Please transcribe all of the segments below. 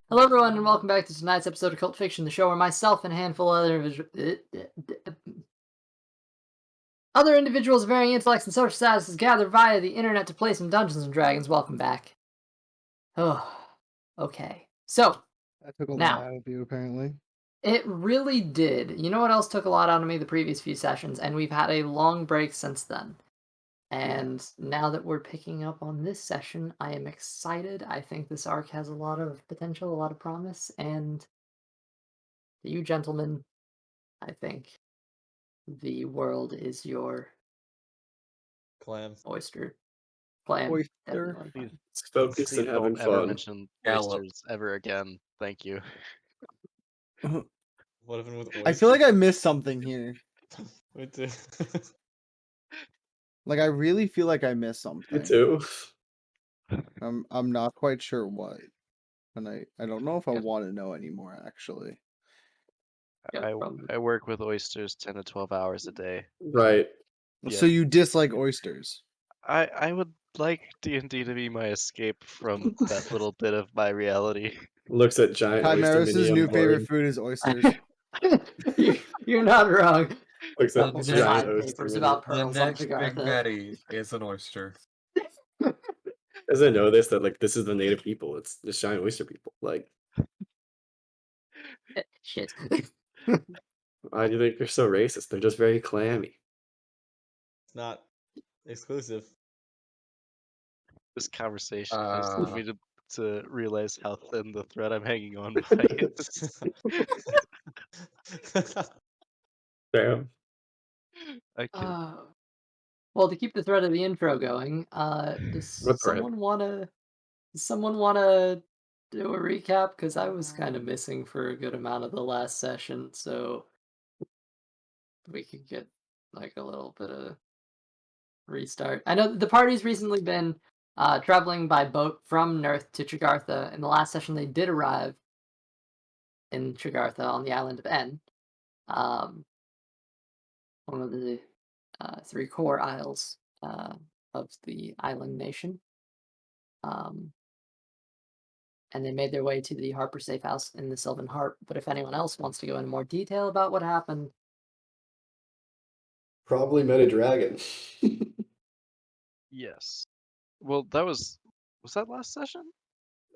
Hello, everyone, and welcome back to tonight's episode of Cult Fiction, the show where myself and a handful of other individuals of varying intellects and social statuses gather via the internet to play some Dungeons and Dragons. Welcome back. Oh, okay. So, That took a lot now, out of you, apparently. it really did. You know what else took a lot out of me the previous few sessions, and we've had a long break since then. And now that we're picking up on this session, I am excited. I think this arc has a lot of potential, a lot of promise, and you gentlemen, I think the world is your Clam. oyster. Clam, Oyster. definitely. Please, It's focused please and having don't ever fun. mention Gallop. oysters ever again. Thank you. What happened with oysters? I feel like I missed something here. Me too. Like I really feel like I missed something. Me too. I'm not quite sure what. And I don't know if I Yeah. want to know anymore, actually. Yeah, I, probably. I work with oysters 10 to 12 hours a day. Right. So Yeah. you dislike oysters. I would like D&D to be my escape from that little bit of my reality. Looks at giant oyster Chimeras' mini new on favorite board. food is oysters. You're not wrong. Looks at Almost giant five oyster papers mini. about The pearls on next Big Téagartha. Betty is an oyster. Doesn't know this that like this is the native people. It's just giant oyster people. Like, Shit. why do you think they're so racist? They're just very clammy. It's not exclusive. This conversation has led me to realize how thin the thread I'm hanging on by is. Damn. I can Well, to keep the thread of the intro going, does What thread? someone wanna do a recap? Because I was kind of missing for a good amount of the last session, so we could get like a little bit of restart. I know the party's recently been traveling by boat from Nurth to Téagartha. In the last session, they did arrive in Téagartha on the island of En, one of the three core isles of the island nation. And they made their way to the Harper safe house in the Sylvan Harp. But if anyone else wants to go into more detail about what happened, Probably met a dragon. Yes. Well, was that last session?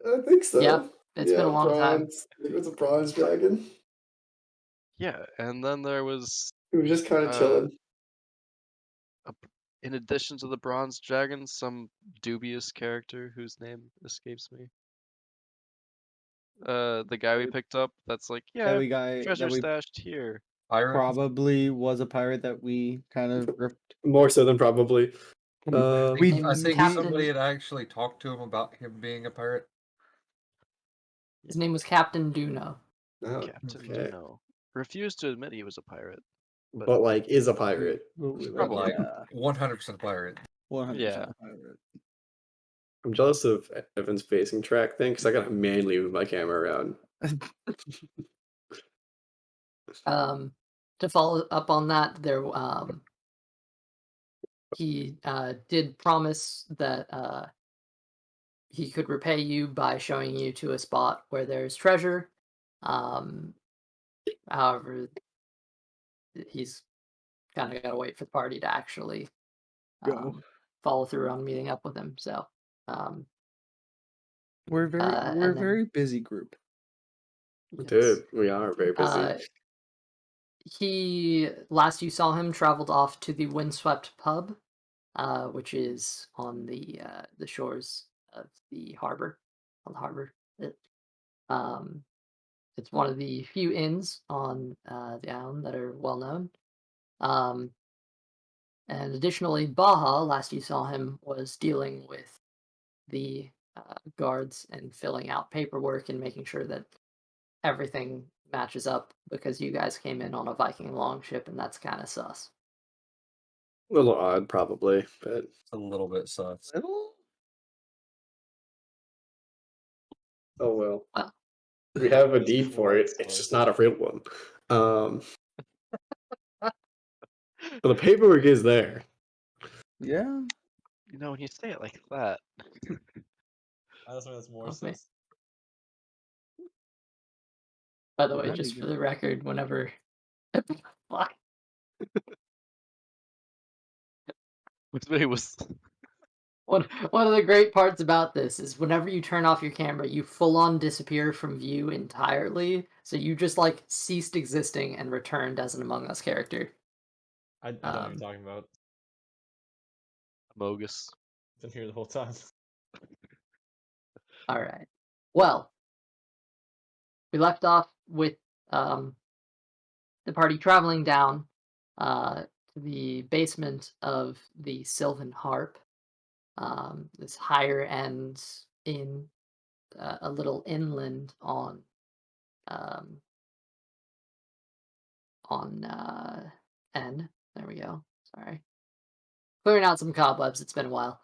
I think so. Yeah, it's been a long time. bronze. I think it was a bronze dragon. Yeah, and then there was, He was just kind of chilling. in addition to the bronze dragon, some dubious character whose name escapes me. The guy we picked up, that's like, yeah, That guy treasure that we stashed here. Pirate. probably was a pirate that we kind of ripped. More so than probably. I Named think Captain- somebody had actually talked to him about him being a pirate. His name was Captain Duno. Oh, Captain okay. Duno refused to admit he was a pirate. But like, is a pirate. Probably 100% pirate. 100% Yeah. pirate. I'm jealous of Evan's facing track thing because I gotta manually move my camera around. To follow up on that, he did promise that he could repay you by showing you to a spot where there's treasure. However, he's kind of got to wait for the party to actually follow through on meeting up with him. So we're a very busy group. Dude, we are very busy. He, last you saw him, traveled off to the Windswept pub, which is on the shores of the harbor. On the harbor. It's one of the few inns on the island that are well known. And additionally, Baja, last you saw him, was dealing with the guards and filling out paperwork and making sure that everything matches up because you guys came in on a Viking longship and that's kind of sus. A little odd, probably, but A little bit sus. oh well. Well. We have a deed for it. It's just not a real one. But the paperwork is there. Yeah. You know, when you say it like that. I just think that's more Okay. sense. By the way, That'd be just for good. the record, whenever fuck. It was One of the great parts about this is whenever you turn off your camera, you full on disappear from view entirely. So you just like ceased existing and returned as an Among Us character. I don't know what you're Um, talking about. Mogus. Been here the whole time. all right. Well, we left off with um, the party traveling down to the basement of the Sylvan Harp, this higher end inn, a little inland um, on N. There we go. Sorry, clearing out some cobwebs. It's been a while.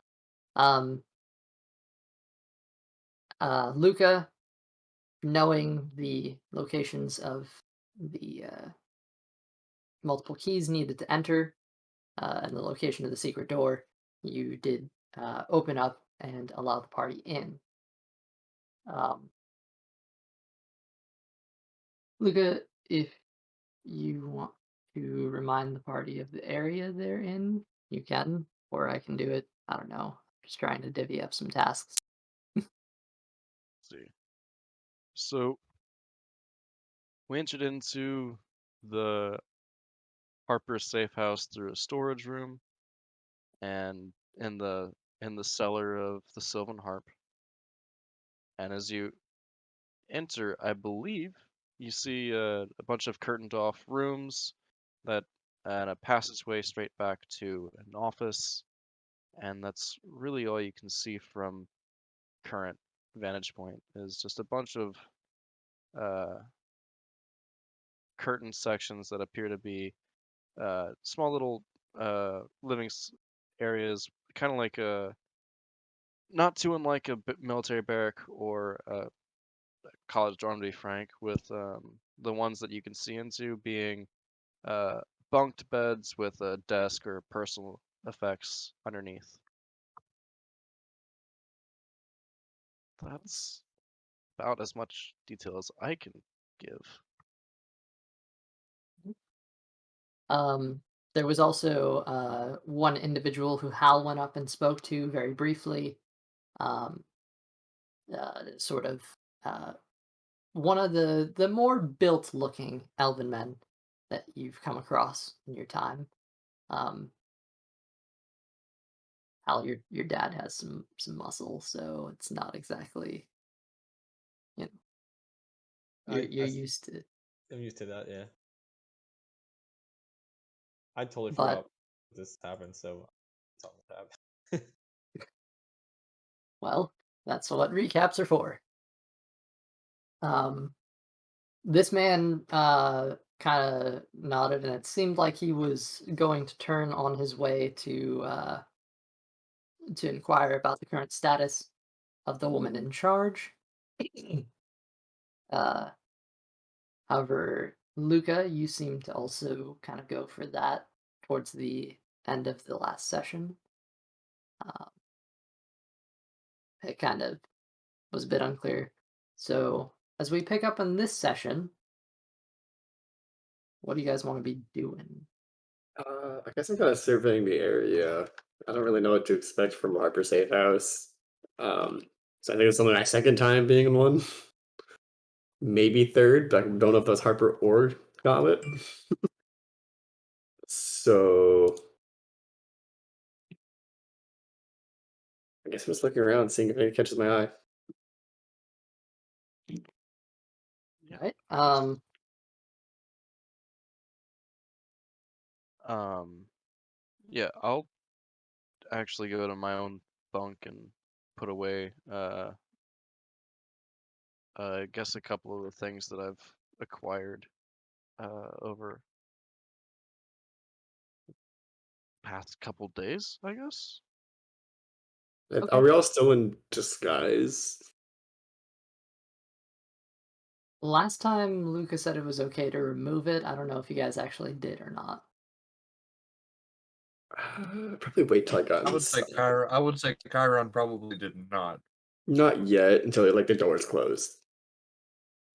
Um, Luca, knowing the locations of the multiple keys needed to enter and the location of the secret door, you did open up and allow the party in. Um, Luca, if you want to remind the party of the area they're in, you can, or I can do it. I don't know. Just trying to divvy up some tasks. See. So we entered into the Harper's safe house through a storage room and in the cellar of the Sylvan Harp. And as you enter, I believe you see a bunch of curtained off rooms that and a passageway straight back to an office, and that's really all you can see from current vantage point is just a bunch of uh, curtain sections that appear to be small little living areas, kind of like a not too unlike a military barrack or a college dorm, to be frank, with the ones that you can see into being uh, bunked beds with a desk or personal effects underneath. That's about as much detail as I can give. There was also one individual who Hal went up and spoke to very briefly. Um, sort of uh, one of the more built looking elven men that you've come across in your time. Um, Hal, your dad has some muscle, so it's not exactly, you know, you're used to. I'm used to that, yeah. I totally But forgot this happened, so it's on the tab. well, that's what recaps are for. Um, this man kind of nodded, and it seemed like he was going to turn on his way to inquire about the current status of the woman in charge. uh, However, Luca, you seem to also kind of go for that towards the end of the last session. Um, it kind of was a bit unclear. So, as we pick up on this session, what do you guys want to be doing? I guess I'm kind of surveying the area. I don't really know what to expect from Harper Safe House. So I think it's only my second time being in one. Maybe third, but I don't know if that's Harper or Comet. So I guess I'm just looking around, seeing if anything catches my eye. Right? Yeah, I'll actually go to my own bunk and put away I guess a couple of the things that I've acquired over past couple days, I guess. Okay. Are we all still in disguise? Last time Luca said it was okay to remove it. I don't know if you guys actually did or not. Probably wait till I got I would say inside. Chiron probably did not. Not yet, until like the door's closed.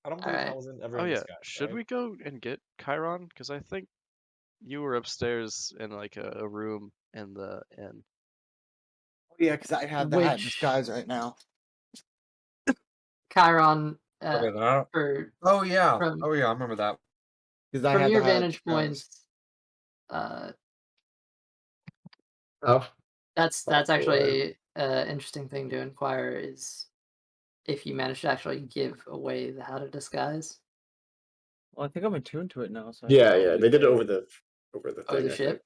I don't All believe I right. wasn't ever Oh in yeah, disguise, should right? we go and get Chiron? Because I think you were upstairs in like a room in the inn. Oh, yeah, because I have the hat Which disguise right now. Chiron, Okay, then I don't. for Oh yeah. from Oh yeah, I remember that. Because I from had the your hat vantage point, disguise. uh, Oh, that's boy. actually an interesting thing to inquire is if you manage to actually give away the how to disguise Well, I think I'm attuned to it now, so I Yeah, yeah, probably they did it could. over the over thing. the I think. ship.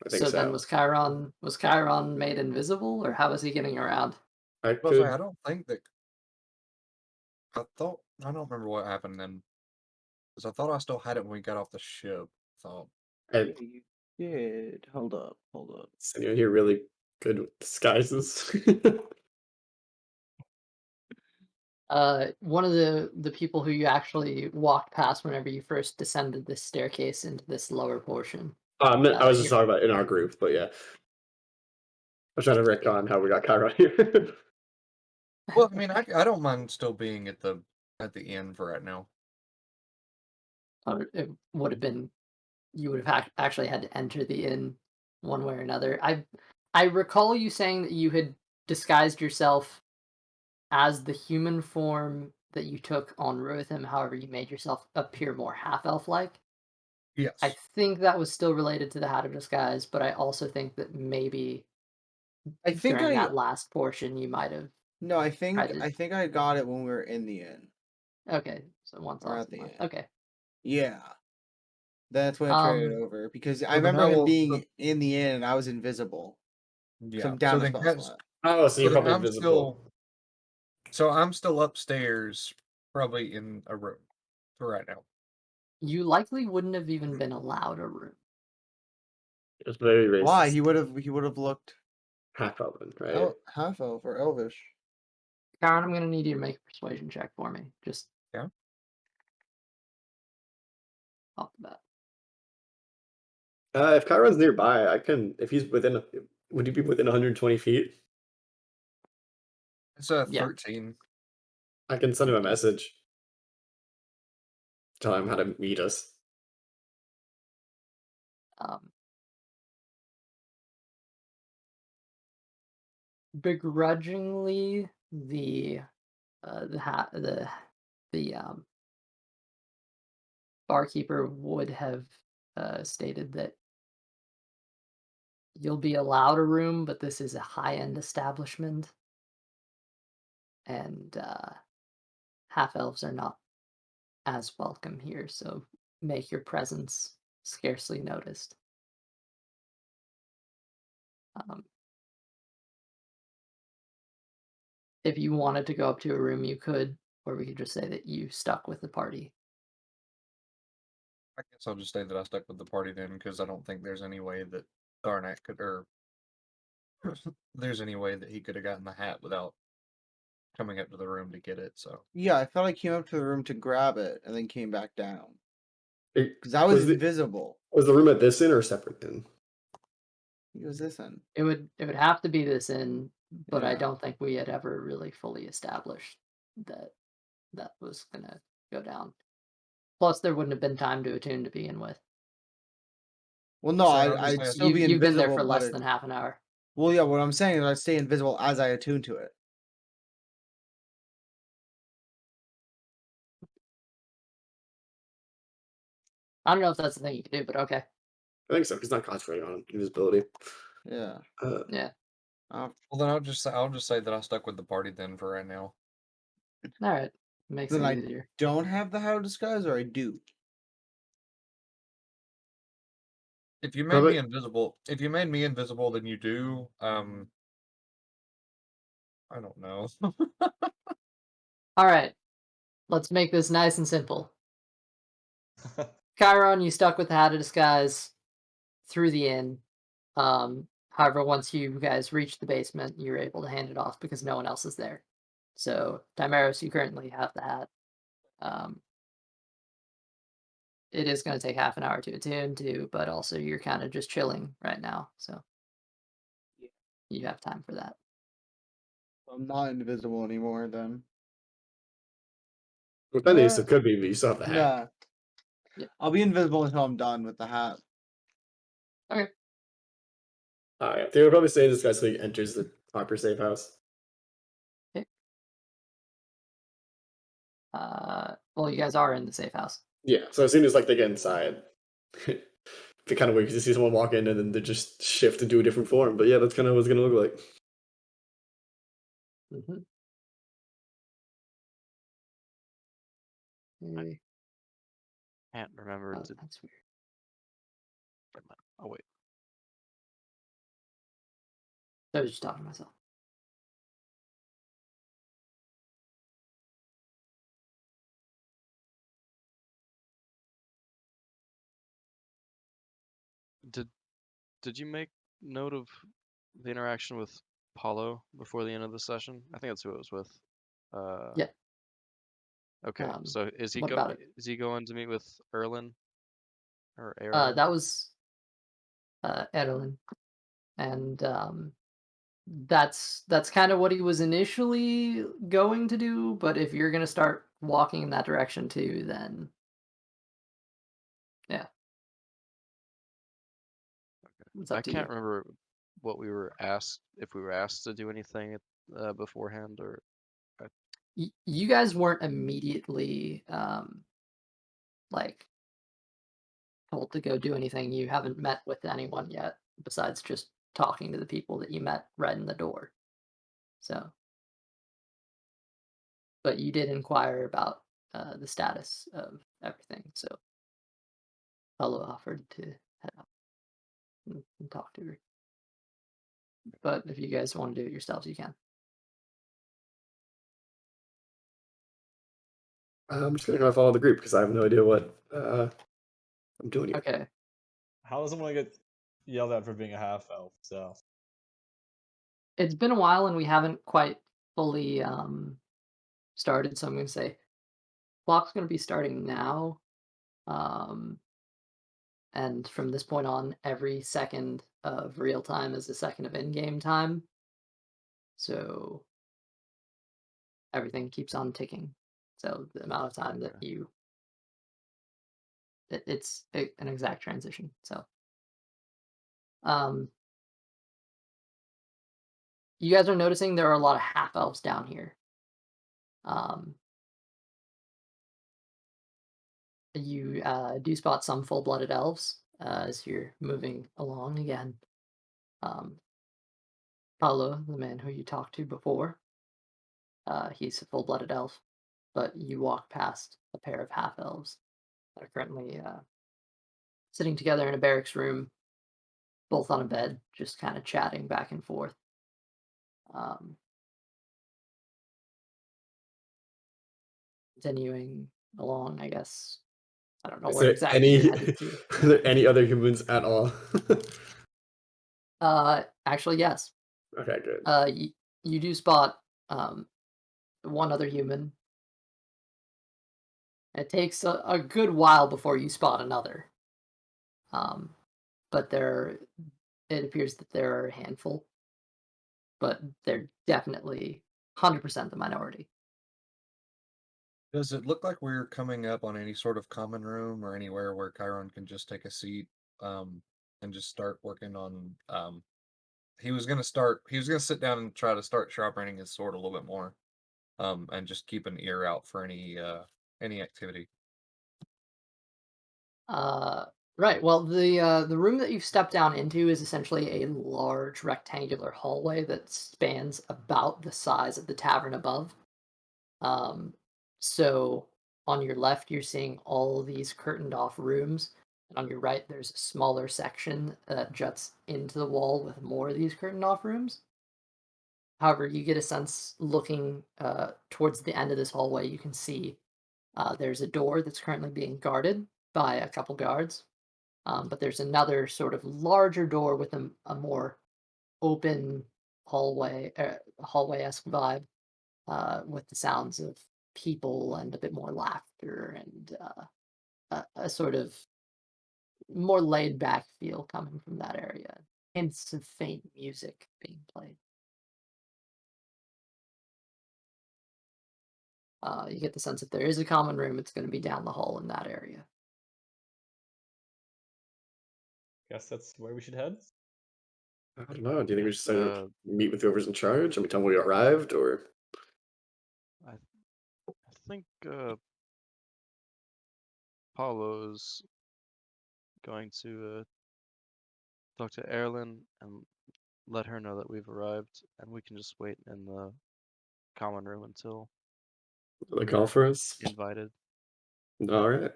I think So then so. was Chiron made invisible, or how was he getting around? I But I could. don't think that. I don't remember what happened then, because I thought I still had it when we got off the ship. So I Yeah, you did. Hold up, hold up. Senor here really good with disguises. One of the people who you actually walked past whenever you first descended this staircase into this lower portion. I was just Here, talking about in our group, but yeah, I was trying to retcon how we got Chiron here. well, I mean, I don't mind still being at the inn for right now. it would have been you would have actually had to enter the inn one way or another. I recall you saying that you had disguised yourself as the human form that you took on Rotham. However, you made yourself appear more half elf like. I Yes. think that was still related to the Hat of Disguise, but I also think that maybe I think during I that last portion you might have no, tried to. I think I got it when we were in the inn Okay, so once or lost at in the life. inn. Okay. Yeah, that's when I traded Um, over because I So then remember I him will. So, being in the inn and I was invisible. So yeah. I'm So down a then, spell guys. slot. Oh, so So you're then probably I'm invisible. still. So I'm still upstairs, probably in a room for right now. you likely wouldn't have even been allowed a room. It's very Why? racist. He would have looked Half elven, right? half elf or elvish. Karen, I'm gonna need you to make a persuasion check for me, just Yeah. off the bat. If Chiron's nearby, I can. If he's within, would he be within 120 feet? It's a Yeah. 13. I can send him a Okay. message, tell him how to meet us. Um, begrudgingly, the barkeeper would have stated that you'll be allowed a room, but this is a high-end establishment, and half elves are not as welcome here, so make your presence scarcely noticed. Um, if you wanted to go up to a room, you could, or we could just say that you stuck with the party. I guess I'll just say that I stuck with the party then, because I don't think there's any way that Garnet could, or there's any way that he could have gotten the hat without coming up to the room to get it. So Yeah, I felt like he came up to the room to grab it and then came back down It- because I was Was the invisible. was the room at this inn or a separate inn? He was this in. It would have to be this in, but I Yeah. don't think we had ever really fully established that that was gonna go down. Plus, there wouldn't have been time to attune to begin with. Well, no, I'll just I'd say, still be You've been there invisible, for but less than half an hour. well, yeah. What I'm saying is I'd stay invisible as I attune to it. I don't know if that's the thing you can do, but okay. I think so. He's not concentrating on invisibility. Yeah. Yeah. Uh, well, then I'll just say that I stuck with the party then for right now. All right. Makes then it I easier. don't have the how to disguise, or I do. If you made Probably. me invisible, then you do. I don't know. All right. Let's make this nice and simple. Chiron, you stuck with the Hat of Disguise through the inn. However, once you guys reach the basement, you're able to hand it off because no one else is there. So, Timeros, you currently have the hat. Um, it is going to take half an hour to attune to, but also you're kind of just chilling right now, so you have time for that. I'm not invisible anymore. Then Well, then it could be, but you still have the hat. Nah. Yeah. I'll be invisible until I'm done with the hat. Okay. Alright, they would probably say this guy so he enters the Harper safe house. Well, you guys are in the safe house. Yeah, so as soon as like they get inside, it'd be kind of weird to see someone walk in and then they just shift into a different form. But yeah, that's kind of what it's gonna look like. Mm-hmm. Okay. Can't remember. Oh, that's weird. Never mind. Oh wait. I was just talking to myself. Did you make note of the interaction with Paulo before the end of the session? I think that's who it was with. Yeah. Okay. So is he what about it? Is he going to meet with Erlin or Erlin? That was Edelin, and that's kind of what he was initially going to do. But if you're gonna start walking in that direction too, then yeah, it's up I to can't you. remember what we were asked, if we were asked to do anything beforehand, or You guys weren't immediately like told to go do anything. You haven't met with anyone yet, besides just talking to the people that you met right in the door. So, but you did inquire about the status of everything. So, Hello offered to head out and talk to her. But if you guys want to do it yourselves, you can. I'm just gonna follow the group because I have no idea what I'm doing here. Okay. How does someone get yelled at for being a half elf? So It's been a while and we haven't quite fully started, so I'm going to say clock's going to be starting now. And from this point on, every second of real time is a second of in-game time. So everything keeps on ticking. So the amount of time that it's an exact transition. So you guys are noticing there are a lot of half elves down here. You do spot some full-blooded elves as you're moving along again. Paolo, the man who you talked to before, he's a full-blooded elf, but you walk past a pair of half elves that are currently sitting together in a barracks room, both on a bed, just kind of chatting back and forth. Continuing along, I guess. I don't know Is where there exactly any you're headed to. are there any other humans at all? Actually, yes. Okay, good. You do spot one other human. It takes a good while before you spot another. But it appears that there are a handful, but they're definitely 100% the minority. Does it look like we're coming up on any sort of common room or anywhere where Chiron can just take a seat and just start working on he was gonna sit down and try to start sharpening his sword a little bit more. And just keep an ear out for any activity. Right. Well, the room that you've stepped down into is essentially a large rectangular hallway that spans about the size of the tavern above. Um, so on your left, you're seeing all these curtained off rooms, and on your right, there's a smaller section that juts into the wall with more of these curtained off rooms. However, you get a sense looking towards the end of this hallway, you can see there's a door that's currently being guarded by a couple guards. But there's another sort of larger door with a more open hallway-esque vibe with the sounds of people and a bit more laughter and a sort of more laid back feel coming from that area. Hints of faint music being played. You get the sense if there is a common room, it's going to be down the hall in that area. Guess that's where we should head. I don't know. Do you think we should And, sort of meet with whoever's in charge and we tell them we arrived, or? I think Paulo's going to talk to Erlyn and let her know that we've arrived, and we can just wait in the common room until Will they call for us? invited. All right.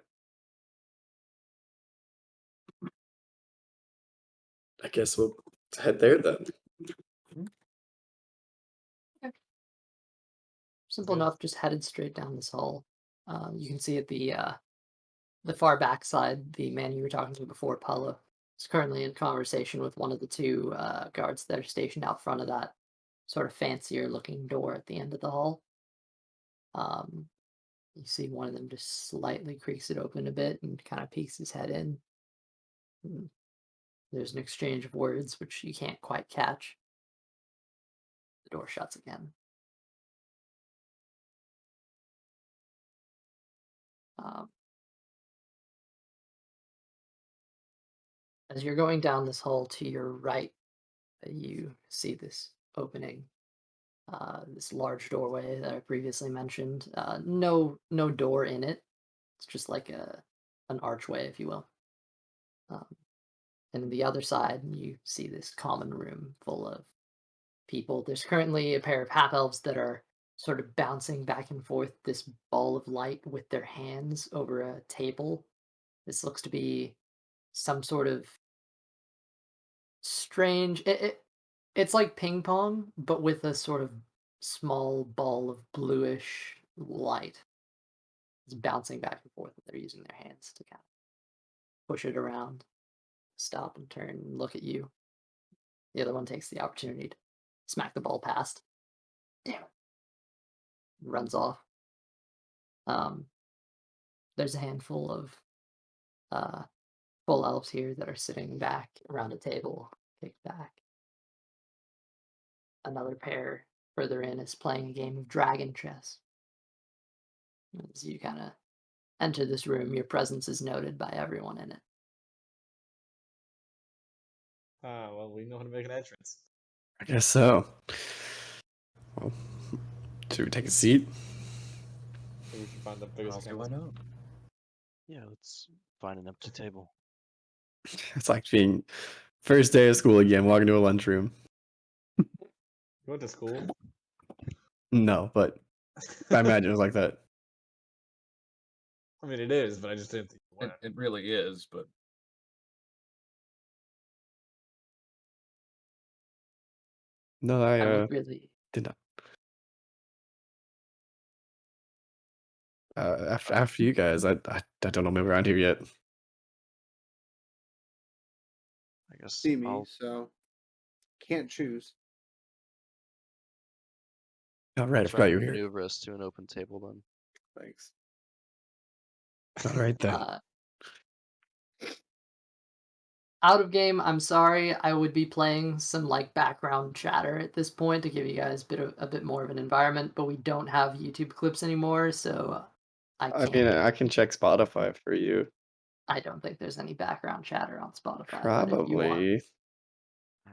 I guess we'll head there then. Simple Good. enough, just headed straight down this hall. You can see at the far back side, the man you were talking to before, Paulo, is currently in conversation with one of the two guards that are stationed out front of that sort of fancier looking door at the end of the hall. You see one of them just slightly creaks it open a bit and kind of peeks his head in. And there's an exchange of words which you can't quite catch. The door shuts again. As you're going down this hall to your right, you see this opening, this large doorway that I previously mentioned. No door in it. It's just like an archway, if you will. And on the other side, you see this common room full of people. There's currently a pair of half elves that are sort of bouncing back and forth this ball of light with their hands over a table. This looks to be some sort of strange. It's like ping pong, but with a sort of small ball of bluish light. It's bouncing back and forth. They're using their hands to kind of push it around, stop and turn and look at you. The other one takes the opportunity to smack the ball past. Damn it. Runs off. There's a handful of full elves here that are sitting back around a table, kicked back. Another pair further in is playing a game of dragon chess. As you kind of enter this room, your presence is noted by everyone in it. Ah, well, we know how to make an entrance. I guess so. Well, should we take a seat? So we should find the I biggest don't see campus. why not. Yeah, let's find an empty table. It's like being first day of school again, walking to a lunchroom. You went to school? No, but I imagine it was like that. I mean, it is, but I just didn't think you went. It really is, but No, I I would really. did not. After you guys, I don't know move around here yet. I guess See me, I'll so can't choose. All right, I try forgot to you were here. maneuver us to an open table then. Thanks. All right then. Out of game, I'm sorry. I would be playing some like background chatter at this point to give you guys a bit more of an environment, but we don't have YouTube clips anymore, so I I can't. mean, I can check Spotify for you. I don't think there's any background chatter on Spotify. But if you want, Probably.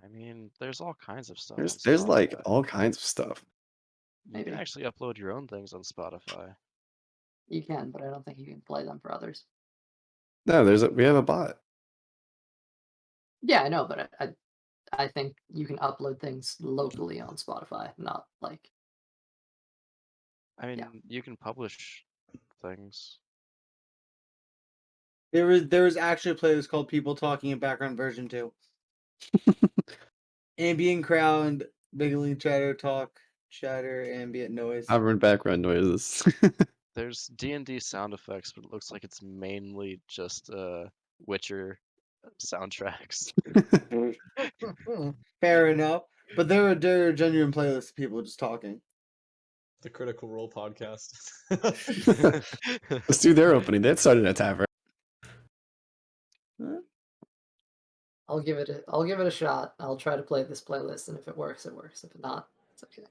I mean, there's all kinds of stuff There's on like Spotify. all kinds of stuff. You can maybe. actually upload your own things on Spotify. You can, but I don't think you can play them for others. No, we have a bot. Yeah, I know, but I think you can upload things locally on Spotify, not like. I mean, Yeah. you can publish things. There was actually a playlist called People Talking in Background version 2. Ambient crowd, bigly chatter talk, chatter, ambient noise. Hovering background noises. There's D&D sound effects, but it looks like it's mainly just Witcher soundtracks. Fair enough. But there are genuine playlists of people just talking. The Critical Role podcast. Let's do their opening. That started a tavern. I'll give it a shot. I'll try to play this playlist, and if it works, it works. If not, it's okay.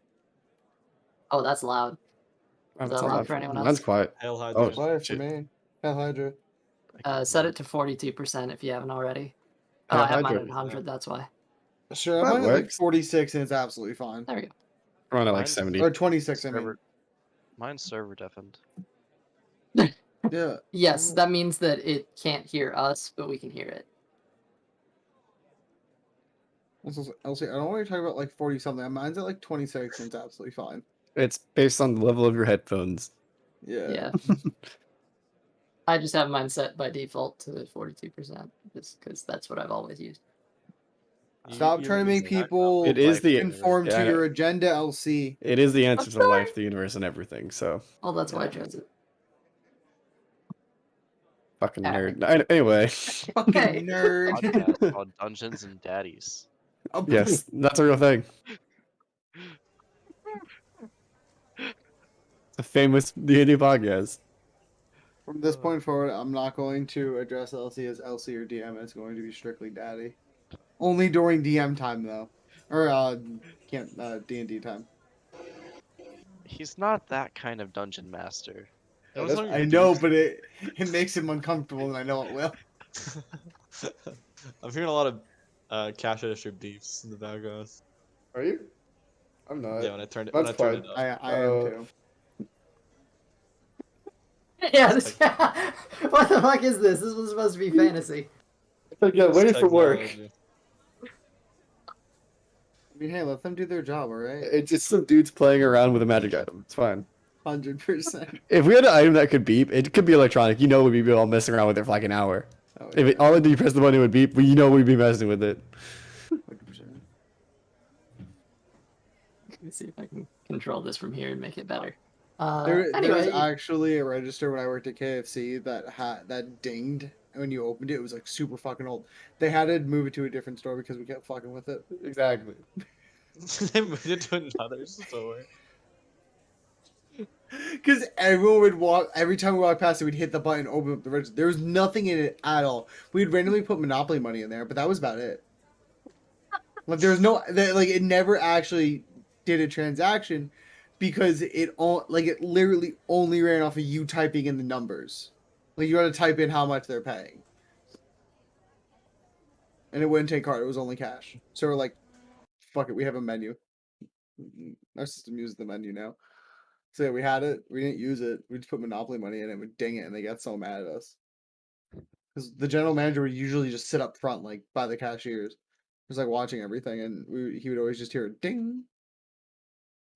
Oh, that's loud. Is It's that all loud loud. for anyone Mine's else? quiet. Hail Oh, Hydra. Quiet for shit. me. Hell Hydra. Set it to 42% if you haven't already. Oh, Hail I have mine Hydra. at 100, that's why. Sure, I That might have like works. 46 and it's absolutely fine. There we go. I'm on at like Mine's 70. Or 26, I mean. Server, mine's server deafened. Yeah. Yes, that means that it can't hear us, but we can hear it. I'll say, I don't want to talk about like 40 something. Mine's at like 26 and it's absolutely fine. It's based on the level of your headphones. Yeah. Yeah. I just have mine set by default to 42%, just because that's what I've always used. Stop trying to make people It is the conform yeah, I to know. your agenda, LC. It is the answer I'm to life, sorry. the universe, and everything. So Oh, that's why I Yeah. chose it. fucking Alright. nerd. Anyway, Okay. Nerd. Podcast called Dungeons and Daddies. Oh, yes, that's a real thing. A famous D&D podcast. From this point forward, I'm not going to address LC as LC or DM. It's going to be strictly Daddy. Only during DM time, though. Or, can't, D&D time. He's not that kind of dungeon master. Yeah, that's- I know, but it makes him uncomfortable, and I know it will. I'm hearing a lot of cash register beeps in the background. Are you? I'm not. Yeah, when I turned it, That's when I turned fine. it up. I am too. Yeah, this, what the fuck is this? This was supposed to be fantasy. Yeah, It's waiting for work. technology. I mean, hey, let them do their job, alright? It's just some dudes playing around with a magic item. It's fine. 100%. If we had an item that could beep, it could be electronic. You know, we'd be all messing around with it for like an hour. Oh, If it, all I do you press the button, it would beep, but you know we'd be messing with it. 100%. Let me see if I can control this from here and make it better. There was Anyway, actually a register when I worked at KFC that dinged when you opened it. It was like super fucking old. They had to move it to a different store because we kept fucking with it. Exactly. They moved it to another store. Because everyone would walk every time we walked past it, we'd hit the button, open up the register. There was nothing in it at all. We'd randomly put Monopoly money in there, but that was about it. Like there was like it never actually did a transaction because it literally only ran off of you typing in the numbers. Like you had to type in how much they're paying. And it wouldn't take card, it was only cash. So we're like, fuck it, we have a menu. Our system uses the menu now. So yeah, we had it, we didn't use it, we just put Monopoly money in it, would ding it, and they got so mad at us. Because the general manager would usually just sit up front, like by the cashiers. Just like watching everything, and he would always just hear a ding.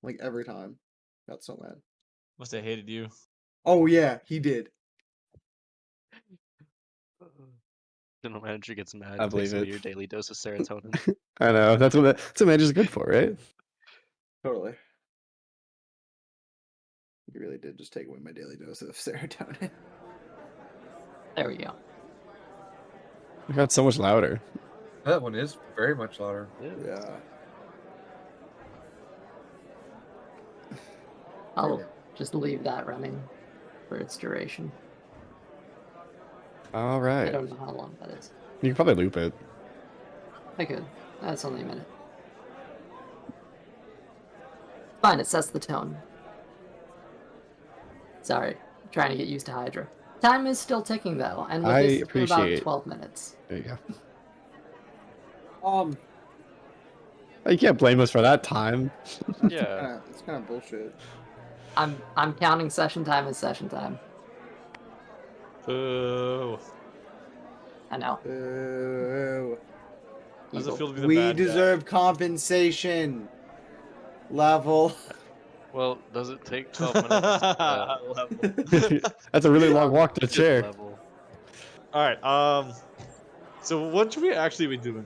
Like every time. Got so mad. Must have hated you. Oh yeah, he did. General manager gets mad. I Takes believe away it. your daily dose of serotonin. I know. That's what manager's good for, right? Totally. He really did just take away my daily dose of serotonin. there we go. It got so much louder. That one is very much louder. Yeah. I'll just leave that running for its duration. All I right. don't know how long that is. You can probably loop it. I could. That's only a minute. Fine, it sets the tone. Sorry, I'm trying to get used to Hydra. Time is still ticking though, and with I this it's been about appreciate- 12 minutes. There you go. You You can't blame us for that time. Yeah. It's kind of bullshit. I'm counting session time as session time. Boo. I know. Ew. How's it Evil. feel to be the We bad guy? deserve compensation. Level. Well, does it take 12 minutes? Level. That's a really long walk to the Good chair. level. All right. So what should we actually be doing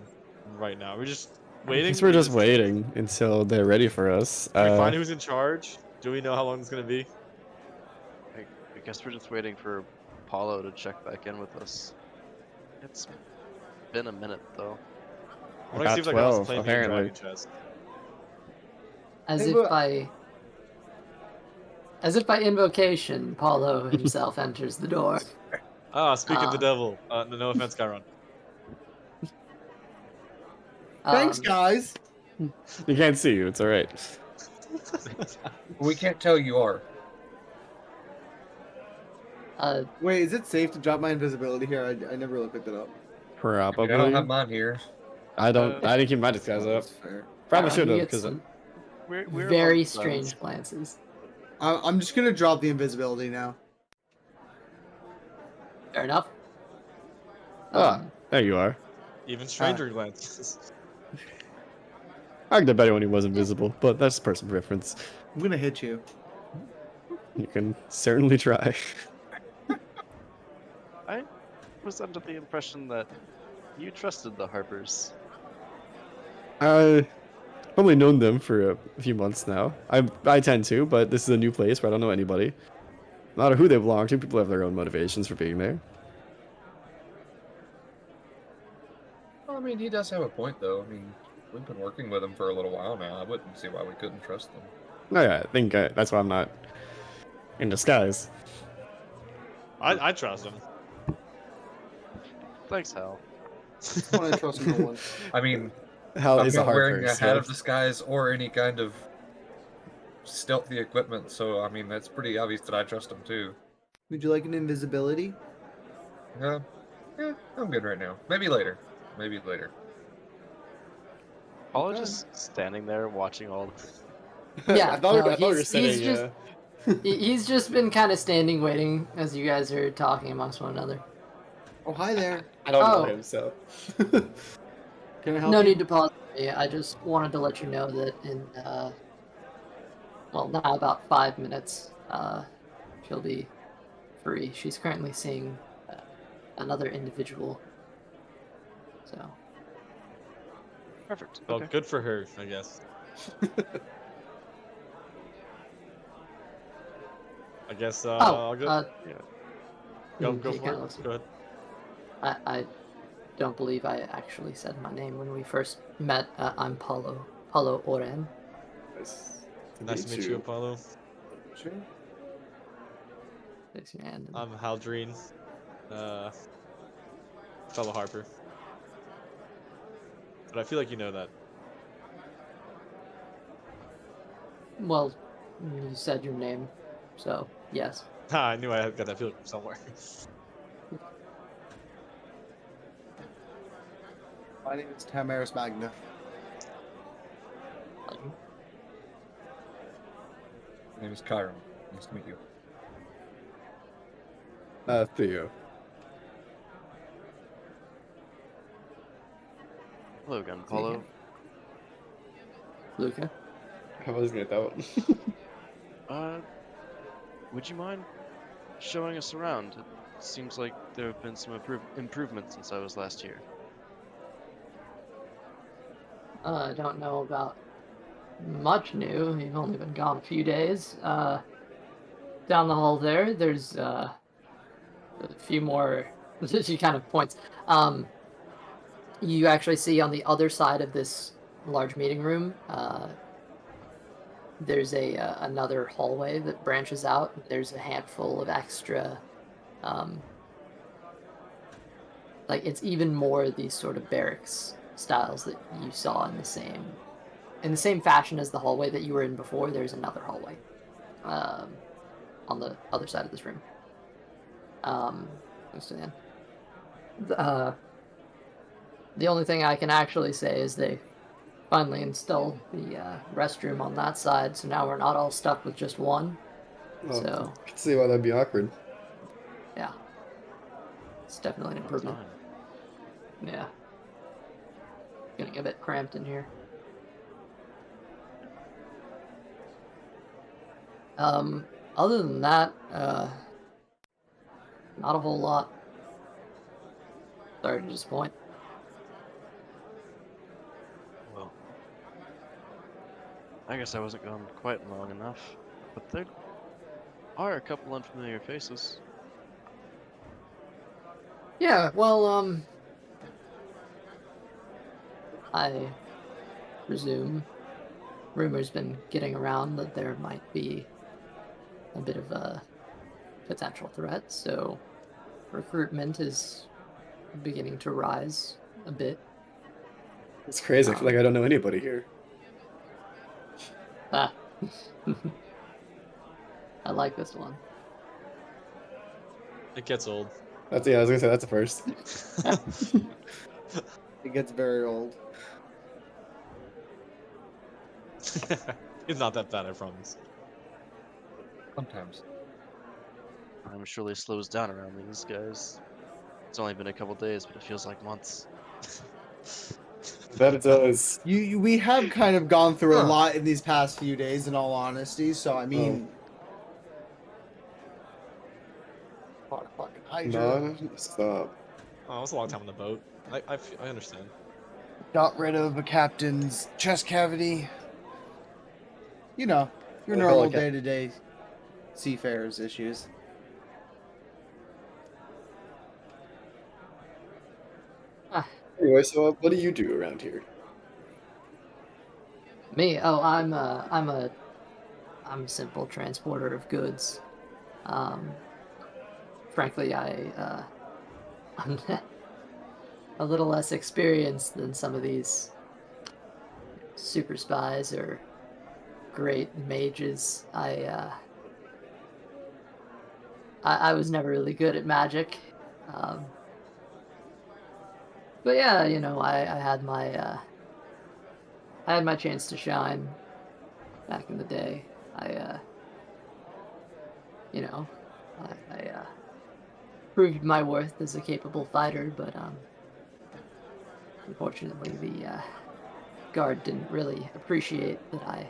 right now? We're just I waiting. guess we're just waiting until they're ready for us. Can we find who's in charge? Do we know how long it's gonna be? I guess we're just waiting for Apollo to check back in with us. It's been a minute though. I want to About see if that guy wants to 12, play me in apparently. Dragon Chess. As Hey, if but- by invocation, Paulo himself enters the door. Ah, speak of the Um, devil. No offense, Chiron. Thanks, Um, guys. You can't see you. It's all right. We can't tell you are. Wait, is it safe to drop my invisibility here? I never really picked it up. I mean, I don't Probably. have mine here. I don't. Uh, I didn't keep my disguise Oh, up. that's fair. Probably Chiron, should you have get because some we're very amongst strange friends. glances. I'm just gonna drop the invisibility now. Fair enough. there you are. Even stranger glances. I could have bet when he was invisible, but that's personal preference. I'm gonna hit you. You can certainly try. I was under the impression that you trusted the Harpers. I've only known them for a few months now. I tend to, but this is a new place where I don't know anybody. No matter who they belong to, people have their own motivations for being there. Well, I mean, he does have a point, though. I mean, we've been working with him for a little while now. I wouldn't see why we couldn't trust them. Oh yeah, I think that's why I'm not in disguise. I trust him. Thanks, Hal. That's when I trust no one. I mean, Hell I'm is a not wearing Harper, a hat of so disguise or any kind of stealthy equipment, so I mean, that's pretty obvious that I trust him too. Would you like an invisibility? Yeah, I'm good right now. Maybe later. Maybe later. Paula Okay. just standing there watching all. Yeah, I thought no, we were he's sitting. just he's just been kind of standing, waiting as you guys are talking amongst one another. Oh, hi there. I don't know Oh. him, so. Can I help No you? need to pause. I just wanted to let you know that in well, now about 5 minutes, she'll be free. She's currently seeing another individual. So Perfect. Well, Okay. good for her, I guess. I guess I'll go. Yeah. Go he for kinda it. looks- Go ahead. I don't believe I actually said my name when we first met. I'm Paulo Oren. Nice to meet you, Apollo. Sure. Shakes your hand. I'm Haldreen, fellow Harper. But I feel like you know that. Well, you said your name, so yes. I knew I had got that feeling from somewhere. My name is Tamaris Magna. My name is Chiron. Nice to meet you. Theo. Hello again, Paulo. Luca. I was gonna that one. Would you mind showing us around? It seems like there have been some improvements since I was last here. I don't know about much new. You've only been gone a few days. Down the hall there's a few more. She kind of points. You actually see on the other side of this large meeting room, there's another hallway that branches out. There's a handful of extra, like it's even more these sort of barracks styles that you saw in the same fashion as the hallway that you were in before. There's another hallway, on the other side of this room. Close to the end. The only thing I can actually say is they finally installed the restroom on that side, so now we're not all stuck with just one. So I can see why that'd be awkward. yeah, it's definitely an improvement. Fine. Yeah, getting a bit cramped in here. Other than that, not a whole lot. Sorry to disappoint. Well, I guess I wasn't gone quite long enough, but there are a couple unfamiliar faces. Yeah, well, I presume rumors been getting around that there might be a bit of a potential threat, so recruitment is beginning to rise a bit. It's crazy. I feel like I don't know anybody here. Ah. I like this one. It gets old. That's I was gonna say that's a first. It gets very old. It's not that bad, I promise. Sometimes. Time surely slows down around these guys. It's only been a couple days, but it feels like months. That it does. We have kind of gone through a Huh. lot in these past few days, in all honesty. So I mean, fucking Hydra Non-stop. Oh, it was a long time on the boat. I understand. got rid of a captain's chest cavity. You know, your What the hell, normal okay. day-to-day seafarers issues. Ah, Anyway, so what do you do around here? me? Oh, I'm a simple transporter of goods. Um, frankly, I'm a little less experienced than some of these super spies or great mages. I was never really good at magic. Um, but yeah, I had my chance to shine back in the day. You know, I proved my worth as a capable fighter, but unfortunately the guard didn't really appreciate that I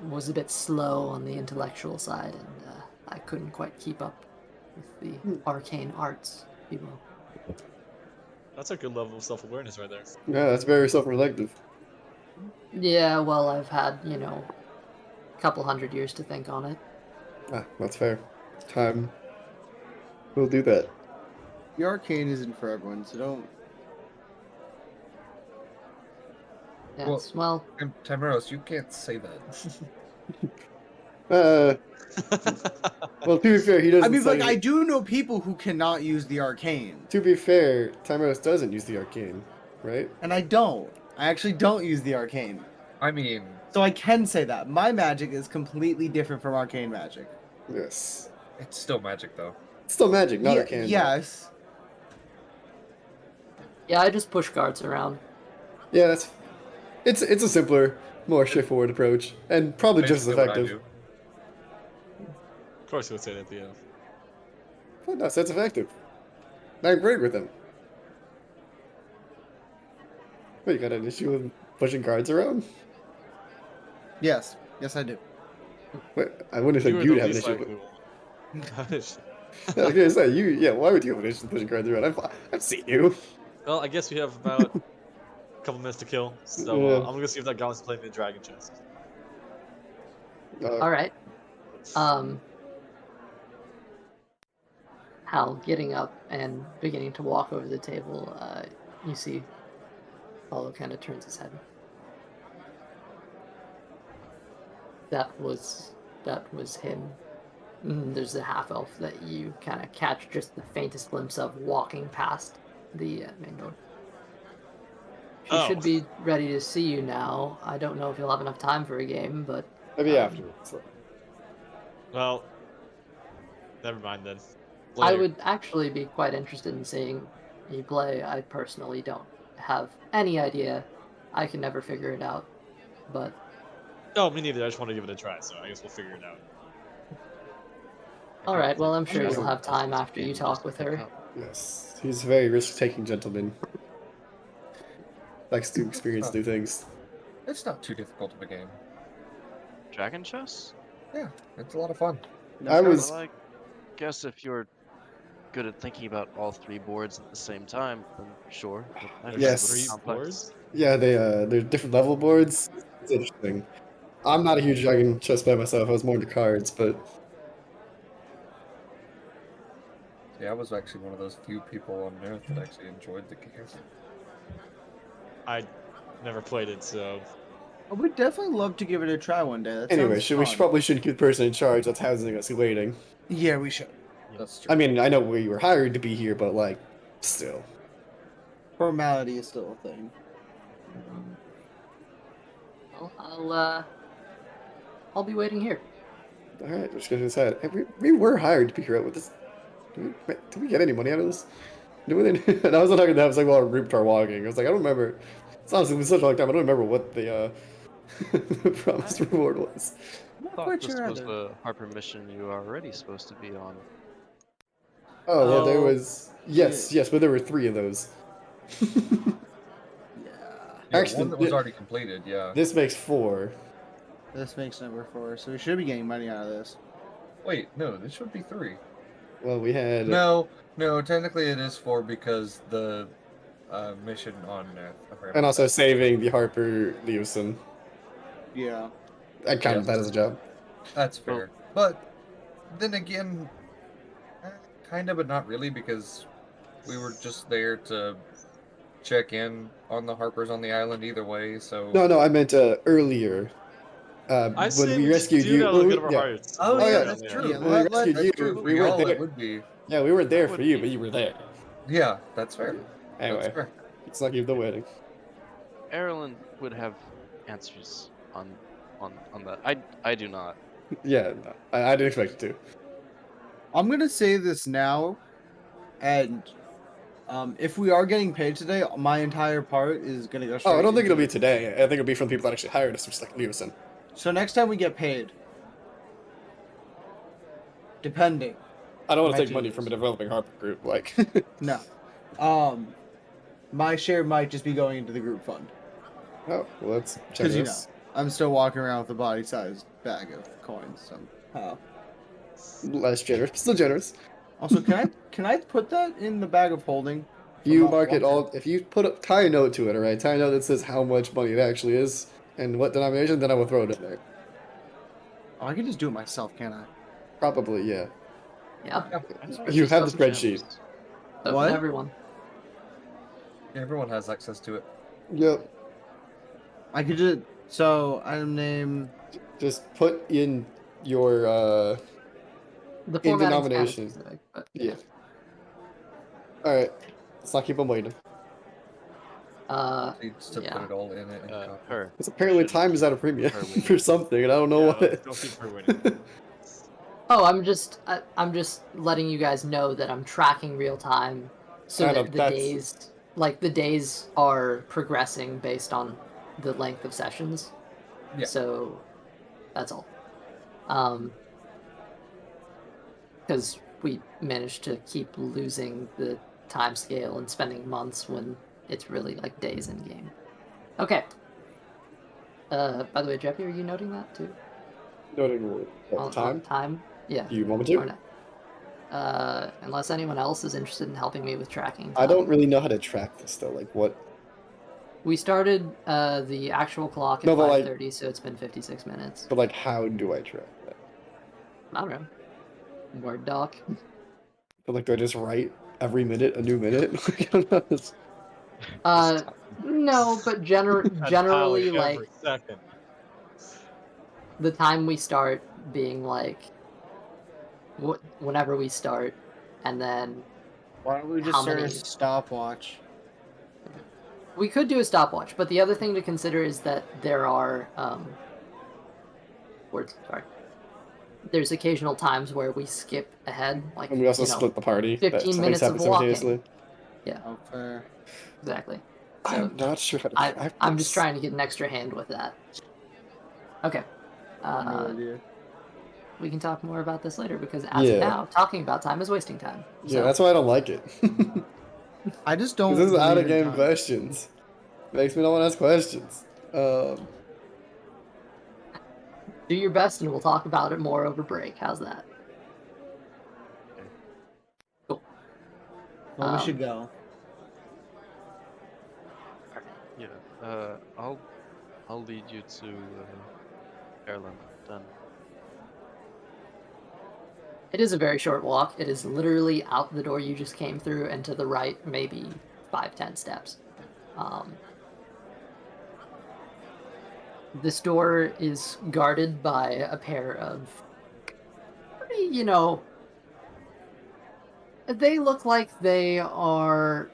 was a bit slow on the intellectual side, and I couldn't quite keep up with the arcane arts, if you will. That's a good level of self-awareness right there. Yeah, that's very self-reflective. Yeah, well, I've had, a couple hundred years to think on it. Ah, that's fair. Time will do that. The arcane isn't for everyone, so don't. Yes, well, Tamaros, you can't say that. Uh, well, to be fair, he I doesn't mean, say. like, I do know people who cannot use the arcane, To be fair, Timeros doesn't use the arcane, right? and I don't. I actually don't use the arcane, I mean, so I can say that my magic is completely different from arcane magic. Yes. it's still magic though. It's still magic, not Yeah, arcane. yes. yeah, I just push guards around. Yeah, it's a simpler, more straightforward approach, and probably just as Basically what I effective. do. Of course, you would say that at the end. But no, that's effective. I agree with him. What, you got an issue with pushing cards around? Yes. Yes, I do. Wait, I wouldn't have You said are the you'd have an least issue, likely one. but I was gonna say you. Yeah, why would you have an issue with pushing cards around? I've seen you. Well, I guess we have about a couple minutes to kill, so Yeah. I'm gonna see if that goblin's playing the dragon chest. All right. Um, Hal getting up and beginning to walk over the table, you see Paulo kind of turns his head. That was him. There's a half elf that you kind of catch just the faintest glimpse of walking past the main door. She Oh, should be ready to see you now. I don't know if you'll have enough time for a game, but Maybe um, afterwards. well, never mind then. I Later. would actually be quite interested in seeing you play. I personally don't have any idea. I can never figure it out. But Oh, me neither. I just want to give it a try, so I guess we'll figure it out. all right, well, I'm sure Sounds you'll like have time after you talk with her. Yes, he's a very risk-taking gentleman. Likes to experience new things. It's not too difficult of a game. Dragon chess? Yeah, it's a lot of fun. I was. Well, I guess if you're good at thinking about all three boards at the same time, then sure. But I There's find it Yes. a little 3 complex. boards? Yeah, they're different level boards. It's interesting. I'm not a huge dragon chess player myself. I was more into cards, but Yeah, I was actually one of those few people on Earth that actually enjoyed the game. I never played it, so I would definitely love to give it a try one day. That anyway, sounds we fun. probably shouldn't keep the person in charge that's housing us waiting. Yeah, we should. That's true. I mean, I know we were hired to be here, but like, still. Formality is still a thing. Well, I'll be waiting here. All right, just gonna decide. Hey, we were hired to be here with this. Did we get any money out of this? Did we? And I was talking to them. I was like, well, our group started walking. I was like, I don't remember. It's honestly been such a long time. I don't remember what the the promised reward was. I'm not Thought quite this sure was either. the Harper mission you were already supposed to be on. Oh well, there Oh, was yes, but there were 3 of those. Yeah. Yeah, Actually, one that was already completed. Yeah. this makes 4. This makes number 4, so we should be getting money out of this. Wait, no, this should be 3. Well, we had No, technically it is 4 because the mission on I forgot and about also that. saving the Harper Lewison. Yeah. I counted Yes. that as a job. That's fair. But then again, kind of, but not really, because we were just there to check in on the Harpers on the island either way. So No, I meant earlier. I When say we we just rescued do you. that out of good of our hearts. Oh, Walk yeah, down that's there. true. Yeah, When we rescued that's you, true. For we weren't y'all, there. it would be. Yeah, we weren't there That for would you, be- but you were there. Yeah, that's fair. Anyway, That's fair. it's lucky of the wedding. Erlen would have answers on that. I do not. Yeah, no, I didn't expect it to. I'm gonna say this now, and if we are getting paid today, my entire part is gonna go straight. Oh, I don't think into it'll be the- today. I think it'll be from the people that actually hired us, just like Lewison. So next time we get paid, depending. I don't want My to take money from a genius. developing Harper group. Like, No. My share might just be going into the group fund. oh, well, that's Because, generous. I'm still walking around with a body-sized bag of coins somehow. Less generous, but still generous. Also, can I put that in the bag of holding? You not mark it walking. all. If you tie a note to it, all right, tie a note that says how much money it actually is and what denomination, then I will throw it in there. Oh, I can just do it myself, can't I? Probably, yeah. Yeah. You have the Just spreadsheet. gems. Open What? everyone. Everyone has access to it. Yep. I could just item name. Just put in your The in formatting's kind of denomination. specific, but Yeah. All right. Let's not keep them waiting. Needs to Yeah. put it all in it. And copy. Her. Because apparently Should- time is at a premium Her waiting. for something, and I don't know Yeah, what. don't keep her waiting. Oh, I'm just letting you guys know that I'm tracking real time, so I know, that the that's- days are progressing based on the length of sessions. Yeah. So that's all. Because we managed to keep losing the time scale and spending months when it's really like days in game. Okay. By the way, Jeffy, are you noting that too? Noting what, time? Time? Yeah. Do you want me Or to? no? Unless anyone else is interested in helping me with tracking. I don't time. really know how to track this though. Like what? We started the actual clock at No, but, like- 5:30, so it's been 56 minutes. But like, how do I track that? I don't know. Word doc. But like, do I just write every minute a new minute? Like, I don't know. No, but And generally, tally like every second. the time we start being like whenever we start, and then Why don't we just How start a many? stopwatch? we could do a stopwatch. But the other thing to consider is that there are there's occasional times where we skip ahead, like And we also you know, split the party. 15 That minutes of happens walking. simultaneously. Oh, fair. Exactly. So I'm not sure how to track I'm just this. trying to get an extra hand with that. Okay. No idea. We can talk more about this later because as Yeah. of now, talking about time is wasting time. Yeah, So, that's why I don't like it. Because I just don't. this is out of believe in game time. questions. Makes me not want to ask questions. do your best and we'll talk about it more over break. How's that? Cool. Well, we should go. Yeah. I'll lead you to Erlen then. It is a very short walk. It is literally out the door you just came through and to the right, maybe 5-10 steps. This door is guarded by a pair of pretty, they look like they are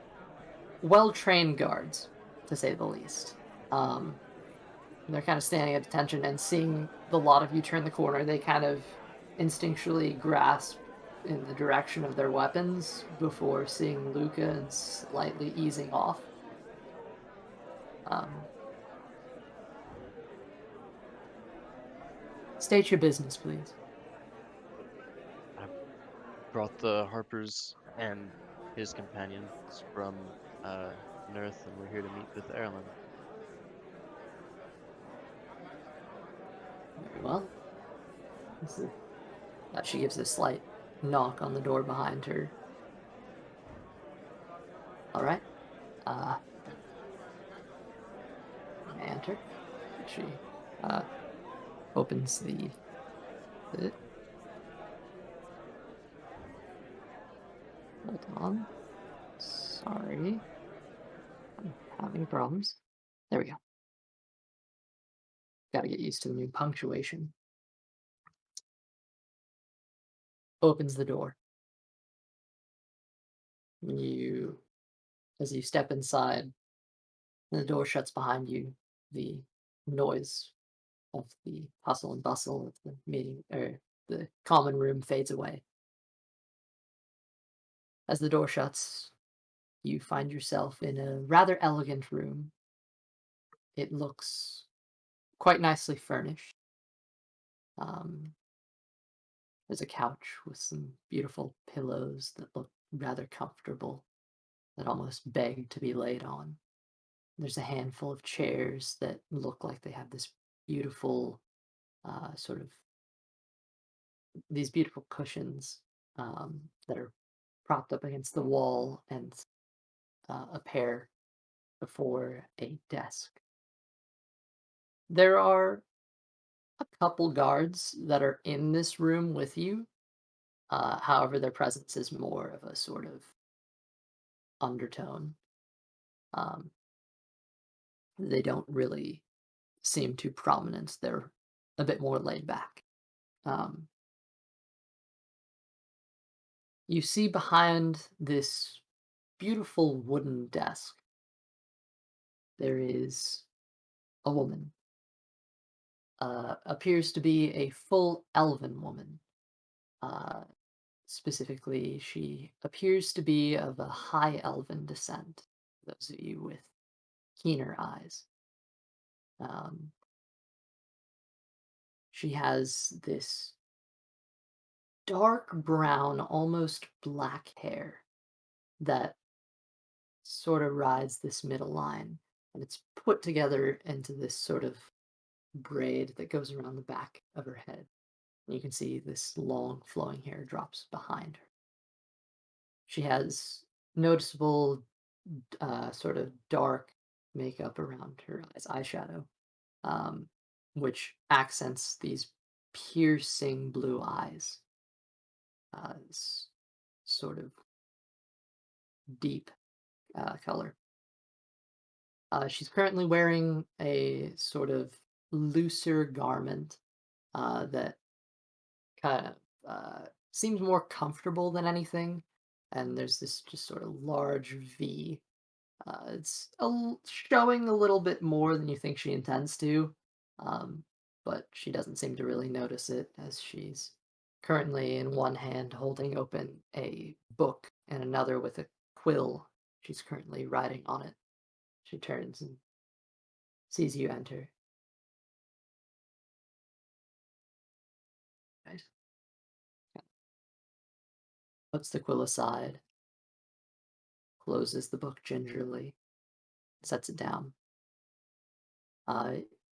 well-trained guards, to say the least. They're kind of standing at attention and seeing the lot of you turn the corner. They kind of instinctually grasp in the direction of their weapons before seeing Luca and slightly easing off. State your business, please. Brought the Harpers and his companions from Nerth, and we're here to meet with Erlen. Very well. She gives a slight knock on the door behind her. All right. May I enter? She opens the. Hold on. Sorry. I'm having problems. There we go. Gotta get used to the new punctuation. Opens the door. As you step inside, and the door shuts behind you, the noise of the hustle and bustle of the meeting, or the common room, fades away. As the door shuts, you find yourself in a rather elegant room. It looks quite nicely furnished. There's a couch with some beautiful pillows that look rather comfortable, that almost beg to be laid on. There's a handful of chairs that look like they have this beautiful these beautiful cushions that are propped up against the wall, and a pair before a desk. There are a couple guards that are in this room with you. However, their presence is more of a sort of undertone. They don't really seem too prominent. They're a bit more laid back. You see behind this beautiful wooden desk, there is a woman. Appears to be a full elven woman. Specifically, she appears to be of a high elven descent. Those of you with keener eyes. She has this dark brown, almost black hair that sort of rides this middle line, and it's put together into this sort of braid that goes around the back of her head. And you can see this long flowing hair drops behind her. She has noticeable sort of dark makeup around her eyes, eyeshadow, which accents these piercing blue eyes. This sort of deep color. She's currently wearing a sort of looser garment that kind of seems more comfortable than anything. And there's this just sort of large V. It's showing a little bit more than you think she intends to, but she doesn't seem to really notice it, as she's currently in one hand holding open a book and another with a quill. She's currently writing on it. She turns and sees you enter. Right. Puts the quill aside, closes the book gingerly, sets it down.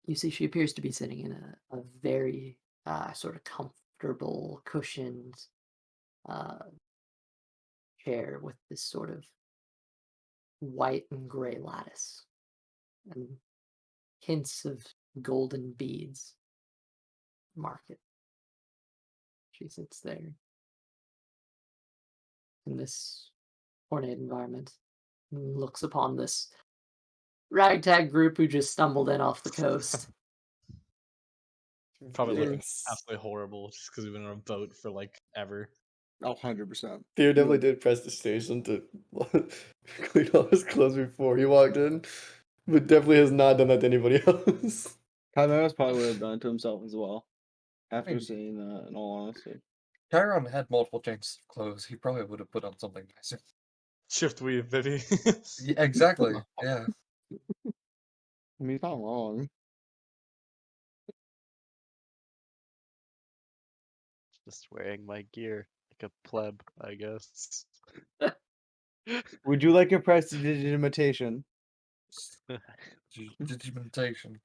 You see she appears to be sitting in a very sort of comfortable, cushioned chair with this sort of white and gray lattice and hints of golden beads mark it. She sits there in this ornate environment and looks upon this ragtag group who just stumbled in off the coast. Probably looking Yes. absolutely horrible just because we've been on a boat for like ever. Oh, 100%. Theo definitely did press the station to clean all his clothes before he walked in, but definitely has not done that to anybody else. Kyle's probably would have done it to himself as well. After mean- seeing that, in all honesty. Chiron had multiple changes of clothes. He probably would have put on something nicer. Shift weave, baby. Yeah, exactly. Yeah. I mean, he's not wrong. Just wearing my gear like a pleb, I guess. Would you like a prestidigitation? Digitation.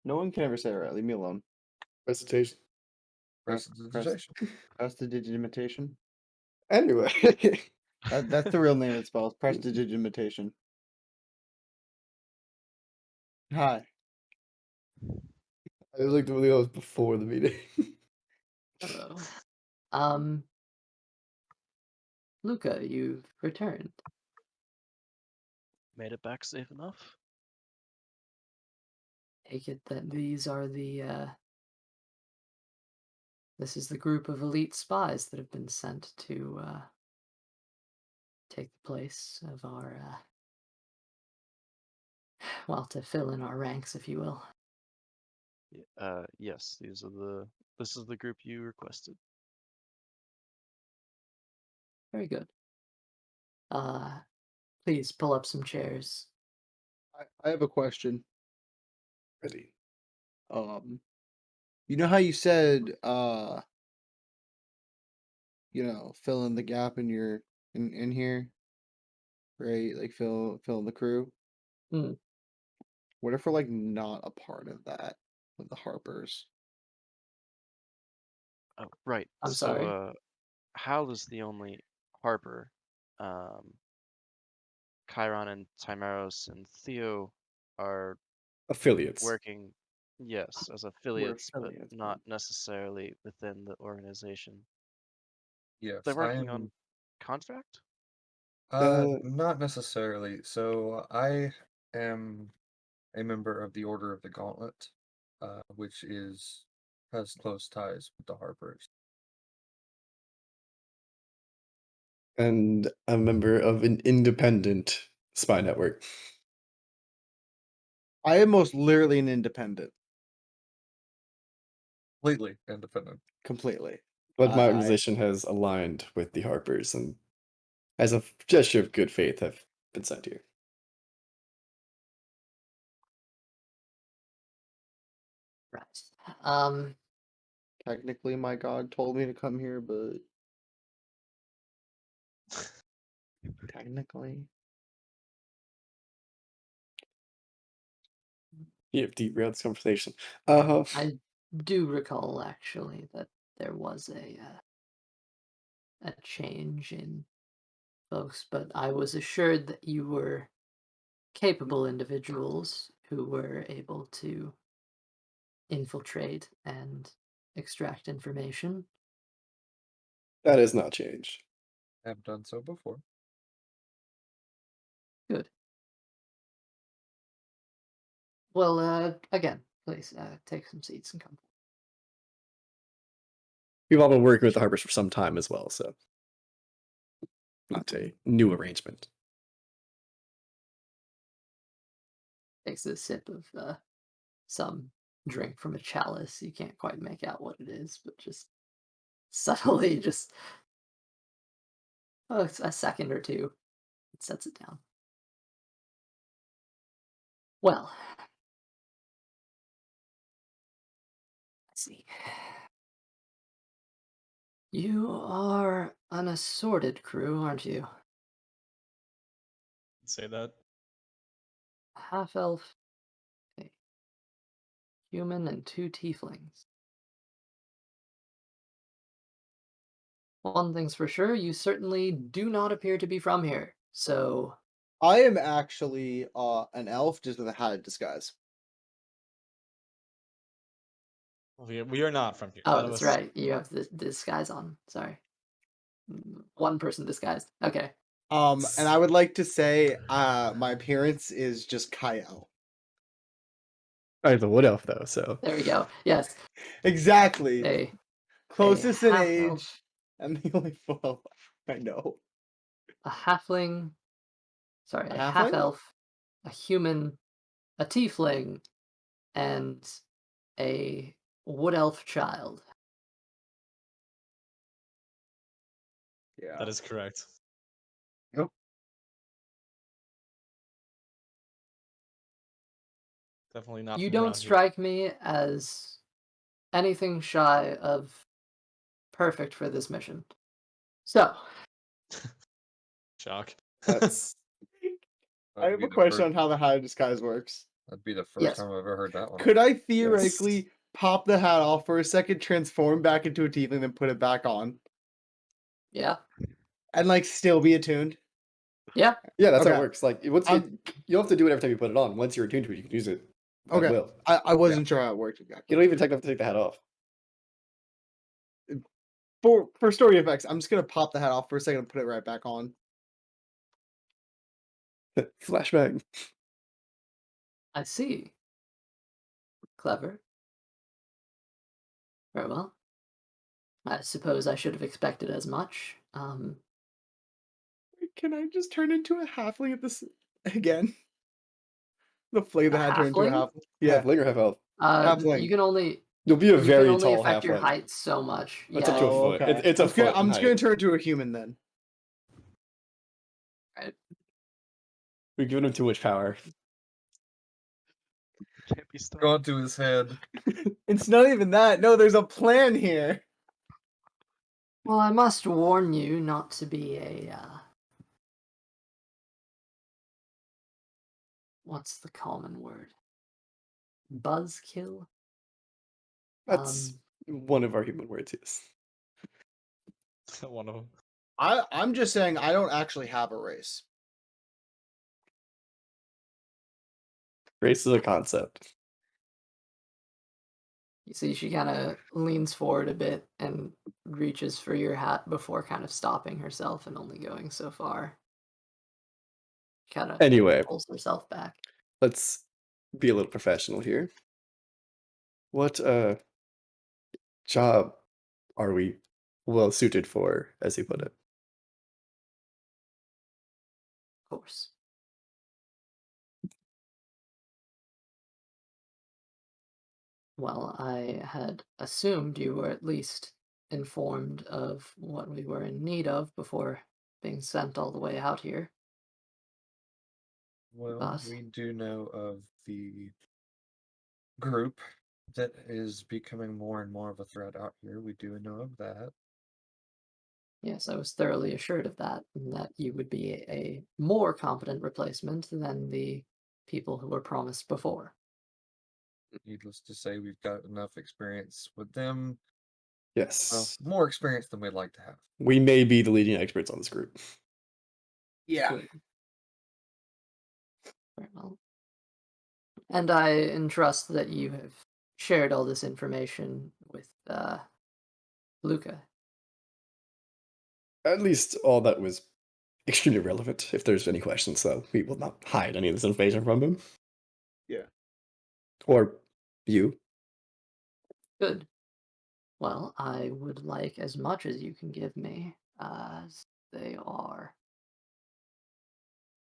No one can ever say it right. Leave me alone. Presentation. Prestidigitation. Prestidigitation. Anyway, That's the real name it spells. Prestidigitation. Hi. I was like the video was before the meeting. Hello. Um, Luca, you've returned. Made it back safe enough. Take it that these are this is the group of elite spies that have been sent to take the place of our well, to fill in our ranks, if you will. Yes, this is the group you requested. Very good. Please pull up some chairs. I have a question. Ready. You know how you said fill in the gap in your in here, right? Like fill in the crew. Hmm. What if we're like not a part of that with the Harpers? Oh, right. I'm So, sorry. Hal is the only Harper. Chiron and Timeros and Theo are Affiliates. working, yes, as We're affiliates, but affiliates, not necessarily within the organization. Yes, They're I working am. on contract? Not necessarily. So I am a member of the Order of the Gauntlet, which has close ties with the Harpers. And a member of an independent spy network. I am most literally an independent, Completely independent. completely. But my I organization has aligned with the Harpers and as a gesture of good faith have been sent here. Right. Um, technically my god told me to come here, but technically. You have derailed this conversation. I do recall actually that there was a change in folks, but I was assured that you were capable individuals who were able to infiltrate and extract information. that has not changed. Have done so before. Good. Well, again, please take some seats and come. We've all been working with the Harpers for some time as well, so not a new arrangement. Takes a sip of some drink from a chalice. You can't quite make out what it is, but just subtly, just it's a second or two, it sets it down. Well, I see. You are an assorted crew, aren't you? Say that. Half elf, a human, and two tieflings. One thing's for sure, you certainly do not appear to be from here. So, I am actually an elf just with a hatted disguise. We are not from here. oh, None of that's us. right. You have the disguise on. Sorry. One person disguised. Okay. And I would like to say my appearance is just Kyle. I have the wood elf though, so There we go. Yes. Exactly. A Closest in half age elf, and the only full elf I know. a halfling, sorry, A a half halfling? elf, a human, a tiefling, and a wood elf child. Yeah. That is correct. Yep. Definitely not You from don't around here. strike me as anything shy of perfect for this mission. So, Shock. That's I have a question on how the hat disguise works. That'd be the first Yes. time I've ever heard that one. Could I theoretically pop the hat off for a second, transform back into a tiefling, then put it back on, yeah. and like still be attuned? Yeah. yeah, that's how Okay. it works. Like once you don't have to do it every time you put it on. Once you're attuned to it, you can use it at Okay. will. I wasn't sure how it worked You exactly. don't even have to take the hat off. For story effects, I'm just gonna pop the hat off for a second and put it right back on. Flashback. I see. Clever. Very well. I suppose I should have expected as much. Can I just turn into a halfling at this again? The flay the A hat turn into a halfling? halfling. Yeah, Halfling or half elf? halfling. You can only You'll be a you can very only tall affect your halfling. height so much. It's Yeah. up to a Oh, foot. okay. It's a foot. I'm in just gonna height. turn into a human then. Right. We've given him too much power. Can't be stopped. Gone to his head. It's not even that. No, there's a plan here. Well, I must warn you not to be a what's the common word? Buzzkill? That's one of our human words, yes. One of them. I'm just saying I don't actually have a race. Race is a concept. You see, she kind of leans forward a bit and reaches for your hat before kind of stopping herself and only going so far. Kind of Anyway, pulls herself back. let's be a little professional here. What job are we well suited for, as you put it? Of course. Well, I had assumed you were at least informed of what we were in need of before being sent all the way out here. Well, But we do know of the group that is becoming more and more of a threat out here. We do know of that. yes, I was thoroughly assured of that, and that you would be a more competent replacement than the people who were promised before. Needless to say, we've got enough experience with them. Well, Yes. more experience than we'd like to have. We may be the leading experts on this group. Yeah. Good. Very well. And I entrust that you have shared all this information with Luca. At least all that was extremely relevant. If there's any questions, though, we will not hide any of this information from him. Yeah. Or you. Good. Well, I would like as much as you can give me, as they are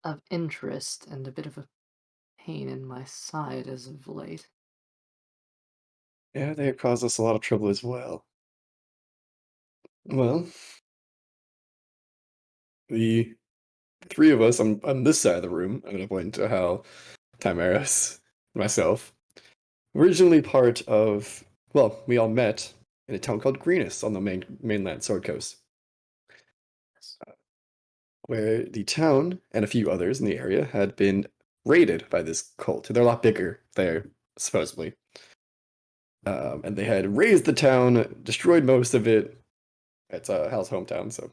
of interest and a bit of a pain in my side as of late. Yeah, they have caused us a lot of trouble as well. Well, the three of us on this side of the room, I'm going to point to Hal, Tamaris, myself, originally part of, well, we all met in a town called Greenus on the mainland Sword Coast, where the town and a few others in the area had been raided by this cult. They're a lot bigger there, supposedly. And they had razed the town, destroyed most of it. It's Hal's hometown, so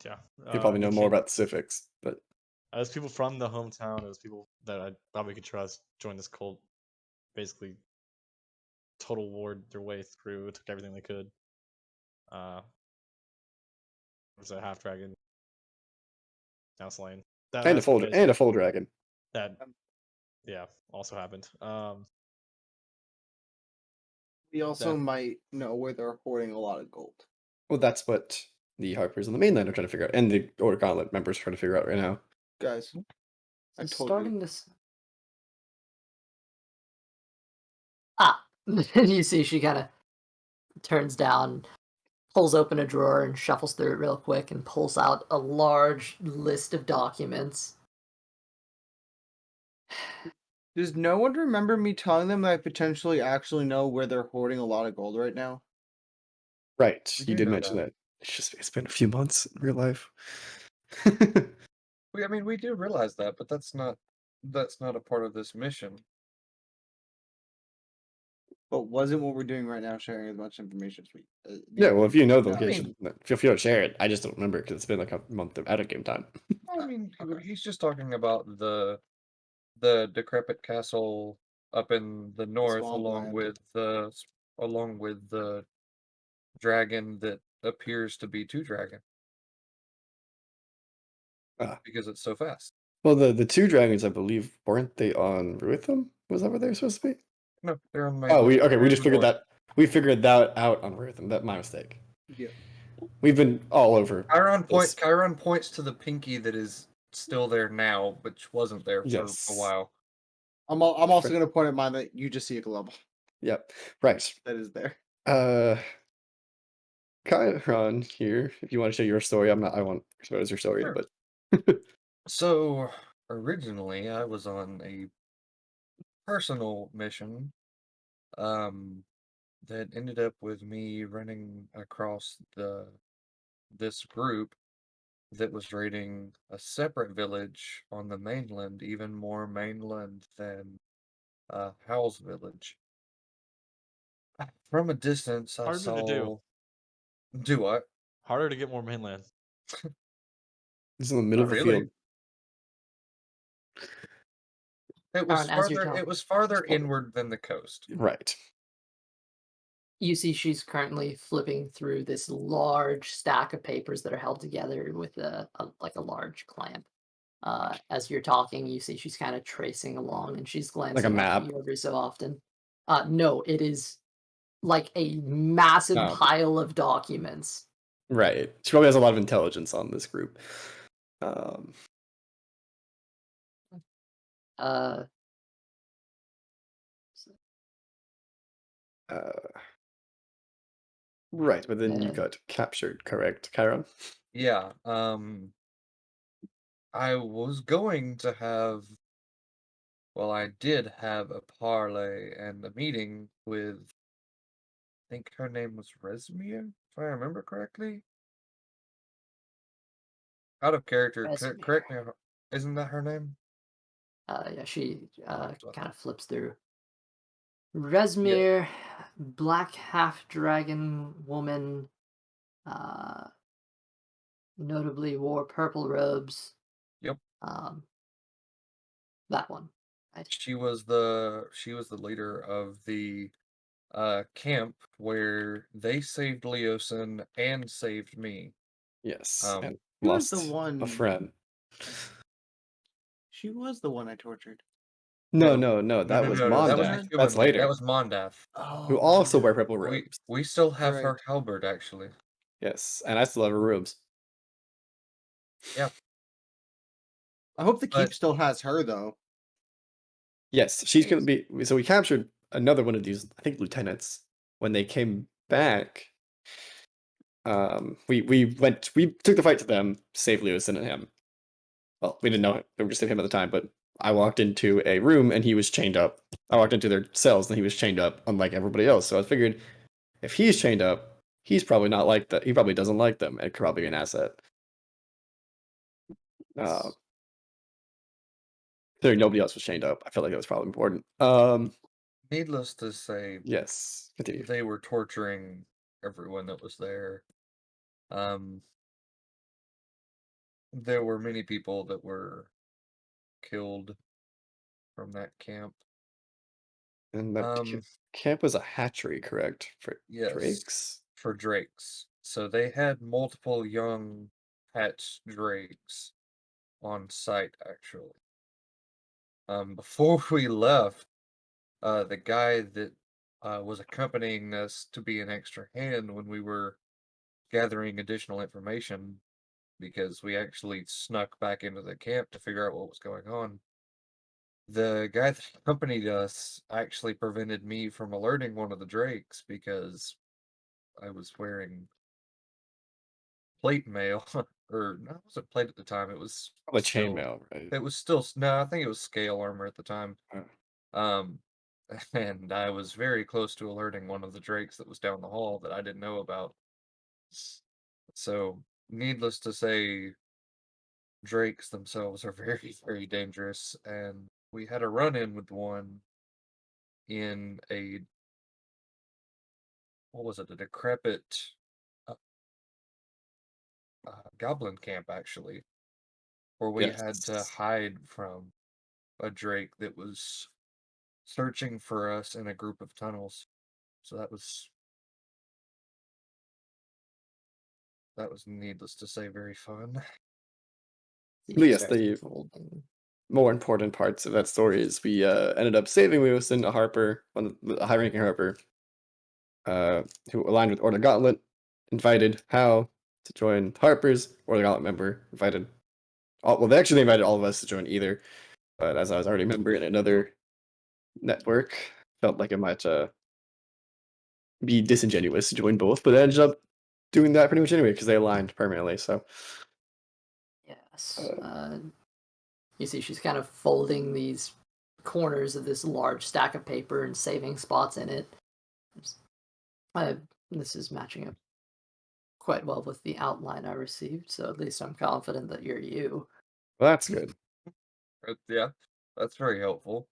Yeah. you probably we know more came- about the specifics. But As people from the hometown, as people that I probably could trust, joined this cult. Basically, total warred their way through, took everything they could. Was a half dragon, now slain. and a That's what full dragon. that yeah also happened. We also That- might know where they're hoarding a lot of gold. Well, that's what the Harpers on the mainland are trying to figure out, and the Order Gauntlet members are trying to figure out right now. Guys, I So told starting you. this. Ah, you see, she kind of turns down, pulls open a drawer and shuffles through it real quick and pulls out a large list of documents. Does no one remember me telling them that I potentially actually know where they're hoarding a lot of gold right now? Right, We you do did know mention that. that. It's been a few months in real life. I mean, we do realize that, but that's not a part of this mission. But wasn't what we're doing right now sharing as much information as we Yeah, well, if you know the No. location, then feel free to share it. I just don't remember because it's been like a month of out of game time. I mean, Okay. he's just talking about the decrepit castle up in the north, swampland. along with the dragon that appears to be two dragon Ah. because it's so fast. Well, the two dragons, I believe, weren't they on Ruitham? Was that where they were supposed to be? No, they're on the Oh, mainland. we They're in just the figured north. that we figured that out on Ruitham. That my mistake. Yeah. We've been all over. this. Chiron points to the pinky that is still there now, which wasn't there for a Yes. while. I'm also going to point at mine that you just see a global Yep. Right. that is there. Chiron here. If you want to share your story, I won't expose your story, Sure. but So originally, I was on a personal mission, that ended up with me running across this group that was raiding a separate village on the mainland, even more mainland than Howell's village. From a distance, I Harder to do. saw. Do what? Harder to get more mainland. it's in the middle Not of a really. field. It was Aaron, as you're farther. It talking, was farther Well, inward than the coast. Right. you see she's currently flipping through this large stack of papers that are held together with like a large clamp. As you're talking, you see she's kind of tracing along and she's Like a glancing up at map. you every so often. No, it is like a massive Oh. pile of documents. Right. She probably has a lot of intelligence on this group. Uh, Right, but then you uh, got captured, correct, Chiron? Yeah. I was going to have. Well, I did have a parlay and a meeting with. I think her name was Resmia, if I remember correctly. Out of character, Resmir. correct me. Isn't that her name? Yeah, she So- kind of flips through. Yeah. Resmir, black half dragon woman, uh, notably wore purple robes. Yep. That one. Right. She was the leader of the camp where they saved Leosin and saved me. Yes, and She was lost the one. a friend. She was the one I tortured. No, No. that was No, that was a Mondath. human That's lady. later. That was Mondath. Who Oh, also wear Wanda. purple robes. We still have her Right. halberd actually. Yes, and I still have her robes. Yeah. I hope the keep But still has her though. Yes, she's gonna be. So we captured another one of these, I think, lieutenants. When they came back, we took the fight to them, saved Lewison and him. Well, we didn't know him. We were just him at the time, but I walked into a room and he was chained up. I walked into their cells and he was chained up, unlike everybody else. So I figured if he's chained up, he's probably not like that. He probably doesn't like them. It could probably be an asset. There, nobody else was chained up. I felt like that was probably important. needless to say, Yes, continue. they were torturing everyone that was there. There were many people that were killed from that camp. And that camp was a hatchery, correct? For Yes, drakes? for drakes. So they had multiple young hatched drakes on site, actually. Before we left, the guy that was accompanying us to be an extra hand when we were gathering additional information, because we actually snuck back into the camp to figure out what was going on. The guy that accompanied us actually prevented me from alerting one of the drakes because I was wearing plate mail, or no, it wasn't plate at the time. It was Probably still, chainmail, right? it was still no, I think it was scale armor at the time. Um, and I was very close to alerting one of the drakes that was down the hall that I didn't know about. So, needless to say, drakes themselves are very, very dangerous, and we had a run-in with one in a what was it? A decrepit uh, goblin camp, actually, where we had to Yes. hide from a drake that was searching for us in a group of tunnels. So that was needless to say very fun. But yes, Starts the folding. more important parts of that story is we ended up saving Wilson, a Harper, a high-ranking Harper, who aligned with Order Gauntlet, invited Hal to join Harpers. Order Gauntlet member invited well, they actually invited all of us to join either, but as I was already a member in another network, felt like it might be disingenuous to join both, but I ended up doing that pretty much anyway because they aligned permanently. So Yes. You see, she's kind of folding these corners of this large stack of paper and saving spots in it. This is matching up quite well with the outline I received, so at least I'm confident that you're you. well, that's good. Yeah, that's very helpful.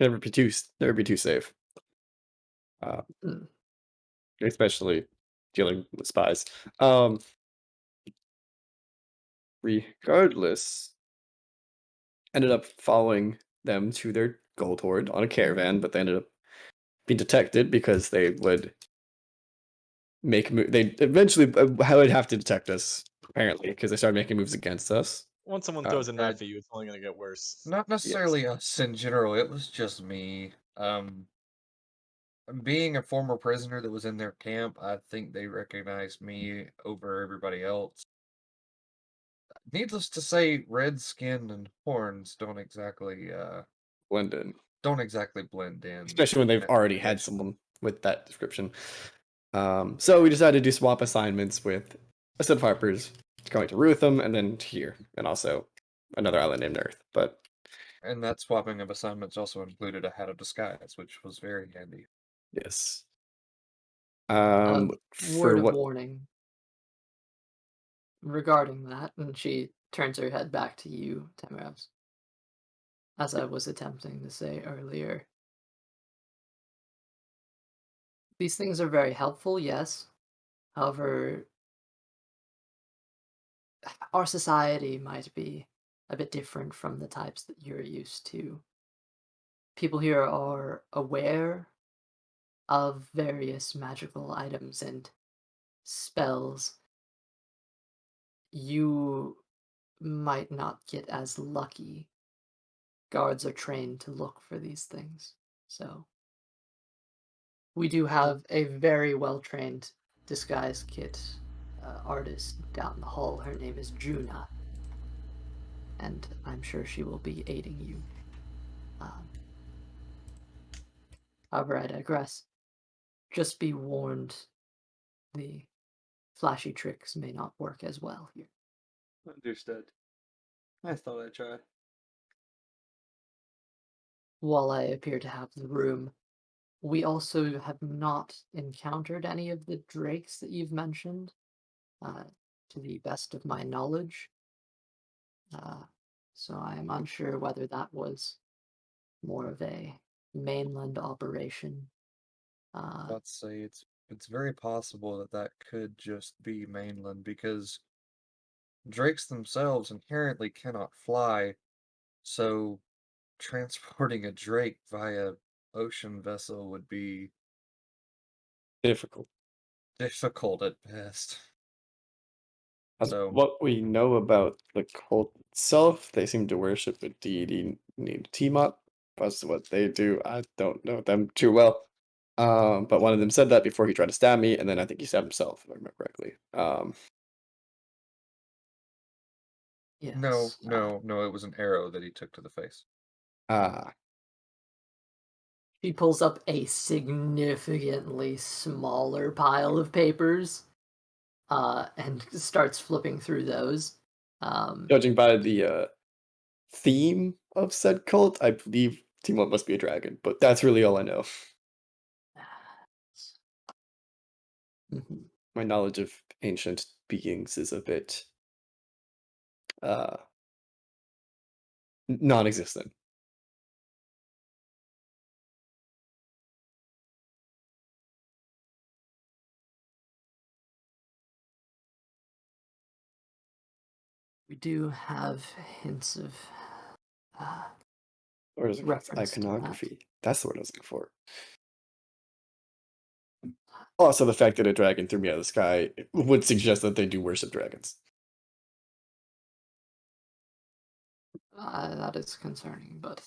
Never be too safe, Hmm. especially dealing with spies. Regardless, ended up following them to their gold hoard on a caravan, but they ended up being detected because they would they eventually would have to detect us apparently because they started making moves against us. Once someone Uh, throws a knife at you, it's only gonna get worse. Not Yes. necessarily us in general, it was just me. Being a former prisoner that was in their camp, I think they recognized me over everybody else. Needless to say, red skin and horns blend in, don't exactly blend in. especially when they've already had someone with that description. So we decided to do swap assignments with a set of Harpers going to Rutham and then here, and also another island named Earth. But And that swapping of assignments also included a hat of disguise, which was very handy. yes. A For word of what? warning regarding that, and she turns her head back to you, Tamaros. As I was attempting to say earlier, these things are very helpful, yes. However, our society might be a bit different from the types that you're used to. People here are aware of various magical items and spells. You might not get as lucky. Guards are trained to look for these things. So, we do have a very well trained disguise kit artist down the hall. Her name is Juna, and I'm sure she will be aiding you. Um, However, I digress. Just be warned, the flashy tricks may not work as well here. Understood. I thought I'd try. While I appear to have the room, we also have not encountered any of the drakes that you've mentioned, to the best of my knowledge. Uh, so I am unsure whether that was more of a mainland operation. Let's say it's very possible that that could just be mainland because drakes themselves inherently cannot fly, so transporting a drake via ocean vessel would be Difficult. difficult at best. As So what we know about the cult itself, they seem to worship a deity named Tiamat. As to what they do, I don't know them too well. But one of them said that before he tried to stab me, and then I think he stabbed himself, if I remember correctly. no, Yes. no, no, it was an arrow that he took to the face. Ah, She pulls up a significantly smaller pile of papers. and starts flipping through those. Judging by the theme of said cult, I believe Team One must be a dragon, but that's really all I know. Mhm. My knowledge of ancient beings is a bit uh, non-existent. We do have hints of Or is it reference to that. iconography? That's the word I was looking for. Also, the fact that a dragon threw me out of the sky would suggest that they do worship dragons. That is concerning, but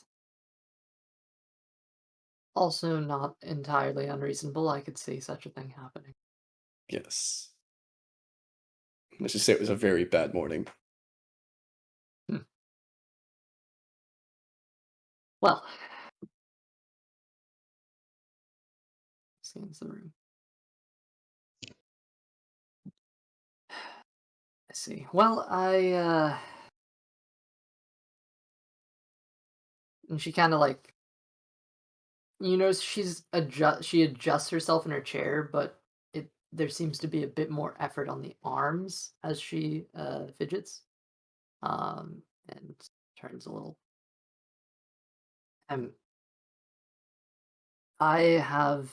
also not entirely unreasonable. I could see such a thing happening. Yes. Let's just say it was a very bad morning. Well, scans the room. I see. Well, and she kind of like, she adjusts herself in her chair, but there seems to be a bit more effort on the arms as she fidgets, and turns a little. Um, I have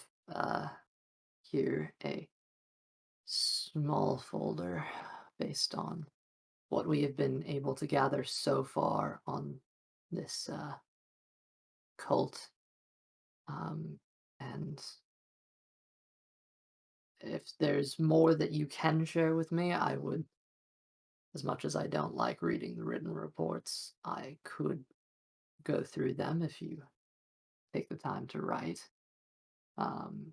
here a small folder based on what we have been able to gather so far on this cult. And if there's more that you can share with me, I would, as much as I don't like reading the written reports, I could go through them if you take the time to write. Um,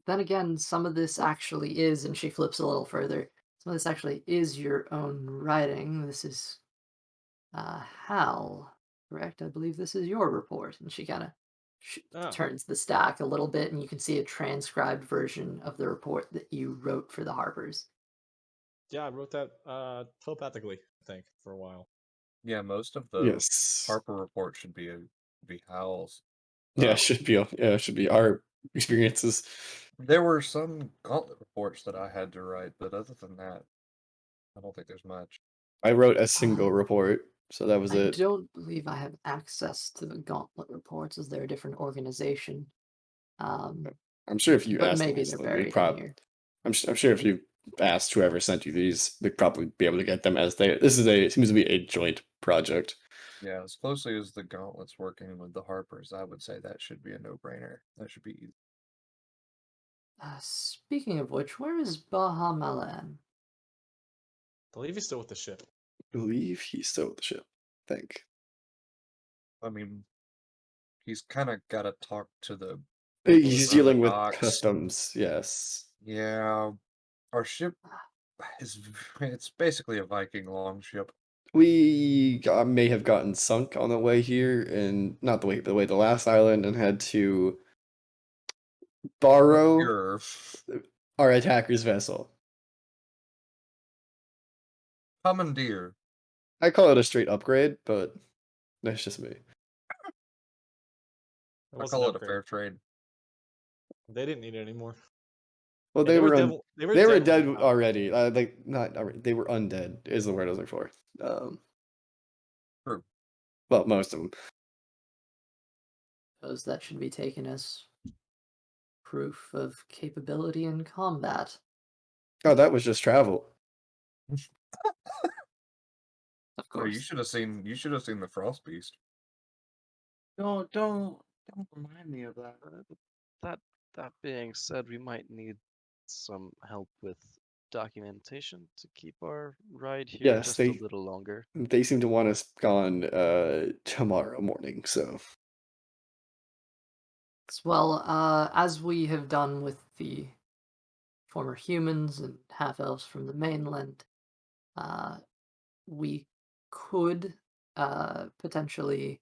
then again, some of this actually is, and she flips a little further, some of this actually is your own writing. This is Hal, correct? I believe this is your report. And she kind of Oh, turns the stack a little bit, and you can see a transcribed version of the report that you wrote for the Harpers. yeah, I wrote that telepathically, I think, for a while. Yeah, most of the Yes. Harper report should be Howl's. Yeah, Um, it should be our experiences. There were some gauntlet reports that I had to write, but other than that, I don't think there's much. I wrote a single report, so that was I it. don't believe I have access to the Gauntlet reports, as they're a different organization. I'm sure if you But asked them, maybe they're they buried in here. I'm sure if you asked whoever sent you these, they'd probably be able to get them as they. It seems to be a joint project. Yeah, as closely as the Gauntlet's working with the Harpers, I would say that should be a no-brainer. That should be easy. Speaking of which, where is Bahamalan? I believe he's still with the ship. I believe he's still with the ship. I think. I mean, he's kind of got to talk to the He's on the dealing with docks. customs, yes. Yeah, our ship is it's basically a Viking longship. We may have gotten sunk on the way here, and not the way the last island, and had to borrow You're our attacker's vessel. commandeer. I call it a straight upgrade, but that's just me. It I was call an it a upgrade. fair trade. They didn't need it anymore. Well, Hey, they were they were they were dead when dead we found them. already. Like not already. They were undead is the word I was looking for. True. Well, most of them. Those that should be taken as proof of capability in combat. Oh, that was just travel. Of Oh, you course. should have seen the Frost Beast. Don't remind me of that. That being said, we might need some help with documentation to keep our ride here Yes, just a little longer. they seem to want us gone tomorrow morning. So Well, as we have done with the former humans and half-elves from the mainland, uh, we could potentially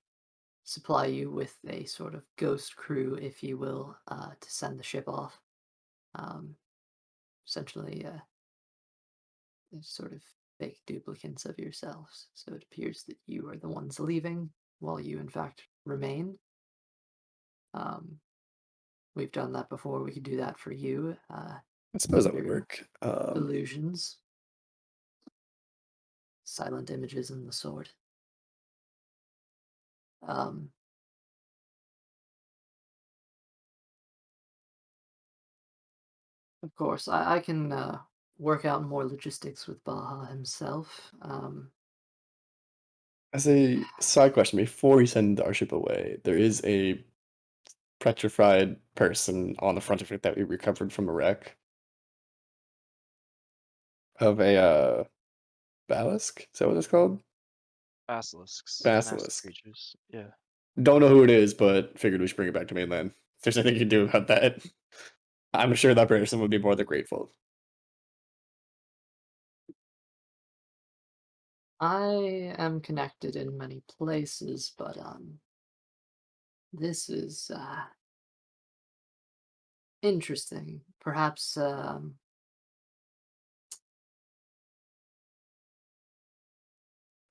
supply you with a sort of ghost crew, if you will, to send the ship off. Essentially, sort of fake duplicates of yourselves. So it appears that you are the ones leaving while you, in fact, remain. Um, we've done that before. We could do that for you. I suppose that would Your work. illusions, silent images, and the sword. Um, of course, I can work out more logistics with Baha himself. As a side question, before we send our ship away, there is a petrified person on the front of it that we recovered from a wreck of a basilisk. Is that what it's called? Basilisks, massive Basilisk. creatures. Yeah. Don't know who it is, but figured we should bring it back to mainland. If there's anything you can do about that, I'm sure that person would be more than grateful. I am connected in many places, but this is interesting. Perhaps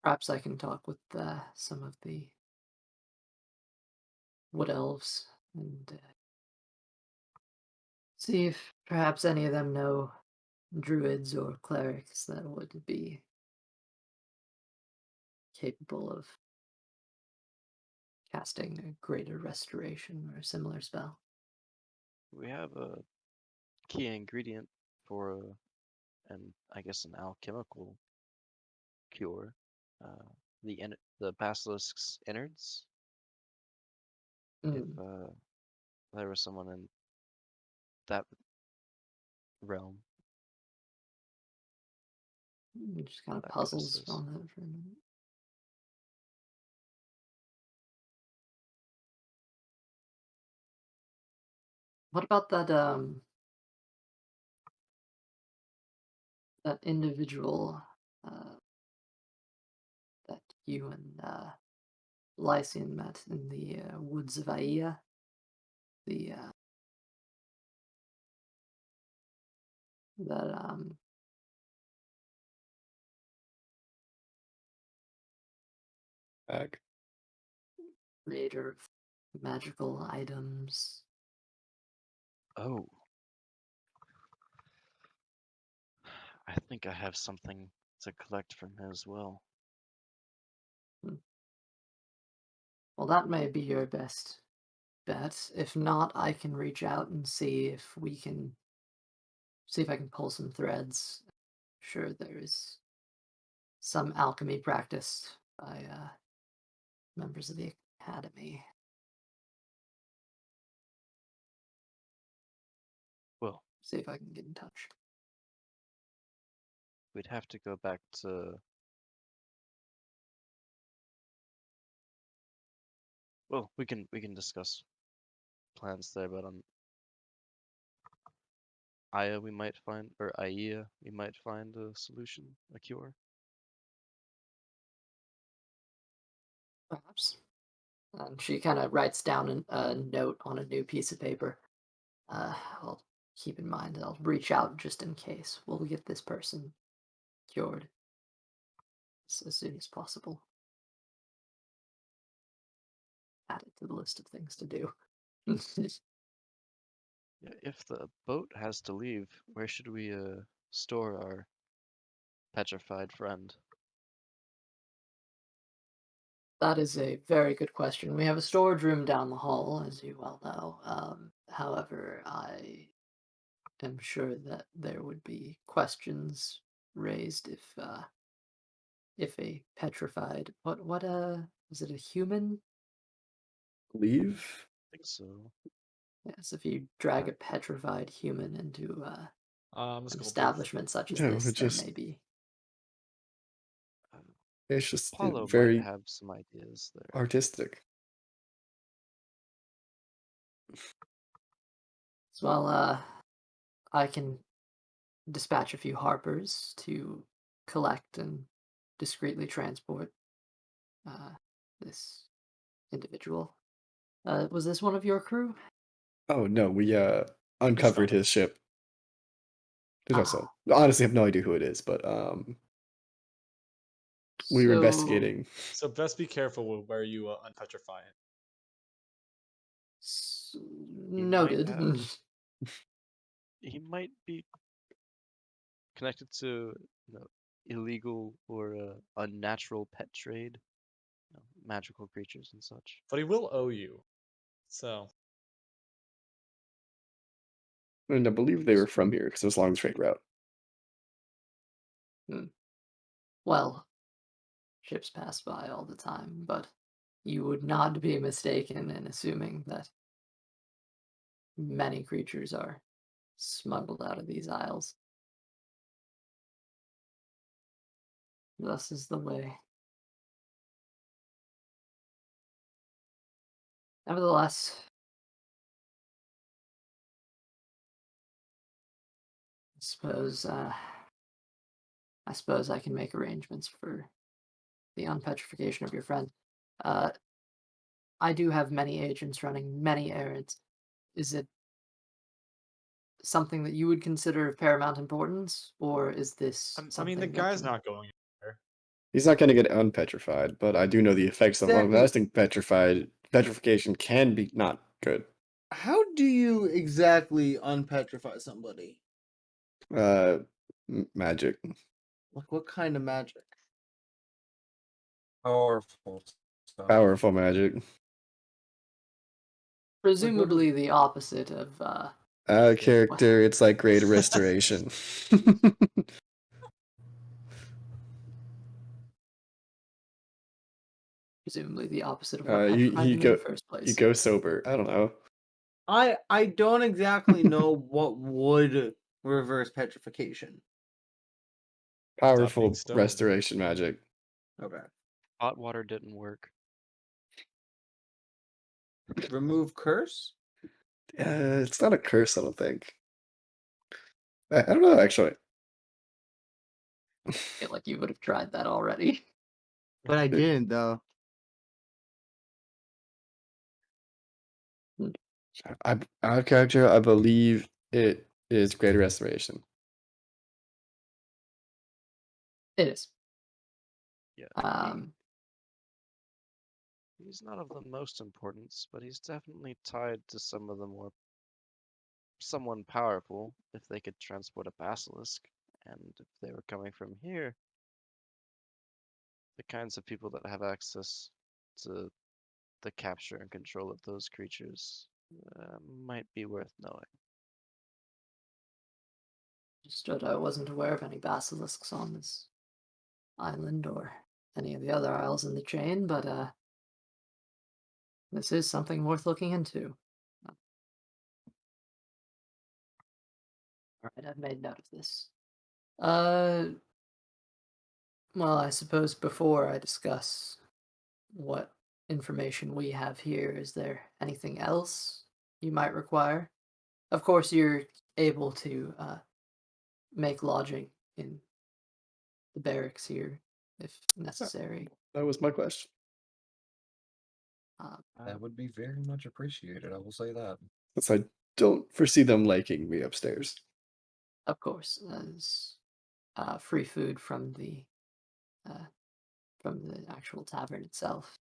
perhaps I can talk with some of the wood elves and see if perhaps any of them know druids or clerics that would be capable of casting a greater restoration or a similar spell. We have a key ingredient for and I guess an alchemical cure. The basilisk's innards. If Mm, there was someone in that realm just kind of that could puzzles assist. on that for a minute. What about that individual uh, that you and Lycian met in the woods of Aia? The that Back. creator of magical items. Oh, I think I have something to collect from him as well. Hmm. Well, that may be your best bet. If not, I can reach out and see if I can pull some threads. Sure, there is some alchemy practiced by members of the academy. Well, See if I can get in touch. we'd have to go back to. Well, we can discuss plans there, but on Aya we might find, or Aia we might find a solution, a cure. Perhaps. And she kind of writes down a note on a new piece of paper. I'll keep in mind. I'll reach out just in case. We'll get this person cured as soon as possible. Add it to the list of things to do. Yeah, if the boat has to leave, where should we store our petrified friend? That is a very good question. We have a storage room down the hall, as you well know. However, I am sure that there would be questions raised if a petrified what is it a human? Leave? I think so. Yes, if you drag a petrified human into Let's an go both. establishment such as No, this, it there just may be. Uh, it's just Paulo might very have some ideas there. artistic. Well, I can dispatch a few Harpers to collect and discreetly transport uh, this individual. Was this one of your crew? Oh no, we It's uncovered not. his ship. There's also honestly have no idea who it is, but we were So, investigating. So best be careful with where you unpetrify it. He might noted. have- He might be connected to illegal or unnatural pet trade, magical creatures and such. But he will owe you. So And I believe they were from here because it was a long straight route. Well, ships pass by all the time, but you would not be mistaken in assuming that many creatures are smuggled out of these isles. Thus is the way. Nevertheless, I suppose I can make arrangements for the unpetrification of your friend. I do have many agents running many errands. Is it something that you would consider of paramount importance, or is this I mean, the something that guy's can- not going anywhere. He's not going to get unpetrified, but I do know the effects of Exactly. long-lasting petrification can be not good. How do you exactly unpetrify somebody? Magic. Like, what kind of magic? Powerful stuff. Powerful magic. presumably the opposite of Character, it's like great restoration. presumably the opposite of what you petrified you them in go the first you place. go sober. I don't know. I don't exactly know what would reverse petrification. Powerful stoned. restoration magic. Okay. Hot water didn't work. Remove curse? It's not a curse, I don't think. I don't know actually. I feel like you would have tried that already. But I didn't, though. Out of character, I believe it is greater restoration. It is. Yeah. Um, He's not of the most importance, but he's definitely tied to some of the more someone powerful if they could transport a basilisk. And if they were coming from here, the kinds of people that have access to the capture and control of those creatures might be worth knowing. Understood. I wasn't aware of any basilisks on this island or any of the other isles in the chain, but this is something worth looking into. All right, I've made note of this. Well, I suppose before I discuss what information we have here, is there anything else you might require? Of course, you're able to make lodging in the barracks here if necessary. That was my question. That would be very much appreciated. I will say that. Since I don't foresee them liking me upstairs. Of course, there's free food from the actual tavern itself.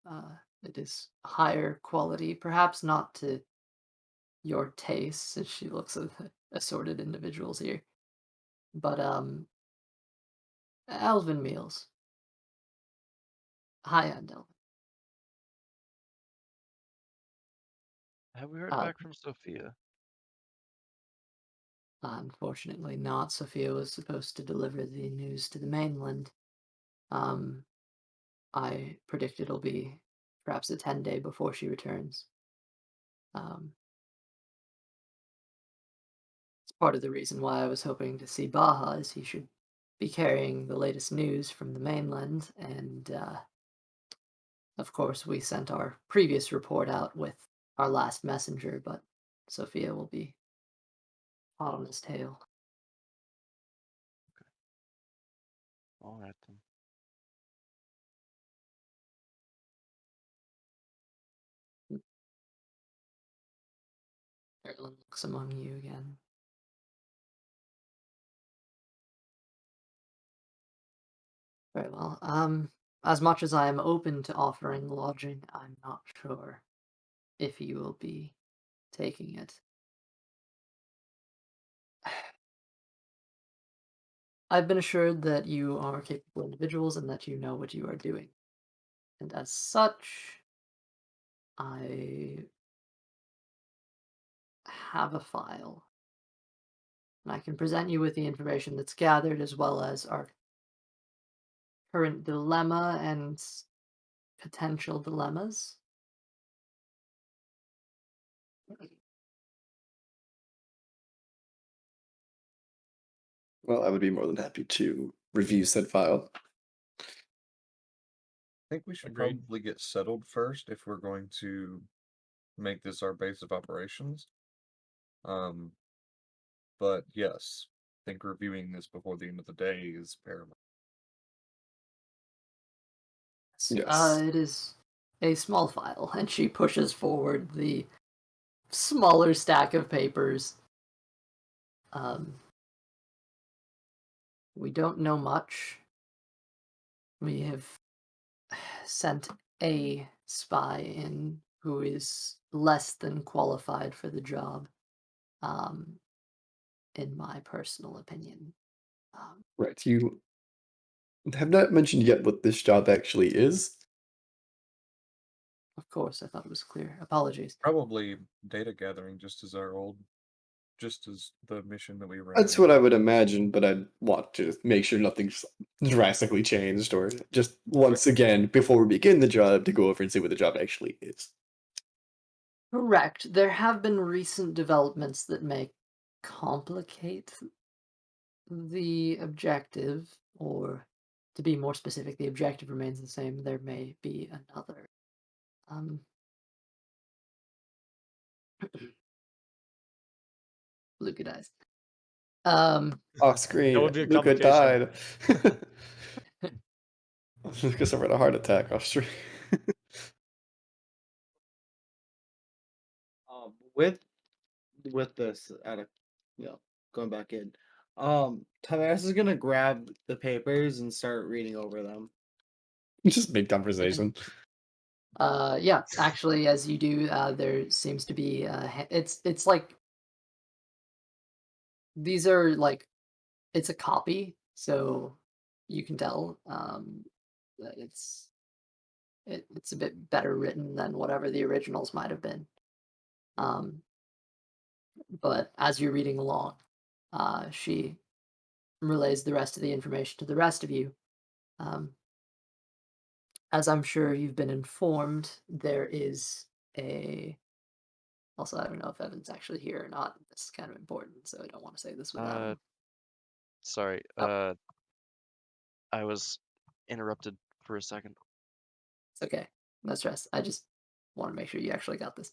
It is higher quality, perhaps not to your tastes, as she looks at the assorted individuals here, but elven meals, high end elven. Have we heard Uh, back from Sophia? Unfortunately, not. Sophia was supposed to deliver the news to the mainland. Um, I predict it'll be perhaps a 10-day before she returns. It's part of the reason why I was hoping to see Baja, as he should be carrying the latest news from the mainland, and of course we sent our previous report out with our last messenger, but Sophia will be hot on his tail. All right then. Erlen looks among you again. Very well. As much as I am open to offering lodging, I'm not sure if you will be taking it. I've been assured that you are capable individuals and that you know what you are doing. And as such, I have a file. And I can present you with the information that's gathered as well as our current dilemma and potential dilemmas. Well, I would be more than happy to review said file. I think we should Agreed. probably get settled first if we're going to make this our base of operations. Um, but yes, I think reviewing this before the end of the day is paramount. Yes. It is a small file, and she pushes forward the smaller stack of papers. Um, we don't know much. We have sent a spy in who is less than qualified for the job, um, in my personal opinion. Right. You have not mentioned yet what this job actually is. Of course, I thought it was clear. Apologies. Probably data gathering, just as the mission that we ran. That's what I would imagine, but I'd want to make sure nothing's drastically changed, or just once again, before we begin the job, to go over and see what the job actually is. Correct. There have been recent developments that may complicate the objective, or to be more specific, the objective remains the same. There may be another. Um, Luca dies. Off That would screen, be a Luca complication. died. Luca suffered a heart attack off screen. With this going back in. Tavares is gonna grab the papers and start reading over them. Just mid conversation. Yeah, actually, as you do, there seems to be, it's like, these are like, it's a copy, so you can tell, that it's a bit better written than whatever the originals might have been. Um, but as you're reading along, she relays the rest of the information to the rest of you. Um, as I'm sure you've been informed, there is a. Also, I don't know if Evan's actually here or not. This is kind of important, so I don't want to say this without him. Sorry. Oh. I was interrupted for a second. It's okay. No stress. I just want to make sure you actually got this.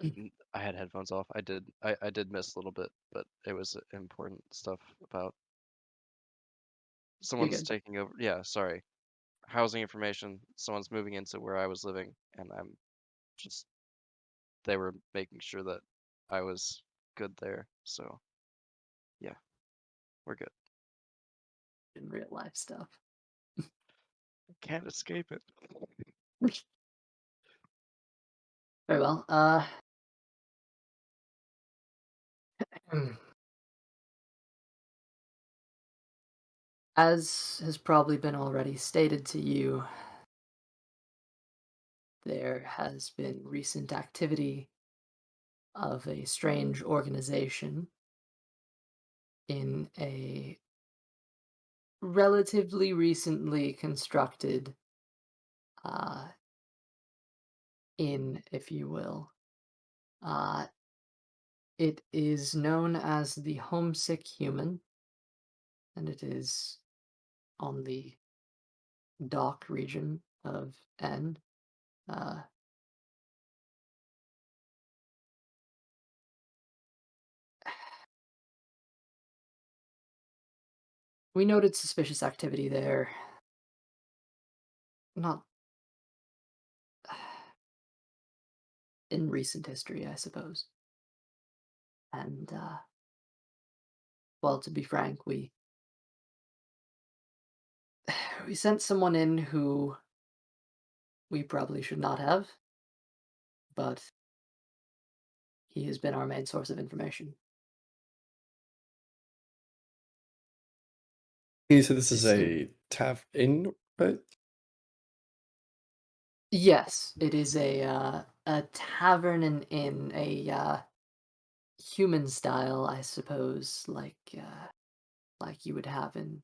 I had headphones off. I did miss a little bit, but it was important stuff about You're someone's good. taking over. Yeah, sorry. Housing information. Someone's moving into where I was living, and I'm just. They were making sure that I was good there. So, yeah, we're good. In real life stuff. Can't escape it. Very well. As has probably been already stated to you, there has been recent activity of a strange organization in a relatively recently constructed inn, if you will. Uh, it is known as the Homesick Human, and it is on the dock region of N. Uh, we noted suspicious activity there. Not in recent history, I suppose. And, well, to be frank, we we sent someone in who we probably should not have, but he has been our main source of information. You said this is This a tavern, right? Yes, it is a tavern and inn, human style, I suppose, like you would have in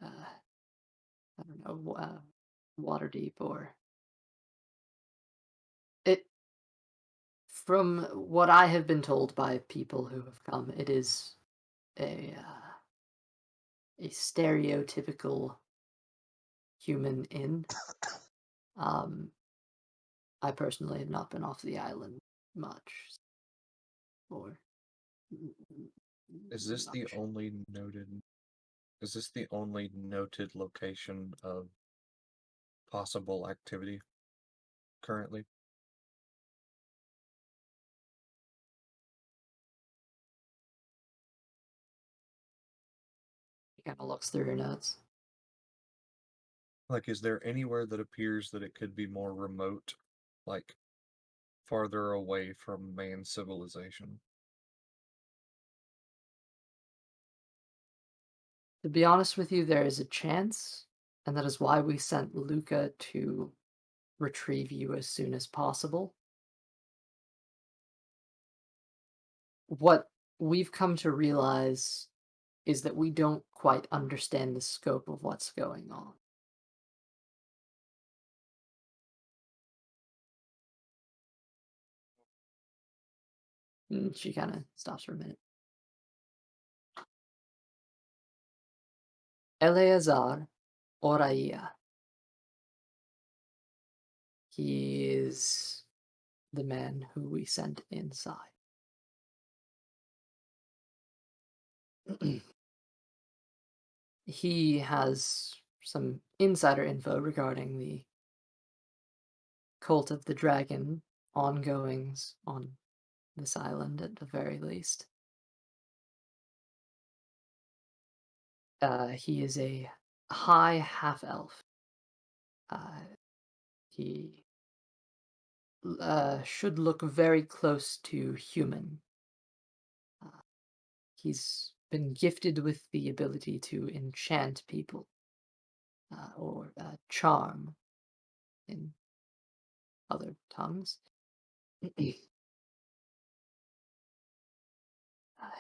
I don't know, Waterdeep or it. From what I have been told by people who have come, it is a stereotypical human inn. Um, I personally have not been off the island much, or Is this the much. only noted? Is this the only noted location of possible activity currently? He kind of looks through your notes. Like, is there anywhere that appears that it could be more remote, like farther away from man civilization? To be honest with you, there is a chance, and that is why we sent Luca to retrieve you as soon as possible. What we've come to realize is that we don't quite understand the scope of what's going on. And she kind of stops for a minute. Eleazar Oraya. He is the man who we sent inside. He has some insider info regarding the Cult of the Dragon ongoings on this island at the very least. He is a high half-elf. He should look very close to human. He's been gifted with the ability to enchant people, or charm in other tongues.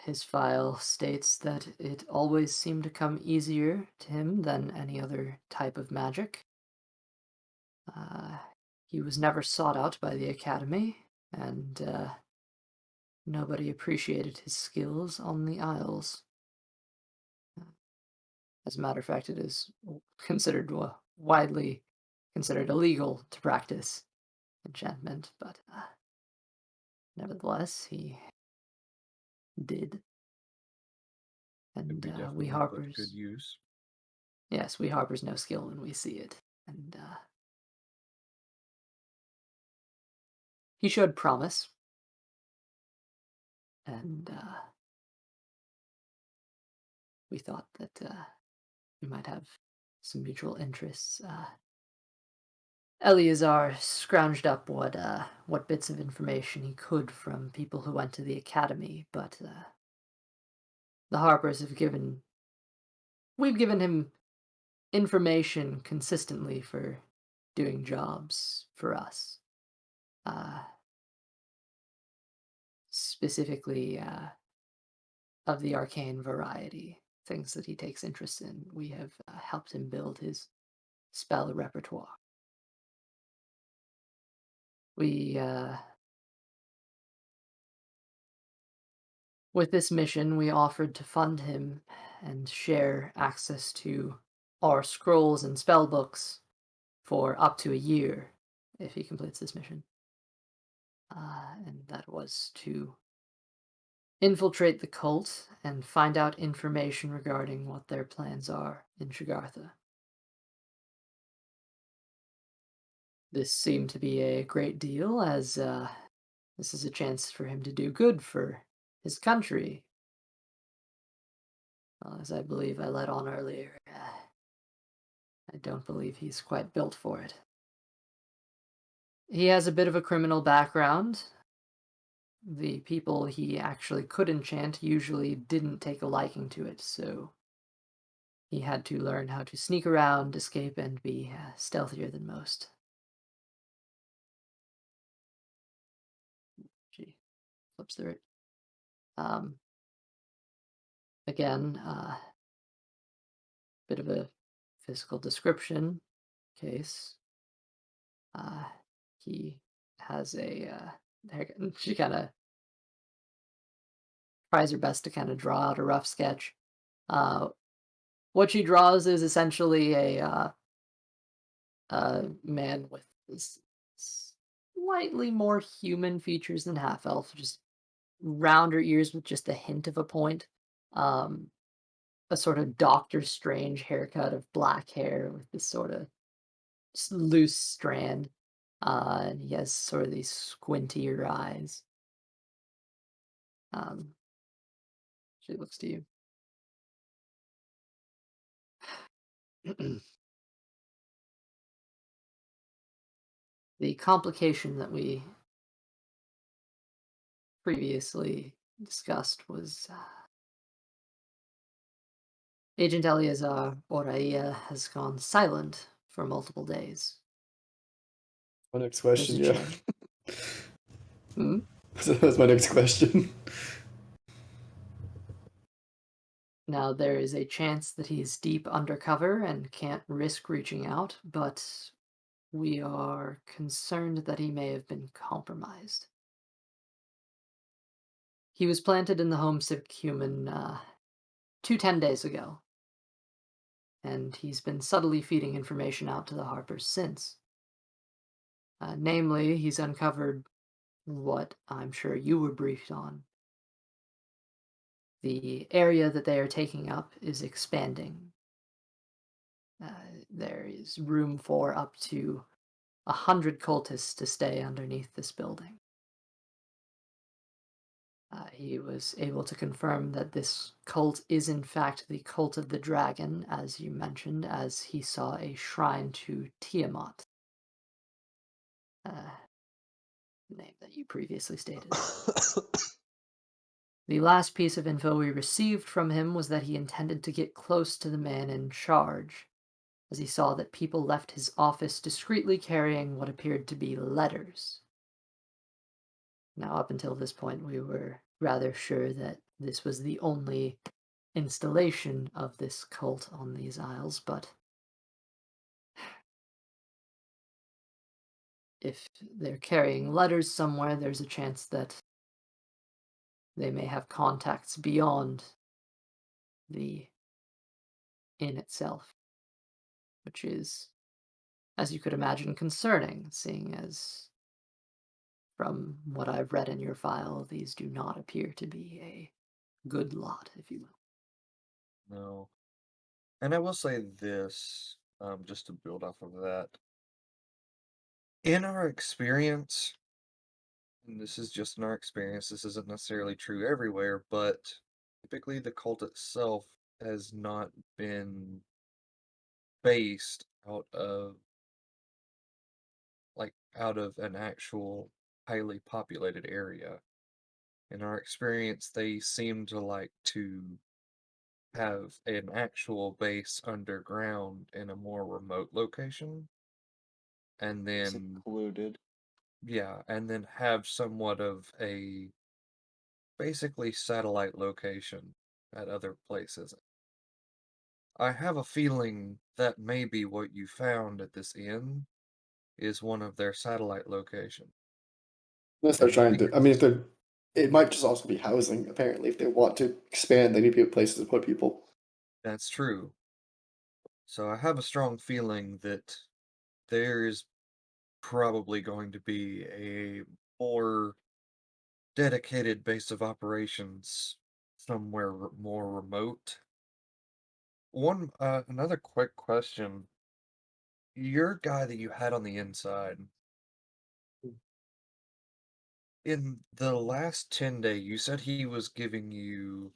His file states that it always seemed to come easier to him than any other type of magic. He was never sought out by the Academy, and nobody appreciated his skills on the Isles. As a matter of fact, it is considered widely considered illegal to practice enchantment, but nevertheless, he did. Could And be we definitely put to good Harpers, use. yes, we Harpers know skill when we see it, and he showed promise, and we thought that we might have some mutual interests. Eleazar scrounged up what bits of information he could from people who went to the academy, but the Harpers we've given him information consistently for doing jobs for us. Specifically of the arcane variety, things that he takes interest in. We have helped him build his spell repertoire. We, with this mission, we offered to fund him and share access to our scrolls and spell books for up to a year if he completes this mission. And that was to infiltrate the cult and find out information regarding what their plans are in Téagartha. This seemed to be a great deal, as this is a chance for him to do good for his country. As I believe I let on earlier, I don't believe he's quite built for it. He has a bit of a criminal background. The people he actually could enchant usually didn't take a liking to it, so he had to learn how to sneak around, escape, and be stealthier than most. She flips through it. Um, again, bit of a physical description case. He has a haircut. She kind of tries her best to kind of draw out a rough sketch. Uh, what she draws is essentially a man with slightly more human features than half elf, just rounder ears with just a hint of a point. Um, a sort of Doctor Strange haircut of black hair with this sort of loose strand. And he has sort of these squintier eyes. Um, she looks to you. The complication that we previously discussed was Agent Eleazar Oraia has gone silent for multiple days. My next There's question, a yeah. chance. Hmm? That was my next question. Now, there is a chance that he's deep undercover and can't risk reaching out, but we are concerned that he may have been compromised. He was planted in the homesick human 10 days ago, and he's been subtly feeding information out to the Harpers since. Namely, he's uncovered what I'm sure you were briefed on. The area that they are taking up is expanding. There is room for up to 100 cultists to stay underneath this building. He was able to confirm that this cult is in fact the cult of the dragon, as you mentioned, as he saw a shrine to Tiamat. Name that you previously stated. The last piece of info we received from him was that he intended to get close to the man in charge, as he saw that people left his office discreetly carrying what appeared to be letters. Now, up until this point, we were rather sure that this was the only installation of this cult on these isles, but if they're carrying letters somewhere, there's a chance that they may have contacts beyond the inn itself, which is, as you could imagine, concerning, seeing as, from what I've read in your file, these do not appear to be a good lot, if you will. No. And I will say this, just to build off of that. In our experience, and this is just in our experience, this isn't necessarily true everywhere, but typically the cult itself has not been based out of an actual highly populated area. In our experience, they seem to like to have an actual base underground in a more remote location, and then Secluded. yeah, and then have somewhat of a basically satellite location at other places. I have a feeling that maybe what you found at this inn is one of their satellite locations. Unless they're And I trying think to, I mean, if they're, it might just also be housing, apparently. If they want to expand, they need places to put people. that's true. So I have a strong feeling that there is probably going to be a more dedicated base of operations somewhere more remote. Another quick question. Your guy that you had on the inside, in the last 10 day, you said he was giving you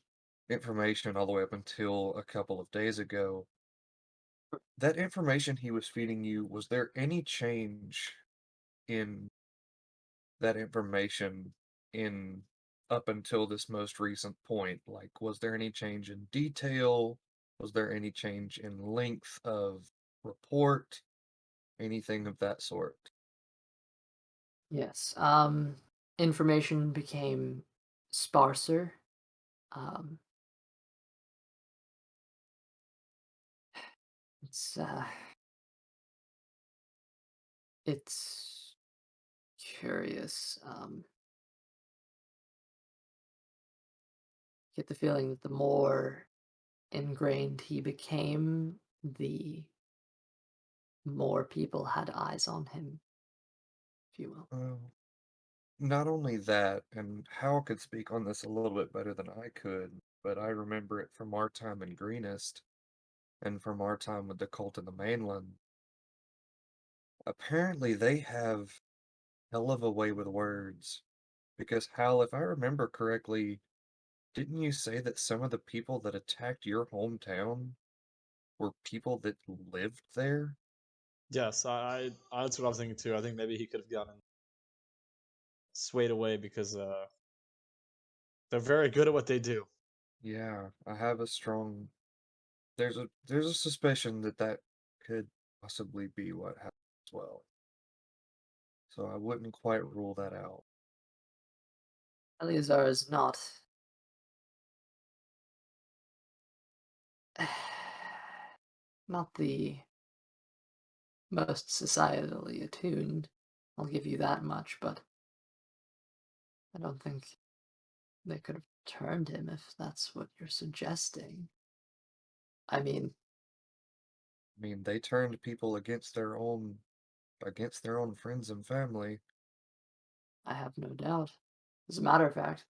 information all the way up until a couple of days ago. that information he was feeding you, was there any change in that information in up until this most recent point? Like, was there any change in detail? Was there any change in length of report? Anything of that sort? Yes. Information became sparser. Um, it's it's curious. Get the feeling that the more ingrained he became, the more people had eyes on him, if you will. Well, not only that, and Hal could speak on this a little bit better than I could, but I remember it from our time in Greenest and from our time with the cult in the mainland. Apparently, they have hell of a way with words. Because, Hal, if I remember correctly, didn't you say that some of the people that attacked your hometown were people that lived there? Yes, that's what I was thinking too. I think maybe he could have gotten swayed away because they're very good at what they do. Yeah, I have a strong there's a suspicion that that could possibly be what happened as well. So I wouldn't quite rule that out. Eleazar is not not the most societally attuned. I'll give you that much, but I don't think they could have turned him if that's what you're suggesting. I mean, I mean, they turned people against their own friends and family. I have no doubt. As a matter of fact,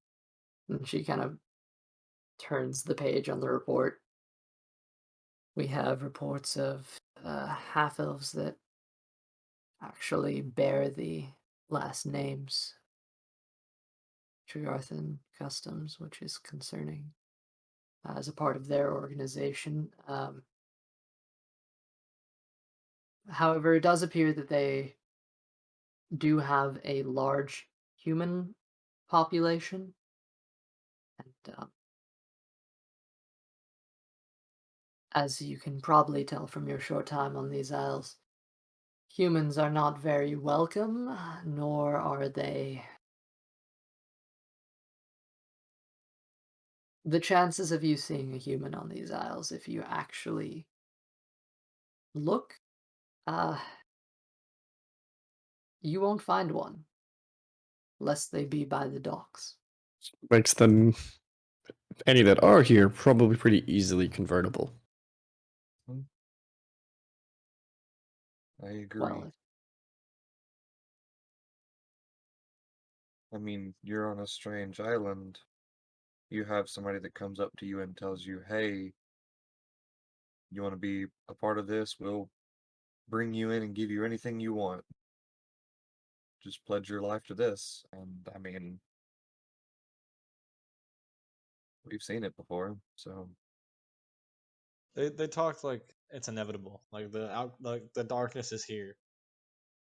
and she kind of turns the page on the report. We have reports of half elves that actually bear the last names Téagarthan customs, which is concerning as a part of their organization. However, it does appear that they do have a large human population, and as you can probably tell from your short time on these isles, humans are not very welcome, nor are they. The chances of you seeing a human on these isles, if you actually look, uh, you won't find one, lest they be by the docks. Makes them, any that are here, probably pretty easily convertible. Hmm, I agree. Well, I mean, you're on a strange island. You have somebody that comes up to you and tells you, "Hey, you want to be a part of this? We'll bring you in and give you anything you want. Just pledge your life to this." And I mean, we've seen it before, so They talked like it's inevitable. Like the darkness is here.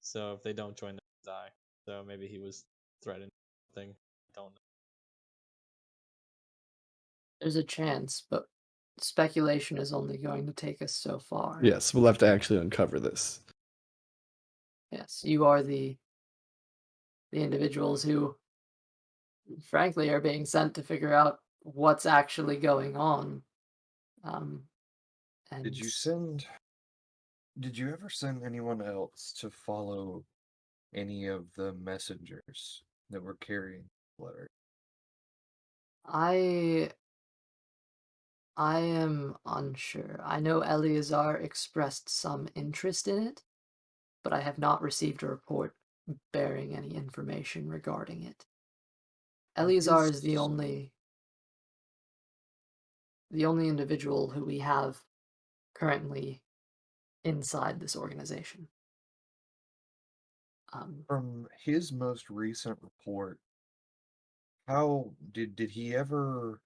So if they don't join, they die. So maybe he was threatened. Thing. I don't know. there's a chance, but speculation is only going to take us so far. Yes, we'll have to actually uncover this. Yes, you are the individuals who, frankly, are being sent to figure out what's actually going on. Um, did and you send did you ever send anyone else to follow any of the messengers that were carrying the letter? I am unsure. I know Eleazar expressed some interest in it, but I have not received a report bearing any information regarding it. On Eleazar his is the only individual who we have currently inside this organization. From his most recent report, how did he ever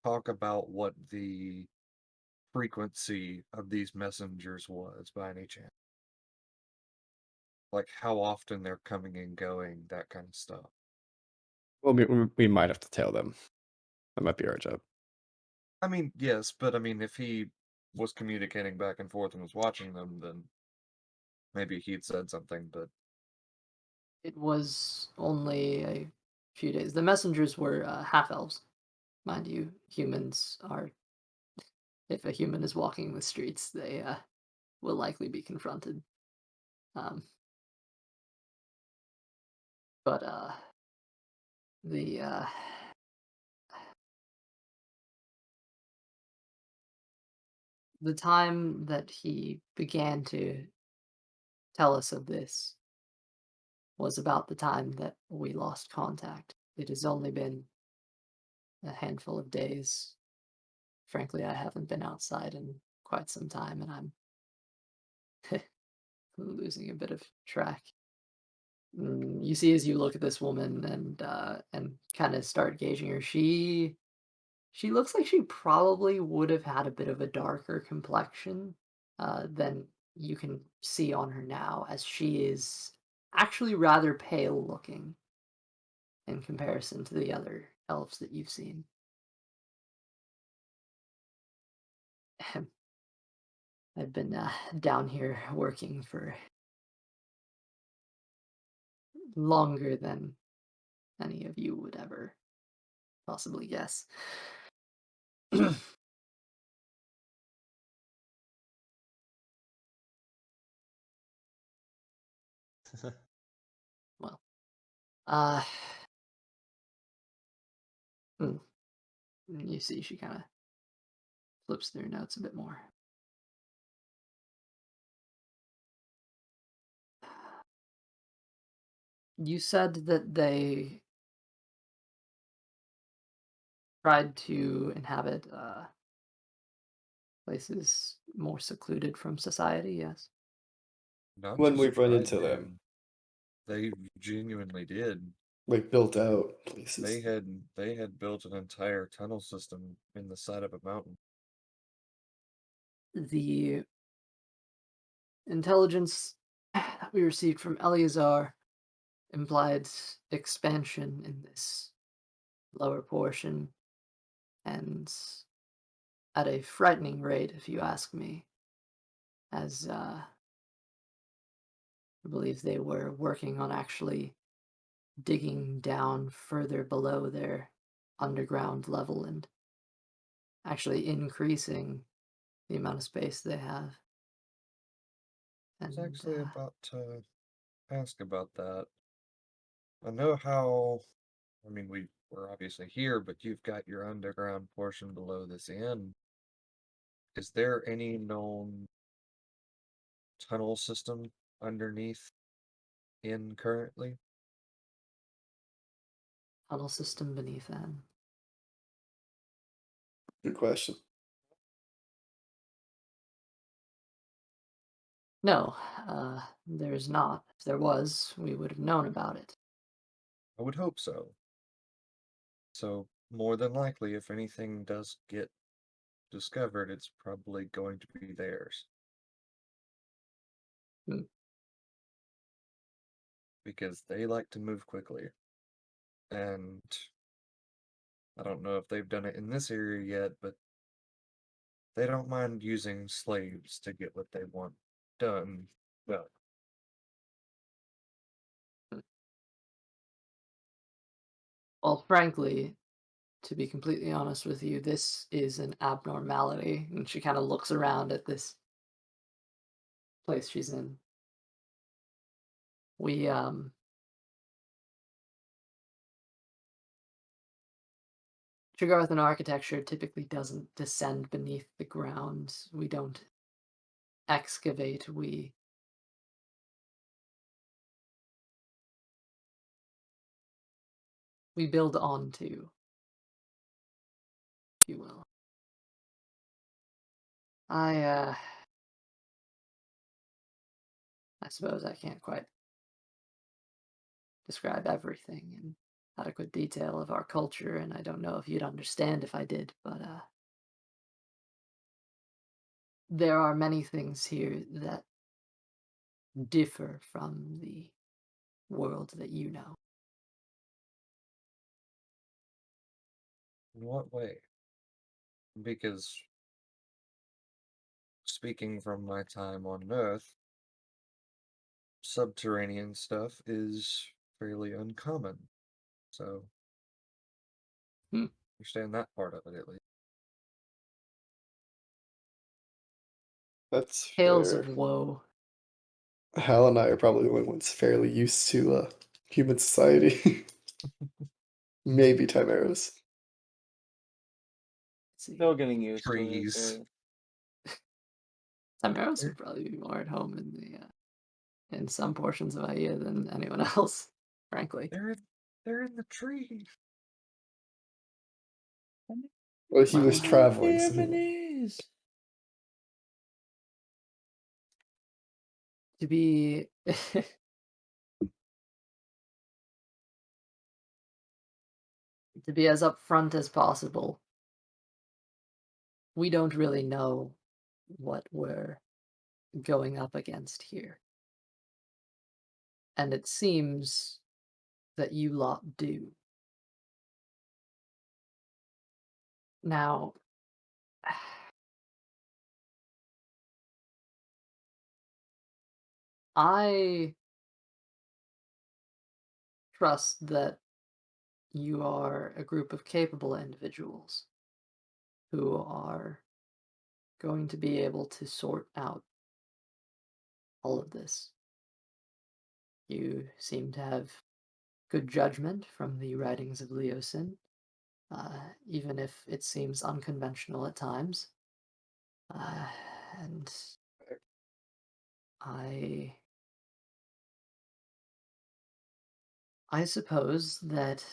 talk about what the frequency of these messengers was by any chance? Like how often they're coming and going, that kind of stuff. Well, we might have to tell them. That might be our job. I mean, yes, but I mean, if he was communicating back and forth and was watching them, then maybe he'd said something, but It was only a few days. The messengers were half elves, mind you. Humans are. If a human is walking the streets, they will likely be confronted. Um, but the the time that he began to tell us of this was about the time that we lost contact. It has only been a handful of days. Frankly, I haven't been outside in quite some time, and I'm losing a bit of track. You see, as you look at this woman and kind of start gauging her, she looks like she probably would have had a bit of a darker complexion than you can see on her now, as she is actually rather pale looking in comparison to the other elves that you've seen. I've been down here working for longer than any of you would ever possibly guess. Well, uh, hmm, you see, she kind of flips through notes a bit more. You said that they tried to inhabit places more secluded from society, yes? not When just we've run tried, into them, man. They genuinely did. like built out They places. had built an entire tunnel system in the side of a mountain. The intelligence that we received from Eleazar implied expansion in this lower portion, and at a frightening rate, if you ask me, as I believe they were working on actually digging down further below their underground level and actually increasing the amount of space they have. I was And actually about to ask about that. I know how, I mean, we're obviously here, but you've got your underground portion below this inn. Is there any known tunnel system underneath in currently? tunnel system beneath them. Good question. No, there's not. If there was, we would have known about it. I would hope so. So, more than likely, if anything does get discovered, it's probably going to be theirs. Hmm. Because they like to move quickly. And I don't know if they've done it in this area yet, but they don't mind using slaves to get what they want done. Well, Well, frankly, to be completely honest with you, this is an abnormality. And she kind of looks around at this place she's in. We, Téagarthan architecture typically doesn't descend beneath the ground. We don't excavate, we build onto, if you will. I I suppose I can't quite describe everything in adequate detail of our culture, and I don't know if you'd understand if I did, but there are many things here that differ from the world that you know. In what way? Because speaking from my time on Earth, subterranean stuff is fairly uncommon. So Hmm. understand that part of it at least. That's Tales fair. of woe. Hal and I are probably the only ones fairly used to human society. Maybe Chimeras. Let's see. Still getting used to it. Trees. Chimeras would probably be more at home in the in some portions of Bahia than anyone else, frankly. They're in the trees. Well, he was Well, traveling. So Japanese. to be to be as upfront as possible, we don't really know what we're going up against here. And it seems that you lot do. Now, I trust that you are a group of capable individuals who are going to be able to sort out all of this. You seem to have good judgment from the writings of Leosin, even if it seems unconventional at times. And I suppose that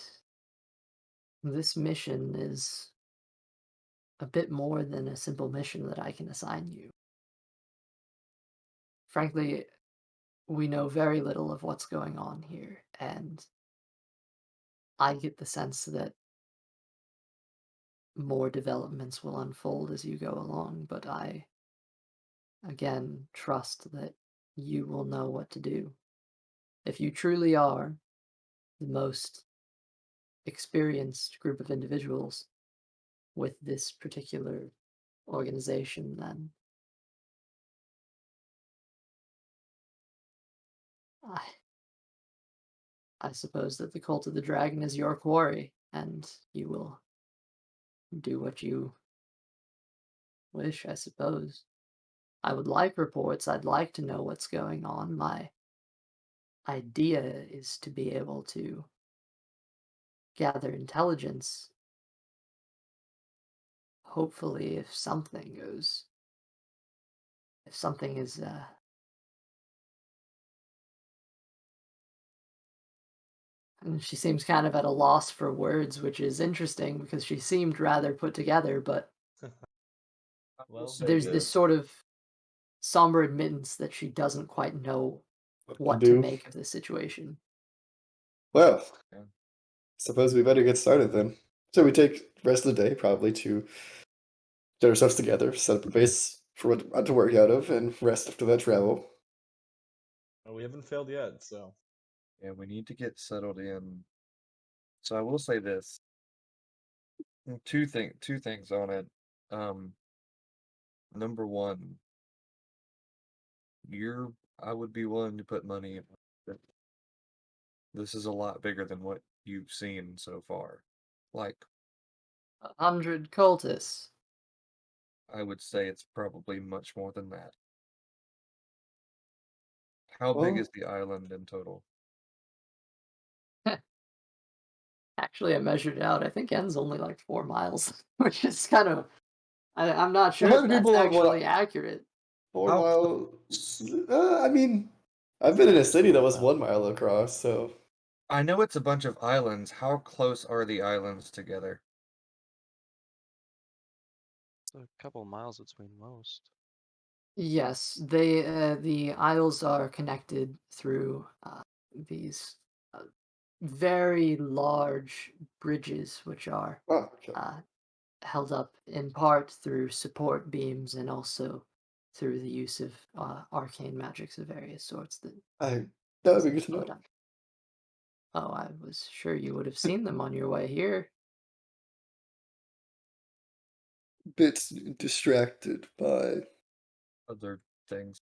this mission is a bit more than a simple mission that I can assign you. Frankly, we know very little of what's going on here, and I get the sense that more developments will unfold as you go along, but I, again, trust that you will know what to do. If you truly are the most experienced group of individuals with this particular organization, then I, I suppose that the Cult of the Dragon is your quarry, and you will do what you wish, I suppose. I would like reports. I'd like to know what's going on. My idea is to be able to gather intelligence. Hopefully, if something is, and she seems kind of at a loss for words, which is interesting because she seemed rather put together, but Well, say there's this this. sort of somber admittance that she doesn't quite know what to do. make of the situation. Well, Yeah. suppose we better get started then. So we take the rest of the day probably to get ourselves together, set up a base for what to work out of, and rest after that travel. well, we haven't failed yet, so Yeah, we need to get settled in. So I will say this. Two things on it. Number one, I would be willing to put money in it. This is a lot bigger than what you've seen so far. Like, 100 cultists. I would say it's probably much more than that. How big Well, is the island in total? Actually, I measured it out. I think N's only like 4 miles, which is kind of. I'm not sure how if many that's people have actually what? accurate. 4 miles? I mean, I've been in a city that was Wow. 1 mile across, so I know it's a bunch of islands. How close are the islands together? It's a couple miles between most. Yes, the isles are connected through these uh, very large bridges, which are oh, okay. held up in part through support beams and also through the use of arcane magics of various sorts that That would be good to slow know. down. Oh, I was sure you would have seen them on your way here. Bit distracted by Other things.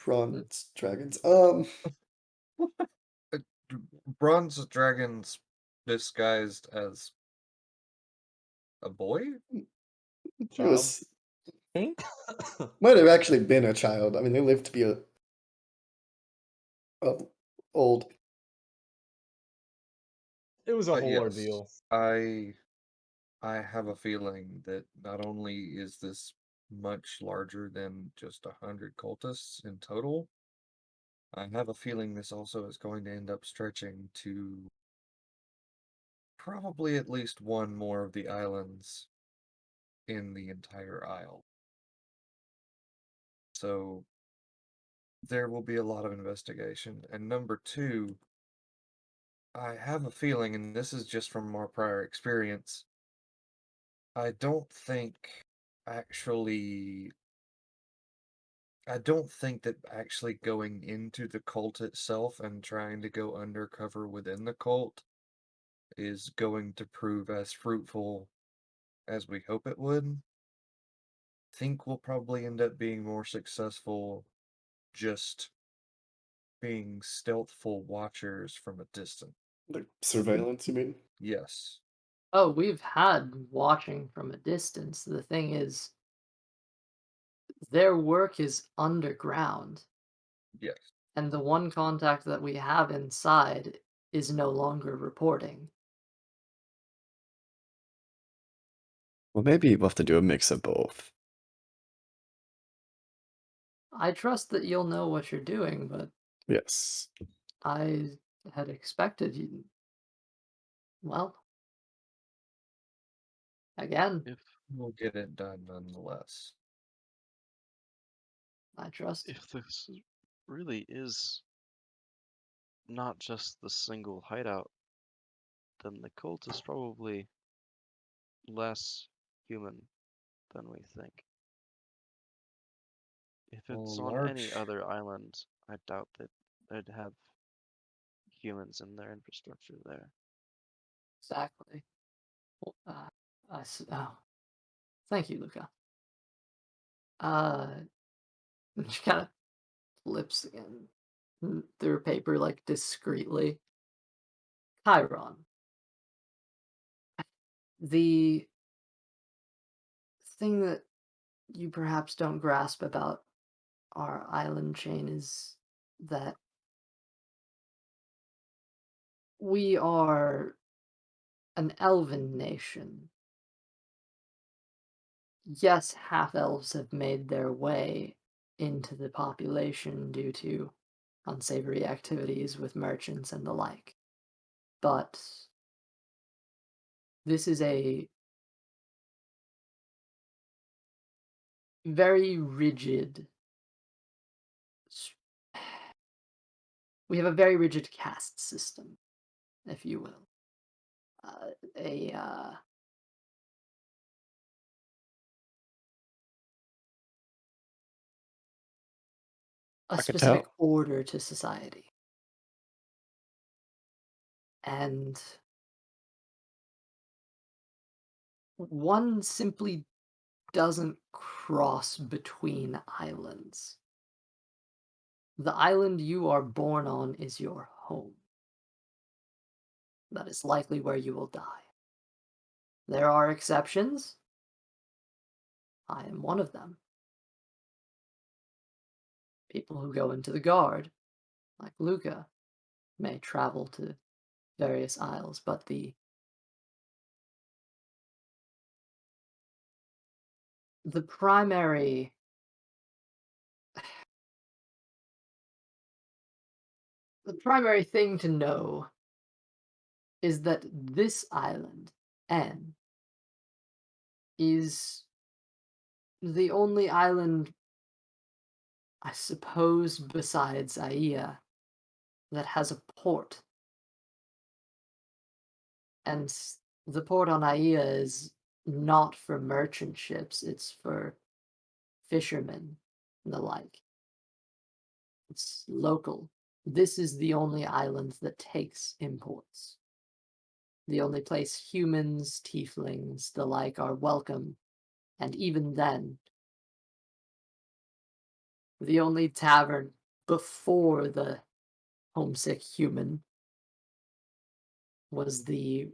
bronze dragons. Uh, Bronze dragons disguised as a boy? It Child. was might have actually been a child. I mean, they lived to be a old. It was a whole Yes. ordeal. I have a feeling that not only is this much larger than just 100 cultists in total, I have a feeling this also is going to end up stretching to probably at least one more of the islands in the entire isle. So there will be a lot of investigation. And number two, I have a feeling, and this is just from our prior experience, I don't think actually I don't think that actually going into the cult itself and trying to go undercover within the cult is going to prove as fruitful as we hope it would. Think we'll probably end up being more successful just being stealthful watchers from a distance. Like surveillance, you mean? Yes. Oh, we've had watching from a distance. The thing is, their work is underground, Yes. and the one contact that we have inside is no longer reporting. Well, maybe we'll have to do a mix of both. I trust that you'll know what you're doing, but Yes. I had expected you. Well, again, If We'll get it done nonetheless. I trust. if this really is not just the single hideout, then the cult is probably less human than we think. If Well, it's a on any large other island, I doubt that they'd have humans in their infrastructure there. Exactly. Well, oh, thank you, Luca. She kind of flips again through her paper, like discreetly. Chiron. The thing that you perhaps don't grasp about our island chain is that we are an elven nation. Yes, half elves have made their way into the population due to unsavory activities with merchants and the like. But this is a very rigid. We have a very rigid caste system, if you will. Uh, a a I could specific tell. order to society. And one simply doesn't cross between islands. The island you are born on is your home. That is likely where you will die. There are exceptions. I am one of them. People who go into the guard, like Luca, may travel to various isles, but the primary thing to know is that this island, N, is the only island, I suppose, besides Aia, that has a port. And the port on Aia is not for merchant ships, it's for fishermen, and the like. It's local. This is the only island that takes imports. The only place humans, tieflings, the like are welcome, and even then, the only tavern before the homesick human was the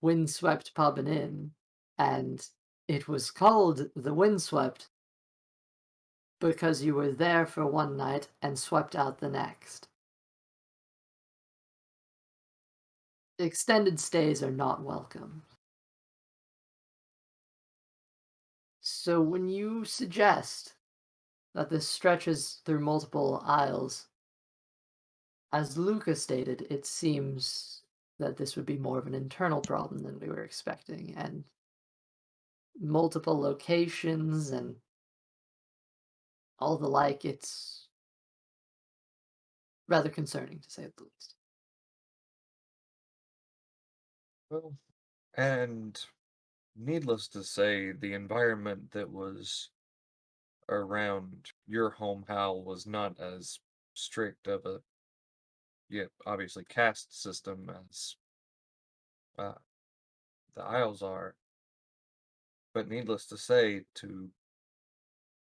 Windswept Pub and Inn, and it was called the Windswept because you were there for one night and swept out the next. Extended stays are not welcome. So when you suggest that this stretches through multiple isles, as Luca stated, it seems that this would be more of an internal problem than we were expecting, and multiple locations and all the like, it's rather concerning to say the least. Well, and needless to say, the environment that was around your home, Hal, was not as strict of a, yeah, obviously caste system as uh, the Isles are. But needless to say, to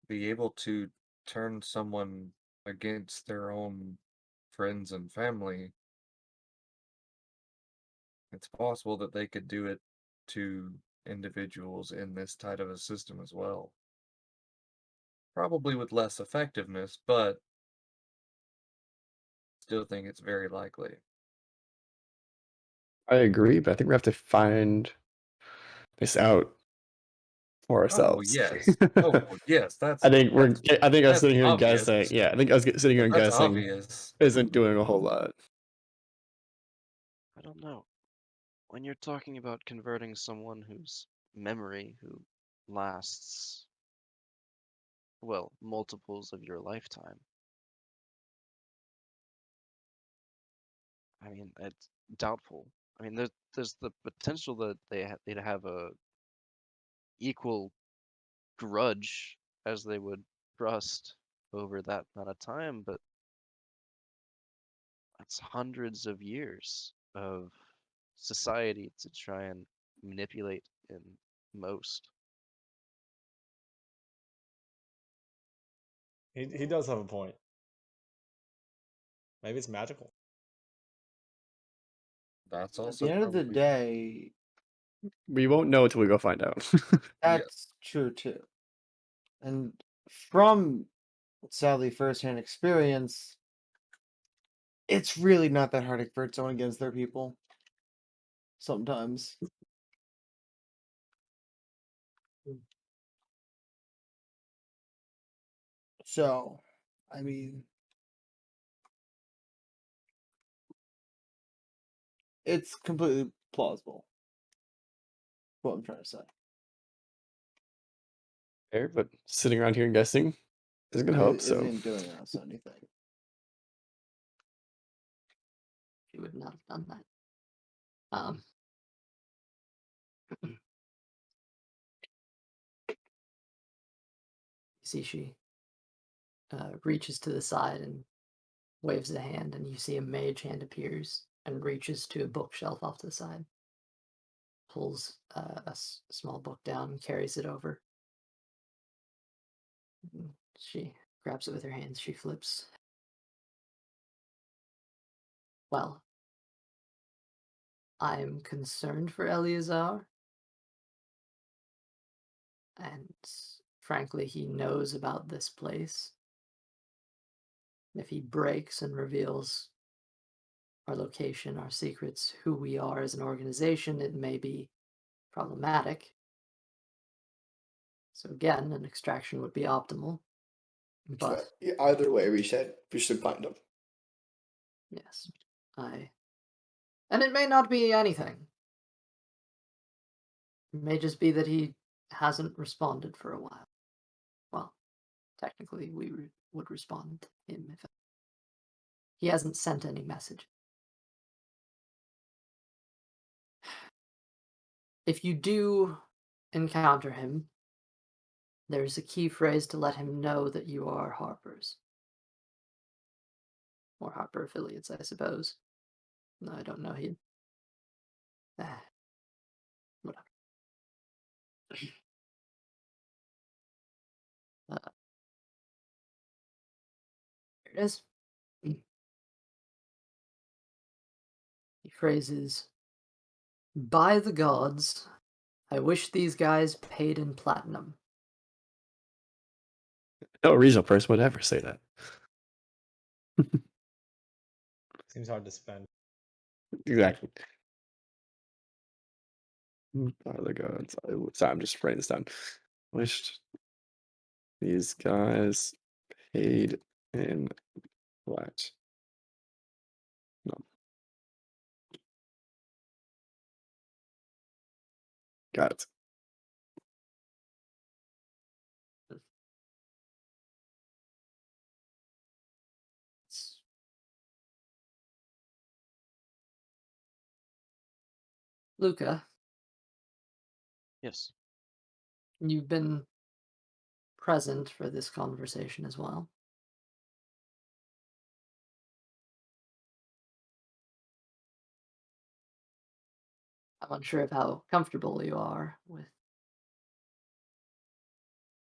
be able to turn someone against their own friends and family, it's possible that they could do it to individuals in this type of a system as well. Probably with less effectiveness, but still think it's very likely. I agree, but I think we have to find this out for Oh, well, ourselves. yes. Oh, well, yes, I think we're. that's I think us that's sitting here and obvious. guessing. Yeah, I think us sitting here and That's guessing obvious. isn't doing a whole lot. I don't know. When you're talking about converting someone whose memory who lasts, well, multiples of your lifetime, I mean, it's doubtful. I mean, there's the potential that they'd have a equal grudge as they would trust over that amount of time, but that's hundreds of years of society to try and manipulate in most. He does have a point. Maybe it's magical. That's At also the end of the probably day, We won't know until we go find out. yeah. that's true too. And from sadly firsthand experience, it's really not that hard to convert someone against their people. Sometimes. So, I mean, it's completely plausible. What I'm trying to say. Fair, but sitting around here and guessing isn't gonna help. It So isn't doing us anything. She would not have done that. You see, she reaches to the side and waves a hand, and you see a mage hand appears and reaches to a bookshelf off to the side, pulls a small book down, and carries it over. She grabs it with her hands. She flips. Well, I'm concerned for Eleazar, and frankly, he knows about this place. If he breaks and reveals our location, our secrets, who we are as an organization, it may be problematic. So again, an extraction would be optimal. But either way, we should find him. yes, and it may not be anything. It may just be that he hasn't responded for a while. Well, technically, we would respond to him if he hasn't sent any message. If you do encounter him, There's a key phrase to let him know that you are Harpers. Or Harper affiliates, I suppose. No, I don't know. He. Whatever. There it is. He phrases, "By the gods, I wish these guys paid in platinum." No reasonable person would ever say that. Seems hard to spend. Exactly. By the gods. Sorry, I'm just writing this down. Wished these guys paid in what? No. Got it. Luca, Yes. you've been present for this conversation as well. I'm unsure of how comfortable you are with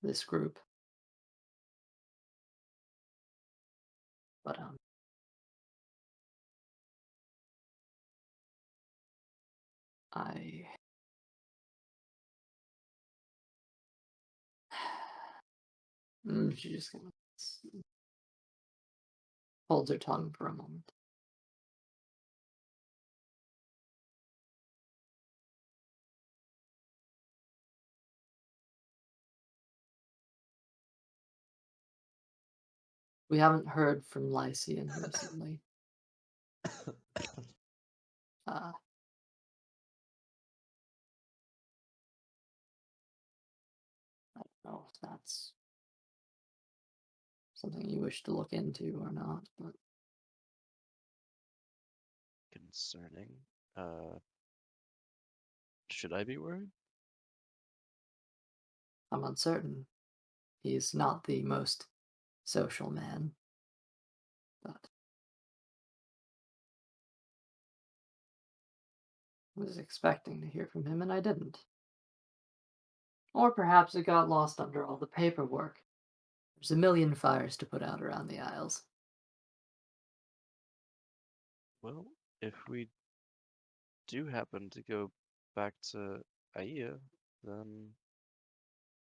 this group. But I she just kind of holds her tongue for a moment. We haven't heard from Lycian recently. Uh, I don't know if that's something you wish to look into or not, but Concerning. Should I be worried? I'm uncertain. He's not the most social man, but I was expecting to hear from him and I didn't. Or perhaps it got lost under all the paperwork. There's a million fires to put out around the Isles. Well, if we do happen to go back to Aya, then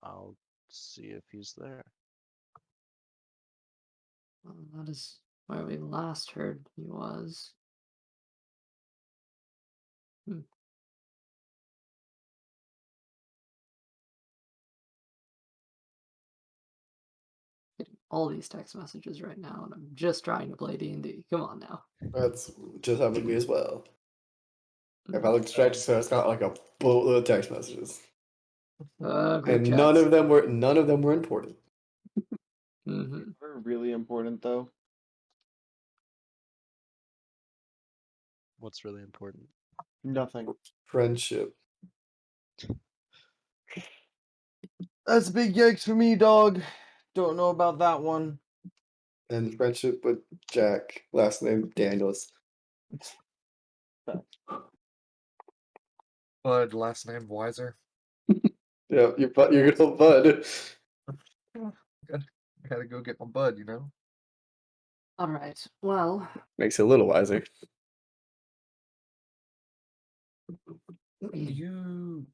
I'll see if he's there. Well, that is where we last heard he was. Getting all these text messages right now, and I'm just trying to play D&D. Come on now. That's just happened to me as well. If I look distracted, so it's got like a boatload of text messages, Group and chats. none of them were important. They're really important though. What's really important? Nothing. Friendship. That's a big yikes for me, dog. Don't know about that one. And friendship with Jack, last name Daniels. Bud, last name Wiser. Yeah, your good old bud. Gotta go get my bud, you know? All right. Well, Makes you a little wiser. You,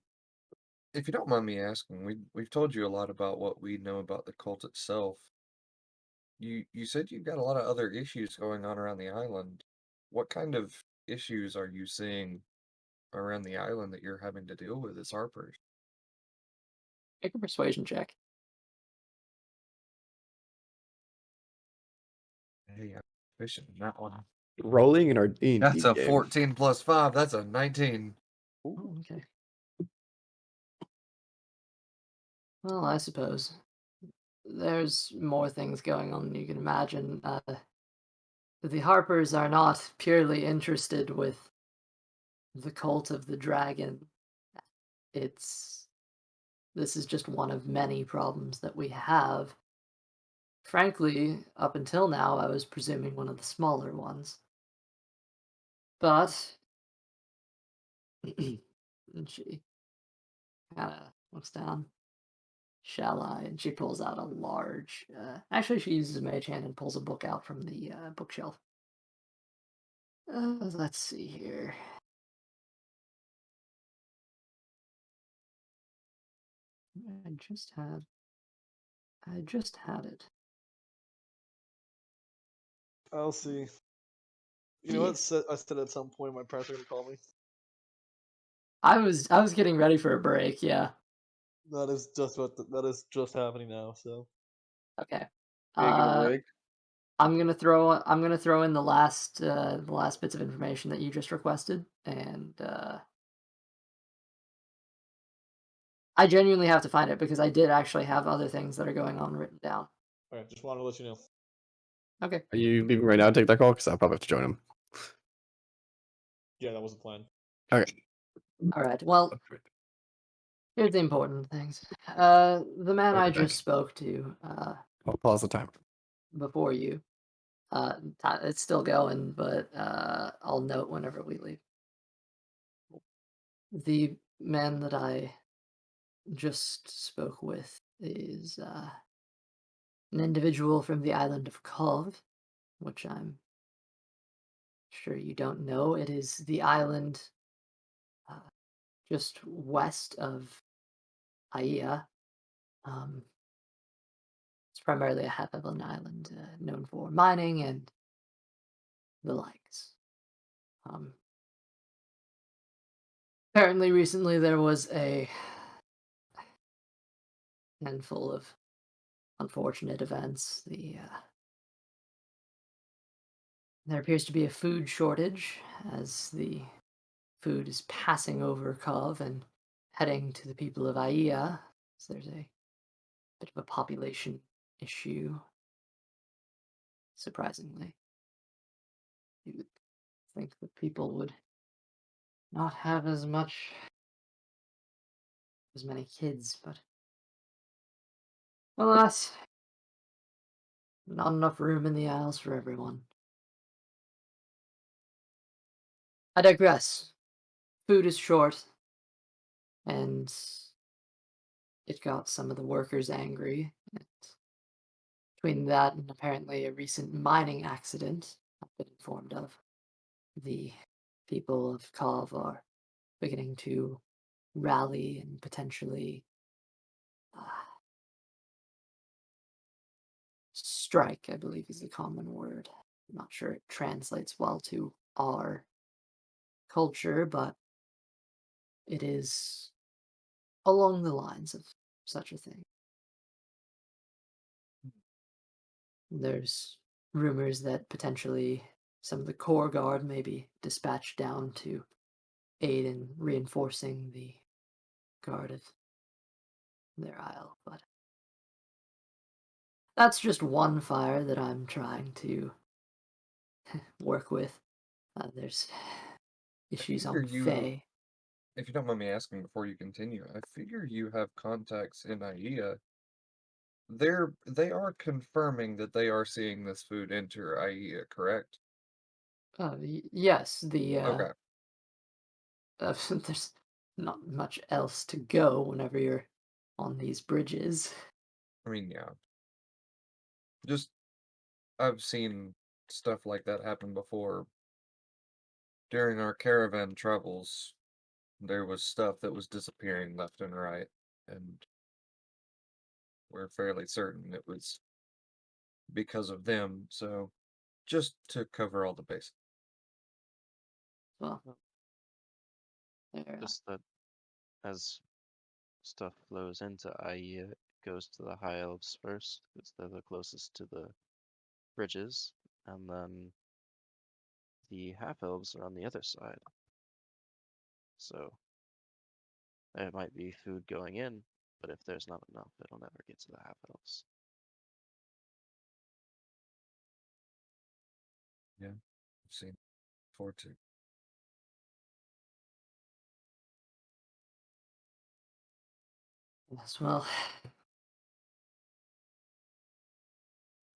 if you don't mind me asking, we've told you a lot about what we know about the cult itself. You said you've got a lot of other issues going on around the island. What kind of issues are you seeing around the island that you're having to deal with as Harpers? make a persuasion check. Hey, I'm fishing in that one. Rolling in our D&D That's a game. 14 plus 5. That's a 19. Oh, okay. Well, I suppose there's more things going on than you can imagine. The Harpers are not purely interested with the cult of the dragon. It's this is just one of many problems that we have. Frankly, up until now, I was presuming one of the smaller ones. But and she kind of looks down. Shall I? And she pulls out a large. Actually, she uses a mage hand and pulls a book out from the bookshelf. Let's see here. I just had. I just had it. I'll see. You know what? I said at some point my parents are gonna call me. I was getting ready for a break. Yeah. That is just that is just happening now. So Okay. Taking a break. I'm gonna throw in the last bits of information that you just requested, and I genuinely have to find it because I did actually have other things that are going on written down. Alright, just wanted to let you know. Okay. Are you leaving right now to take that call? Because I'll probably have to join him. Yeah, that was the plan. Okay. All right. Well, here's the important things. The man I'll I be back. just spoke to I'll pause the timer. before you. It's still going, but I'll note whenever we leave. The man that I just spoke with is an individual from the island of Kov, which I'm sure you don't know. It is the island just west of Aia. It's primarily a half-island island known for mining and the likes. Apparently, recently there was a handful of unfortunate events. There appears to be a food shortage as the food is passing over Kov and heading to the people of Aia. So there's a bit of a population issue, surprisingly. You would think that people would not have as many kids, but alas, not enough room in the Isles for everyone. I digress. Food is short, and it got some of the workers angry. And between that and apparently a recent mining accident I've been informed of, the people of Kov are beginning to rally and potentially uh, strike, I believe is the common word. I'm not sure it translates well to our culture, but it is along the lines of such a thing. There's rumors that potentially some of the core guard may be dispatched down to aid in reinforcing the guard of their isle, but that's just one fire that I'm trying to work with. There's issues figure on you, Fae. if you don't mind me asking before you continue, I figure you have contacts in IEA. They are confirming that they are seeing this food enter IEA, correct? Yes, Okay. there's not much else to go whenever you're on these bridges. I mean, yeah. Just I've seen stuff like that happen before. During our caravan travels, there was stuff that was disappearing left and right, and we're fairly certain it was because of them, so just to cover all the bases. Well, there, just that as stuff flows into IE, it goes to the High Elves first, because they're the closest to the bridges, and then the Half Elves are on the other side. So there might be food going in, but if there's not enough, it'll never get to the Half Elves. Yeah, I've seen before too. Yes, well,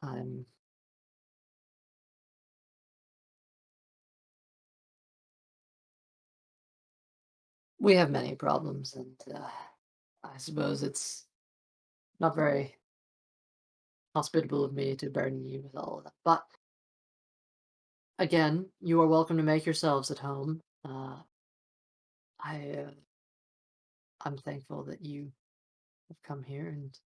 I'm we have many problems, and I suppose it's not very hospitable of me to burden you with all of that. But again, you are welcome to make yourselves at home. I I'm thankful that you have come here and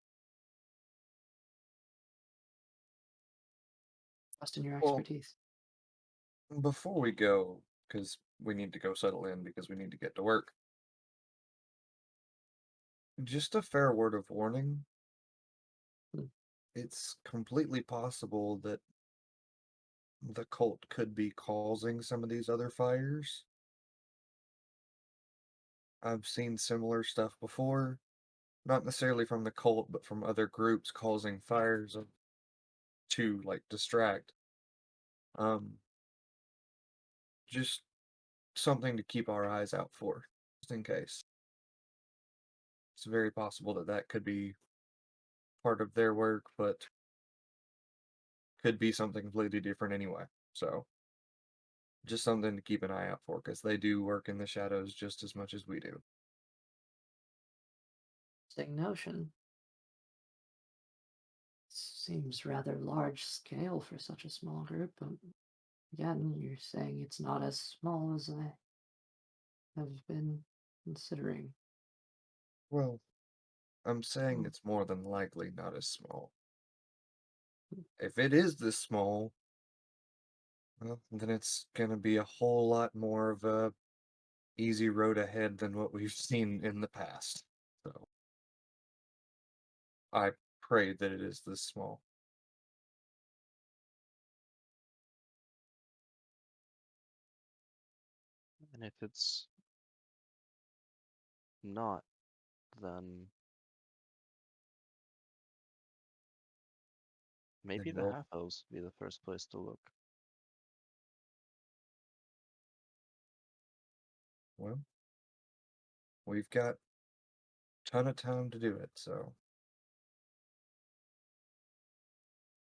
trust in your Well, expertise. before we go, because we need to go settle in because we need to get to work. Just a fair word of warning. Hmm. It's completely possible that the cult could be causing some of these other fires. I've seen similar stuff before, not necessarily from the cult, but from other groups causing fires to like distract. Um, just something to keep our eyes out for, just in case. It's very possible that that could be part of their work, but could be something completely different anyway. So, just something to keep an eye out for because they do work in the shadows just as much as we do. Interesting notion. Seems rather large scale for such a small group, but again, you're saying it's not as small as I have been considering. Well, I'm saying Hmm. it's more than likely not as small. If it is this small, well, then it's gonna be a whole lot more of a easy road ahead than what we've seen in the past. So I pray that it is this small. And if it's not, then maybe Then the we'll, half elves be the first place to look. well, we've got a ton of time to do it, so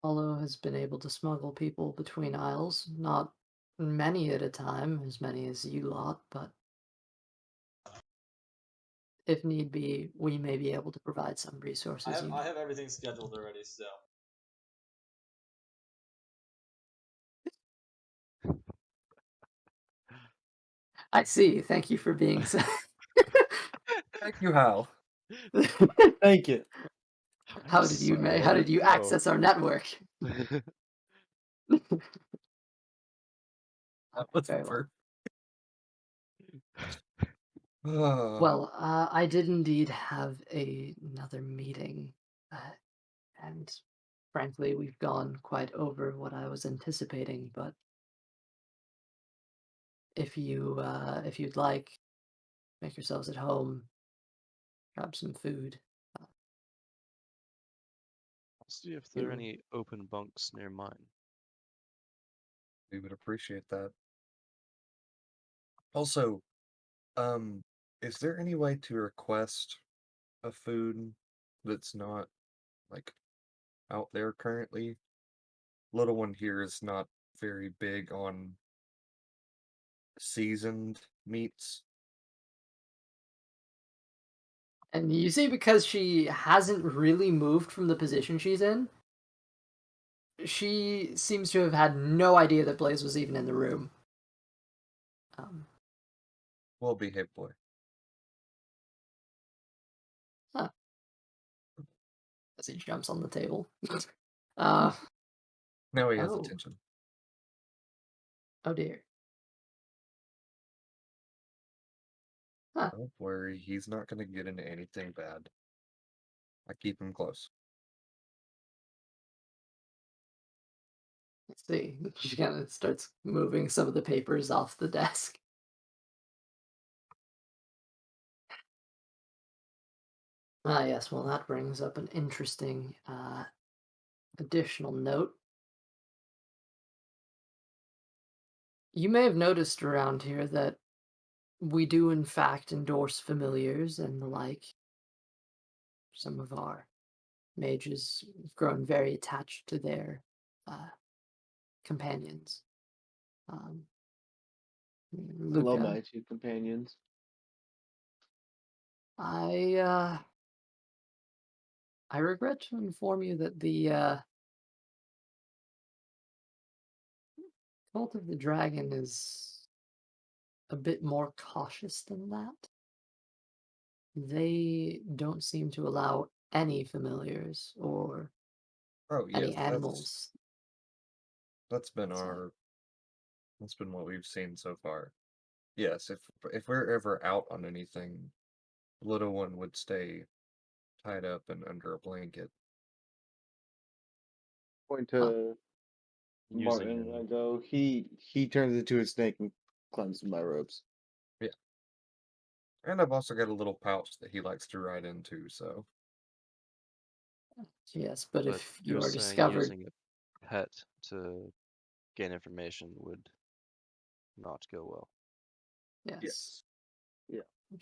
Apollo has been able to smuggle people between isles, not many at a time, as many as you lot, but if need be, we may be able to provide some resources you I need. have everything scheduled already, so I see. Thank you for being so. thank you, Hal. Thank you. I'm How did you sorry, I how did didn't you know. access our network? That was Very well. Well, I did indeed have another meeting, and frankly, we've gone quite over what I was anticipating. But if you'd like, make yourselves at home, grab some food. Uh, I'll see if there are you any open bunks near mine. We would appreciate that. Also, um, is there any way to request a food that's not like out there currently? Little one here is not very big on seasoned meats. and you see, because she hasn't really moved from the position she's in, she seems to have had no idea that Blaze was even in the room. Um, Well behaved boy. huh, as he jumps on the table. uh, Now he has oh, attention. oh dear. Huh, Don't worry, he's not gonna get into anything bad. I keep him close. let's see. She kind of starts moving some of the papers off the desk. Ah, yes, well, that brings up an interesting additional note. You may have noticed around here that we do, in fact, endorse familiars and the like. some of our mages have grown very attached to their companions. Um, Hello, Luca, my two companions. I regret to inform you that the Cult of the Dragon is a bit more cautious than that. They don't seem to allow any familiars or Oh yes, any animals. that's been So, what we've seen so far. Yes, if we're ever out on anything, little one would stay tied up and under a blanket. Point huh, to Using Martin. I him. go. He turns into a snake and climbs my ropes. Yeah. And I've also got a little pouch that he likes to ride into, so yes, but But if you you're are saying discovered, using a pet to gain information would not go well. yes. Yeah. well,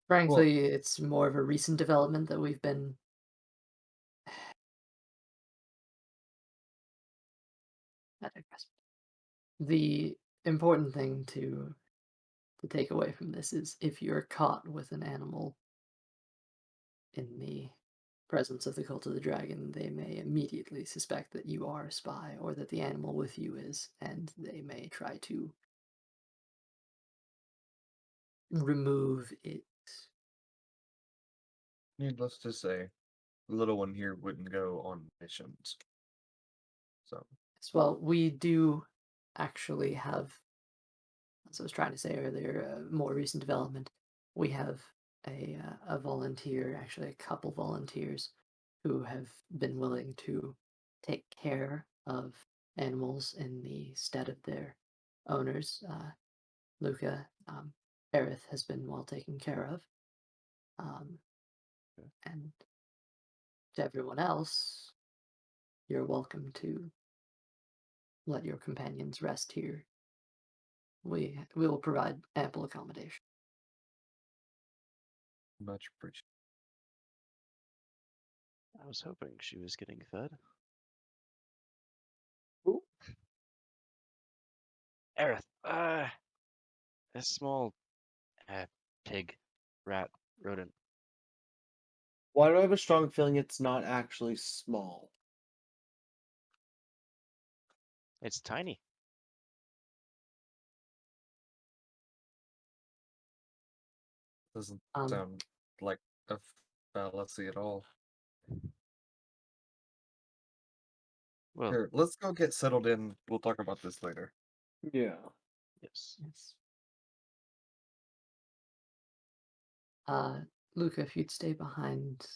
Frankly, it's more of a recent development that we've been. I digress. The important thing to take away from this is if you're caught with an animal in the presence of the cult of the dragon, they may immediately suspect that you are a spy or that the animal with you is, and they may try to remove it. needless to say, the little one here wouldn't go on missions. So As well, we do actually have, as I was trying to say earlier, a more recent development. We have a volunteer, actually a couple volunteers, who have been willing to take care of animals in the stead of their owners. Luca, Aerith has been well taken care of. Um, Okay. and to everyone else, you're welcome to let your companions rest here. We will provide ample accommodation. much appreciated. I was hoping she was getting fed. Who? Aerith, a small pig, rat, rodent. Why do I have a strong feeling it's not actually small? It's tiny. Doesn't Um, sound like a fallacy at all. Well, Here, let's go get settled in. We'll talk about this later. Yeah. yes. yes. Luca, if you'd stay behind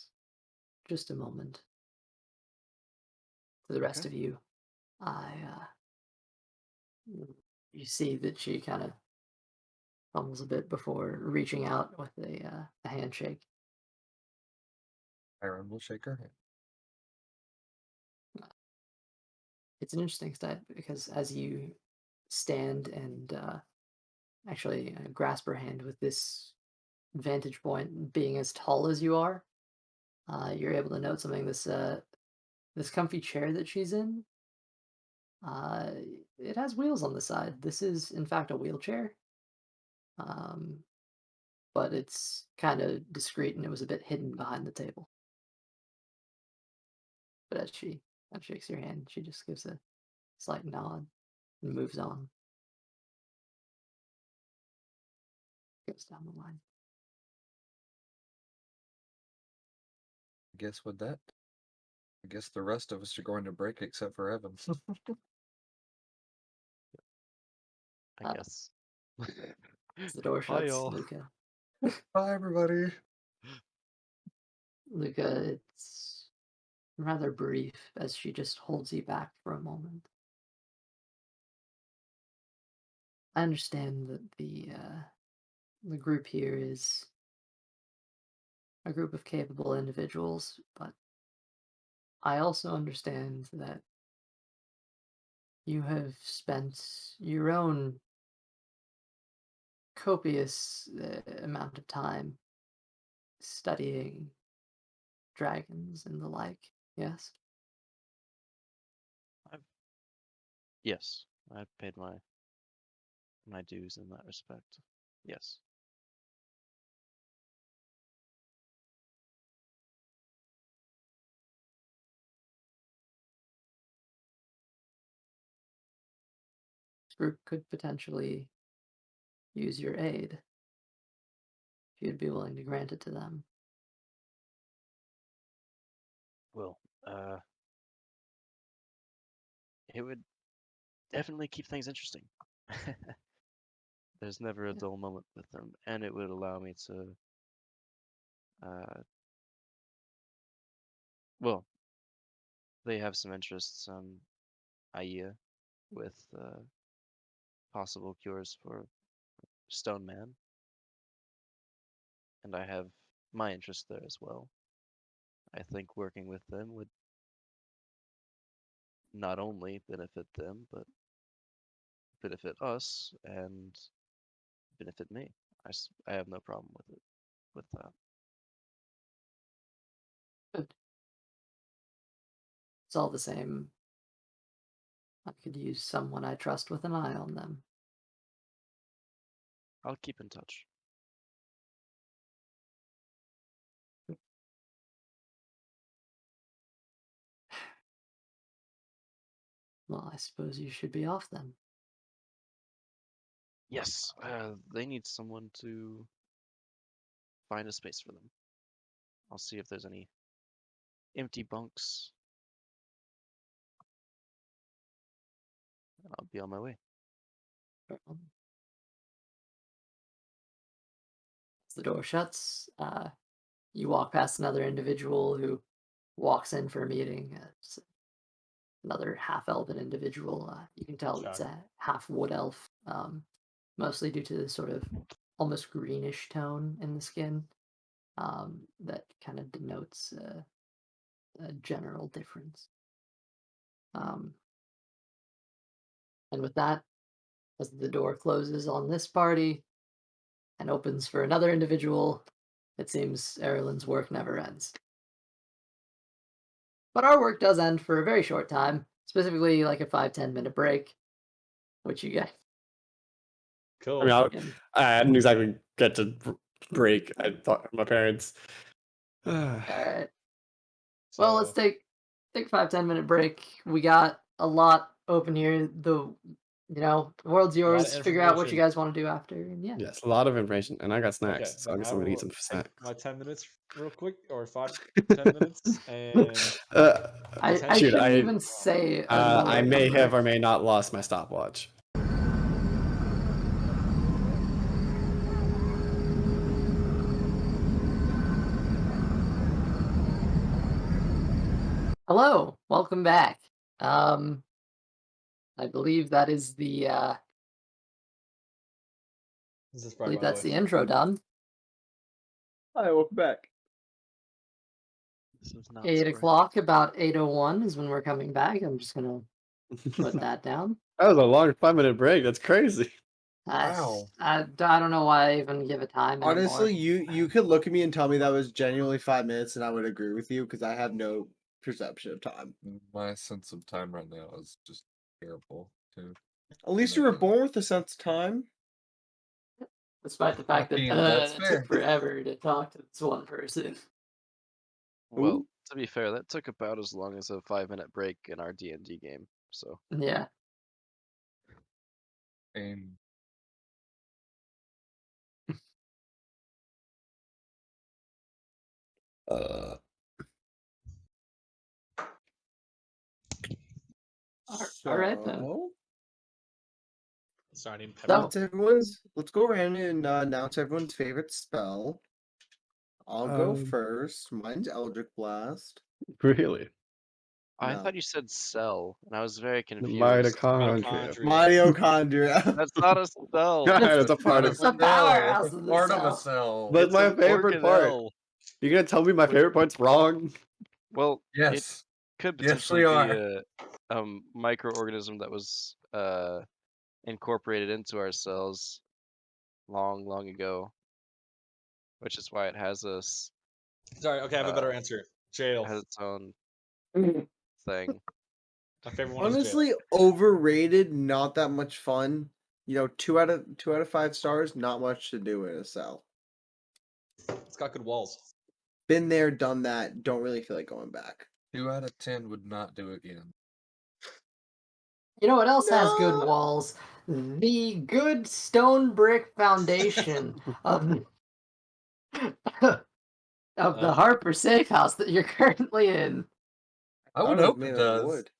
just a moment. For the rest Okay. of you, I you see that she kind of fumbles a bit before reaching out with a handshake. Aaron will shake her hand. It's an interesting step because as you stand and actually grasp her hand with this vantage point, being as tall as you are, you're able to note something. This comfy chair that she's in, uh, it has wheels on the side. This is in fact a wheelchair. Um, but it's kind of discreet and it was a bit hidden behind the table. But as she shakes your hand, she just gives a slight nod and moves on. Goes down the line. Guess with that, I guess the rest of us are going to break except for Evan. I Uh, guess. as the door Bye, shuts, y'all. Bye, everybody. Luca, it's rather brief as she just holds you back for a moment. I understand that the group here is a group of capable individuals, but I also understand that you have spent your own copious amount of time studying dragons and the like. Yes. Yes, I've paid my dues in that respect. Yes. This group could potentially use your aid if you'd be willing to grant it to them. Well, it would definitely keep things interesting. There's never a Yeah. dull moment with them, and it would allow me to, well, they have some interests on Aya with possible cures for Stone Man, and I have my interest there as well. I think working with them would not only benefit them, but benefit us and benefit me. I have no problem with that. But it's all the same. I could use someone I trust with an eye on them. I'll keep in touch. Well, I suppose you should be off then. Yes, they need someone to find a space for them. I'll see if there's any empty bunks. I'll be on my way. As the door shuts, you walk past another individual who walks in for a meeting. It's another half-elven individual. You can tell it's Sure. a half wood elf, mostly due to the sort of almost greenish tone in the skin that kind of denotes a general difference. And with that, as the door closes on this party and opens for another individual, it seems Erlen's work never ends. But our work does end for a very short time, specifically like a 5-10 minute break, which you get. Cool. I didn't exactly get to break. I thought my parents. Alright. Well, let's So take a 5-10 minute break. We got a lot open here. The world's a lot yours. of Figure out what you information. guys want to do after, and yeah. Yes, a lot of information, and I got Okay, snacks, so I then guess I I'm gonna eat will some take snacks. my 10 minutes real quick, or 5-10 minutes, and I potentially shouldn't even say a I lower may number. have or may not lost my stopwatch. Hello, welcome back. I believe that is the this is I probably believe that's the intro done. Hi, welcome back. This is not 8 spring. o'clock, about 8:01 is when we're coming back. I'm just gonna put that down. That was a long 5-minute break. That's crazy. Wow. I don't know why I even give a time anymore. Honestly, you could look at me and tell me that was genuinely 5 minutes, and I would agree with you because I have no perception of time. My sense of time right now is just terrible too. At least you were born with a sense of time. Despite the I fact that mean, that's it fair. took forever to talk to this one person. Well, Ooh. to be fair, that took about as long as a 5-minute break in our D&D game. So Yeah. And All right then. So, Sorry, I need So- pepper. let's go around and announce everyone's favorite spell. I'll go first. Mine's Eldritch Blast. Really? I No. thought you said cell, and I was very The confused. mitochondria. Mitochondria. That's not a cell. It's a part of. It's the powerhouse It's of a the part of a cell. cell. That's It's my an favorite part. organelle. You gonna tell me my favorite part's wrong? Well, Yes. could Yes, potentially we be are. a microorganism that was incorporated into our cells long ago. which is why it has us Sorry. Okay, I have a better answer. Jail. has its own thing. My favorite one is jail. Honestly, overrated. Not that much fun. You know, 2 out of 5 stars. Not much to do in a cell. It's got good walls. Been there, done that. Don't really feel like going back. 2 out of 10 would not do again. You know what else has good No. walls? The good stone brick foundation of the Harper safe house that you're currently in. I would thought it was hope made it out of does. wood.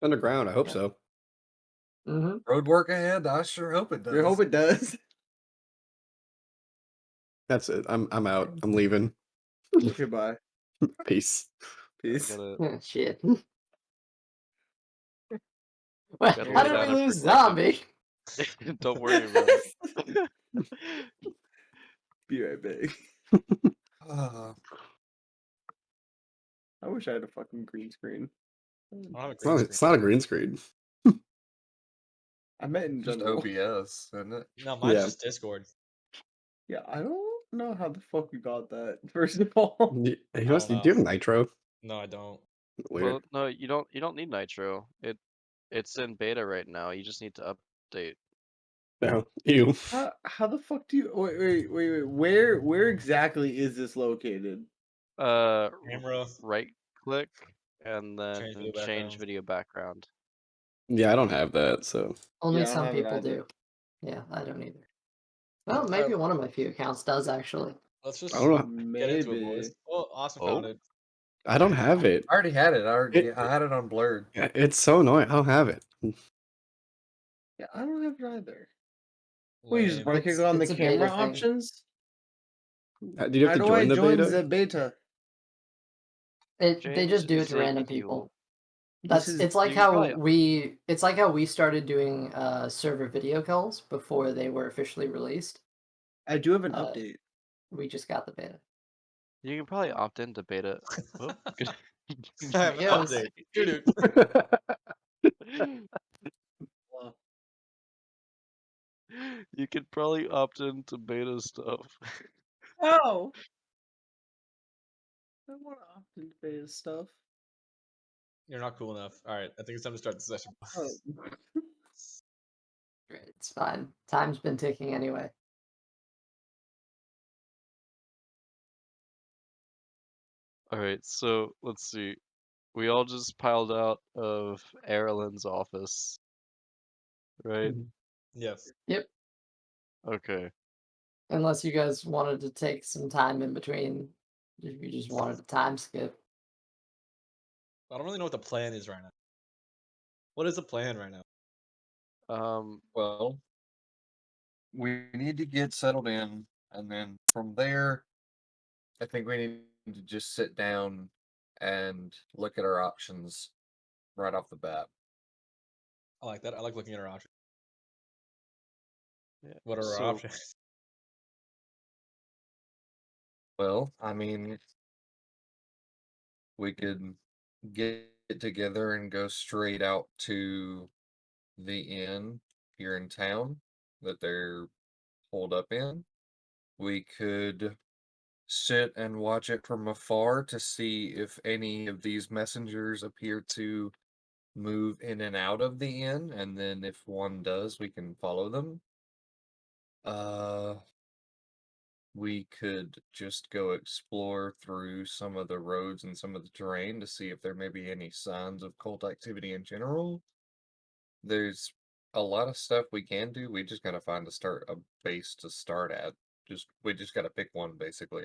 Underground, I hope Yeah. so. Mm-hmm. Road work ahead. I sure hope it does. I hope it does. That's it. I'm out. I'm leaving. Goodbye. Peace. Peace. Gotta, Shit. Well, gotta how lay did down we and lose protect Zombie? it. Don't worry about it. Be right back. I wish I had a fucking green screen. I don't have a It's green not, screen. it's not a green screen. I meant in Just general. OBS, isn't it? No, mine's Yeah. just Discord. Yeah, I don't know how the fuck we got that. First of all, You, I don't do know. you have Nitro? No, I don't. Weird. Well, no, you don't need Nitro. It's in beta right now. You just need to update. No. You. how the fuck do you wait? Where exactly is this located? Camera. Right click and then Change video change background. video background. Yeah, I don't have that, so. Only Yeah, I don't some have it people either. do. Yeah, I don't either. Well, maybe one of my few accounts does actually. Let's just I don't know. get into it, Maybe. boys. Oh, Austin Oh. found it. I don't have it. I already had it. It- I had it on blurred. It's so annoying. I don't have it. Yeah, I don't have it either. Well, you just Lame. want to It's- click on the it's a beta camera thing. options? Did you have How to do join I the join beta? the beta? They Change just do it to save random equal. people. This That's is- it's like you can how probably- we started doing server video calls before they were officially released. I do have an Uh, update. We just got the beta. You can probably opt into beta. Oh, good. I have an Yes. update. Dude, Well, You could probably opt into beta stuff. oh, I want to opt into beta stuff. you're not cool enough. All right, I think it's time to start the session. Oh. It's fine. Time's been ticking anyway. All right, so let's see. We all just piled out of Erlen's office, right? Yes. Yep. Okay. Unless you guys wanted to take some time in between, if you just wanted a time skip. I don't really know what the plan is right now. What is the plan right now? Well, we need to get settled in, and then from there, I think we need to just sit down and look at our options right off the bat. I like that. I like looking at our options. Yeah, What are our so- options? Well, I mean, we could get together and go straight out to the inn here in town that they're holed up in. We could sit and watch it from afar to see if any of these messengers appear to move in and out of the inn, and then if one does, we can follow them. We could just go explore through some of the roads and some of the terrain to see if there may be any signs of cult activity in general. There's a lot of stuff we can do. We just gotta find a base to start at. We just gotta pick one basically.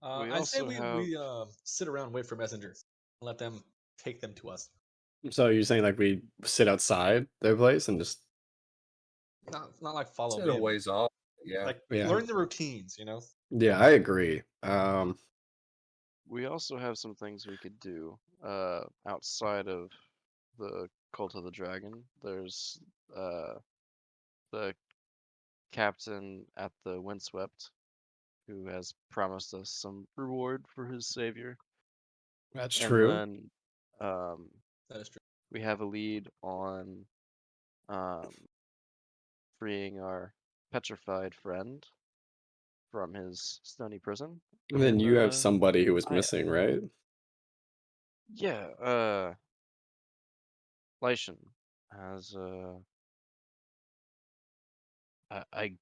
We I'd say also we sit around and wait for messengers. And let them take them to us. So you're saying like we sit outside their place and just Not like follow Sit me. a ways off. Yeah. Like Yeah. learn the routines, you know? yeah, I agree. We also have some things we could do outside of the Cult of the Dragon. There's the captain at the Windswept who has promised us some reward for his savior. That's And true. then That is true. we have a lead on freeing our petrified friend from his stony prison. And then And you have somebody who was I- missing, right? yeah, Lyshan has I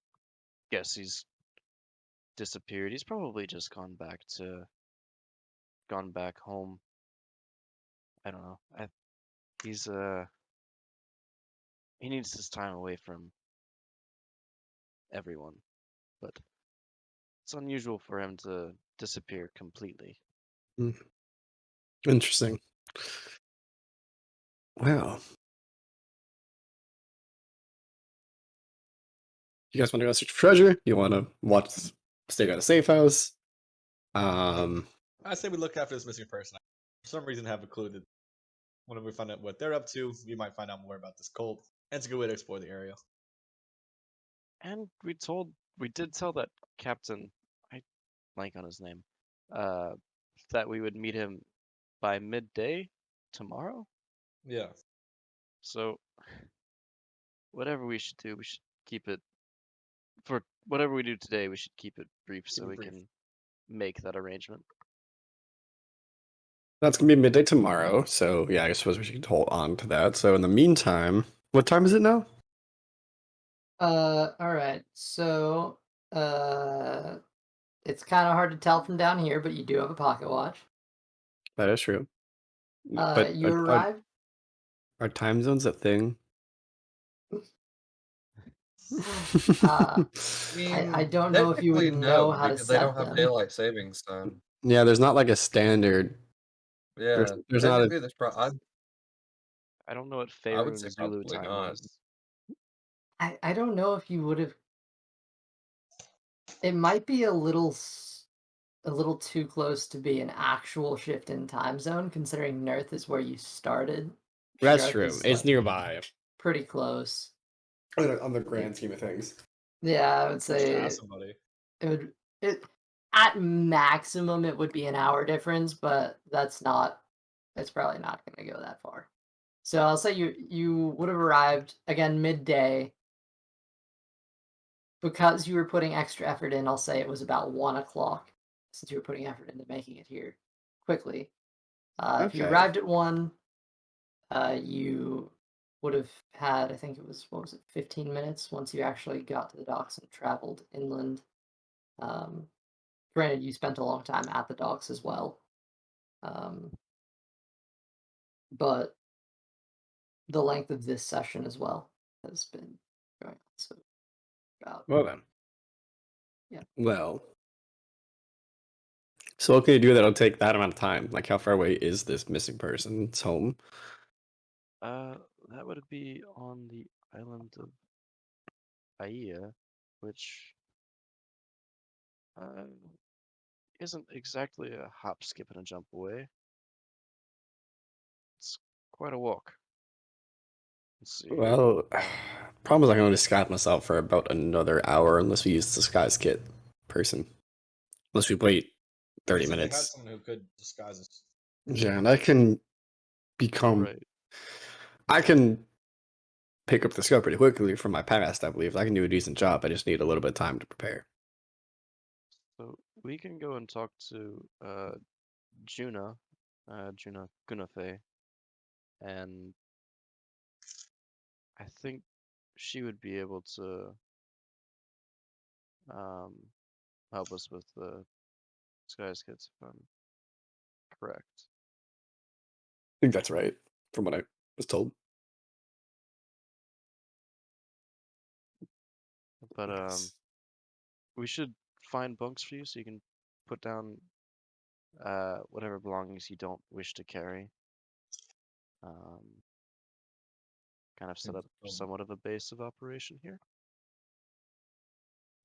guess he's disappeared. He's probably just gone back home. I don't know. He's he needs his time away from everyone, but it's unusual for him to disappear completely. Interesting. Wow. You guys want to go search for treasure? You want to stay at a safe house? I say we look after this missing person. For some reason, have a clue that when we find out what they're up to, we might find out more about this cult. And it's a good way to explore the area. And we did tell that captain, I blank on his name, that we would meet him by midday tomorrow. Yeah. So whatever we should do, we should keep it for whatever we do today. We should keep it brief so it we brief. can make that arrangement. That's gonna be midday tomorrow. So yeah, I suppose we should hold on to that. So in the meantime, what time is it now? All right. So, it's kind of hard to tell from down here, but you do have a pocket watch. That is true. But You arrived. are time zones a thing? Uh, I mean, I don't know if you would technically know no, how to because they don't set have them. daylight savings time. Yeah, there's not like a standard. Yeah, There's not a. technically, I don't know what I would say Faerun Zulu probably time not. is. I don't know if you would have. It might be a little too close to be an actual shift in time zone, considering Nerth is where you started. That's Sharth true. is, It's like, nearby pretty close. on the grand scheme of things. Yeah, I would Just say ask somebody. it at maximum it would be an hour difference, but it's probably not going to go that far. So I'll say you would have arrived again midday. Because you were putting extra effort in, I'll say it was about 1 o'clock, since you were putting effort into making it here quickly. If you Okay. arrived at 1, you would have had, I think it was, 15 minutes once you actually got to the docks and traveled inland. Granted, you spent a long time at the docks as well. But the length of this session as well has been going on. So about, Well then. yeah. Well. So what can you do that'll take that amount of time? Like how far away is this missing person's home? That would be on the island of Aia, which isn't exactly a hop, skip, and a jump away. It's quite a walk. Let's see. Well, problem is I can only disguise myself for about another hour unless we use the disguise kit person. Unless we wait 30 They had minutes. someone who could disguise us. Yeah, and I can become. Right. I can pick up the skill pretty quickly from my past, I believe. I can do a decent job. I just need a little bit of time to prepare. So we can go and talk to Juna Gunafe, and I think she would be able to help us with the disguise kits, if I'm correct. I think that's right, from what I was told. But Yes. we should find bunks for you so you can put down whatever belongings you don't wish to carry. Kind of set up somewhat of a base of operation here.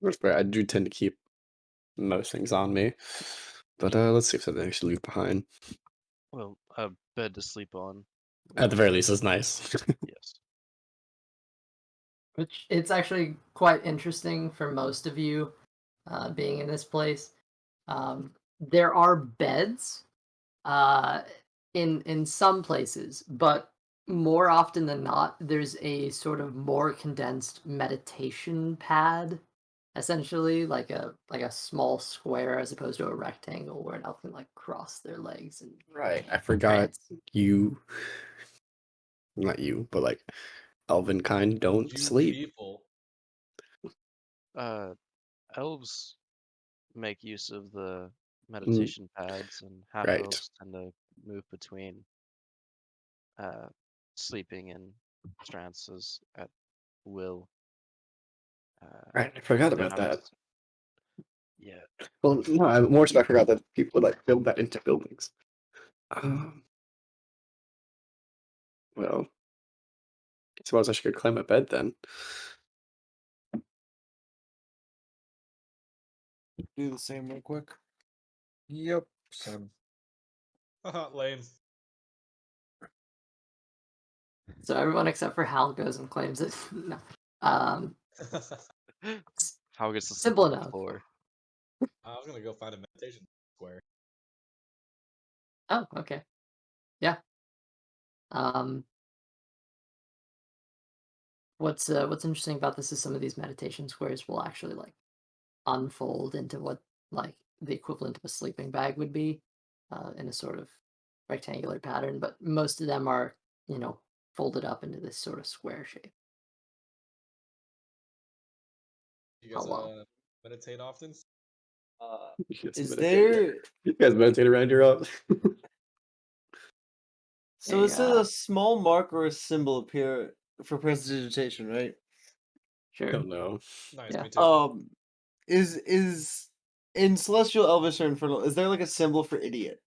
That's fair. I do tend to keep most things on me. But let's see if there's anything I should leave behind. Well, a bed to sleep on. At the very least, it's nice. Yes. Which it's actually quite interesting for most of you being in this place. There are beds in some places, but more often than not, there's a sort of more condensed meditation pad, essentially, like a small square as opposed to a rectangle where an elf can like cross their legs and Right. I forgot trance. you, not you, but like elven kind don't You sleep. people. Elves make use of the Mm, meditation pads, and half right. elves tend to move between uh, sleeping and trances at will. Right. I forgot They don't about have to. that. Yeah. Well, no, I more so I forgot that people like build that into buildings. Well, I suppose I should go climb a bed then. Do the same real quick. Yep. Same. Lame. So everyone except for Hal goes and claims it. No. Um, How gets to sleep simple on the enough. floor? I was gonna go find a meditation square. Oh, okay. Yeah. Um, what's interesting about this is some of these meditation squares will actually like unfold into what like the equivalent of a sleeping bag would be, in a sort of rectangular pattern. But most of them are, folded up into this sort of square shape. You Oh guys well. meditate often? Uh, You guys is meditate. there You guys meditate around your up. so is it a small mark or a symbol appear for prestidigitation, right? Sure. Don't know. Nice, Yeah. me too. Is in Celestial, Elvish, or Infernal, is there like a symbol for idiot?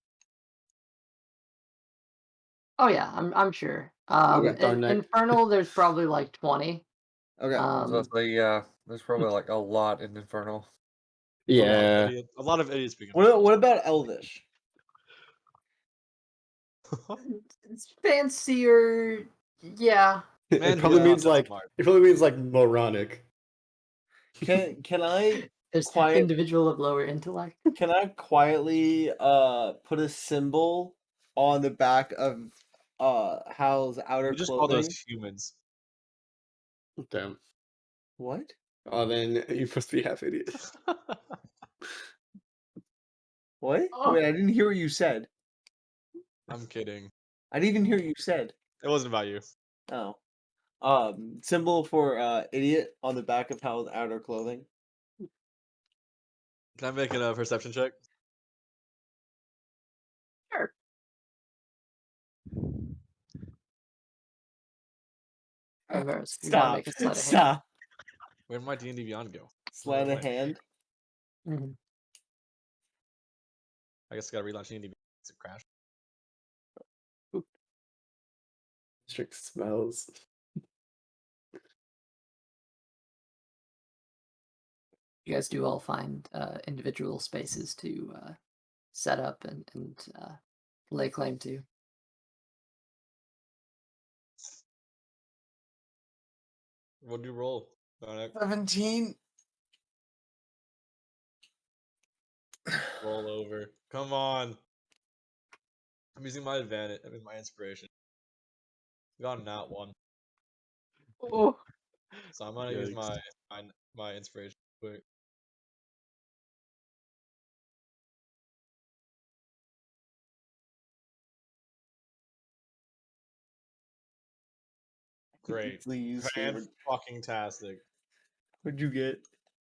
Oh yeah, I'm sure. Okay. Darn neck. Infernal, there's probably like 20. Okay. So yeah, there's probably like a lot in Infernal. Yeah. A lot of idiots speaking. What about Elvish? It's fancier. Yeah. It Man, probably who's not means that like smart? moronic. Can I There's individual of lower intellect. can I quietly put a symbol on the back of Hal's outer You just called us clothing? humans. Damn. What? Oh, then you're supposed to be half idiot. What? Oh. Wait, I didn't hear what you said. I'm kidding. I didn't even hear what you said. It wasn't about you. Oh. Symbol for idiot on the back of Hal's outer clothing. Can I make a perception check? Sure. Embarrassed. You want to make a sleight of hand? Stop. Where did my D&D Beyond go? Sleight Oh, of hand. Mhm. I guess I gotta relaunch D&D Beyond. It crashed. Strict smells. You guys do all find individual spaces to set up and lay claim to. What do you roll? Dominic? 17. Roll over. Come on. I'm using my advantage. I mean, my inspiration. Got a nat one, Oh. so I'm gonna use Yikes. my inspiration quick. Great. Please, favorite. Fucking tastic. What'd you get?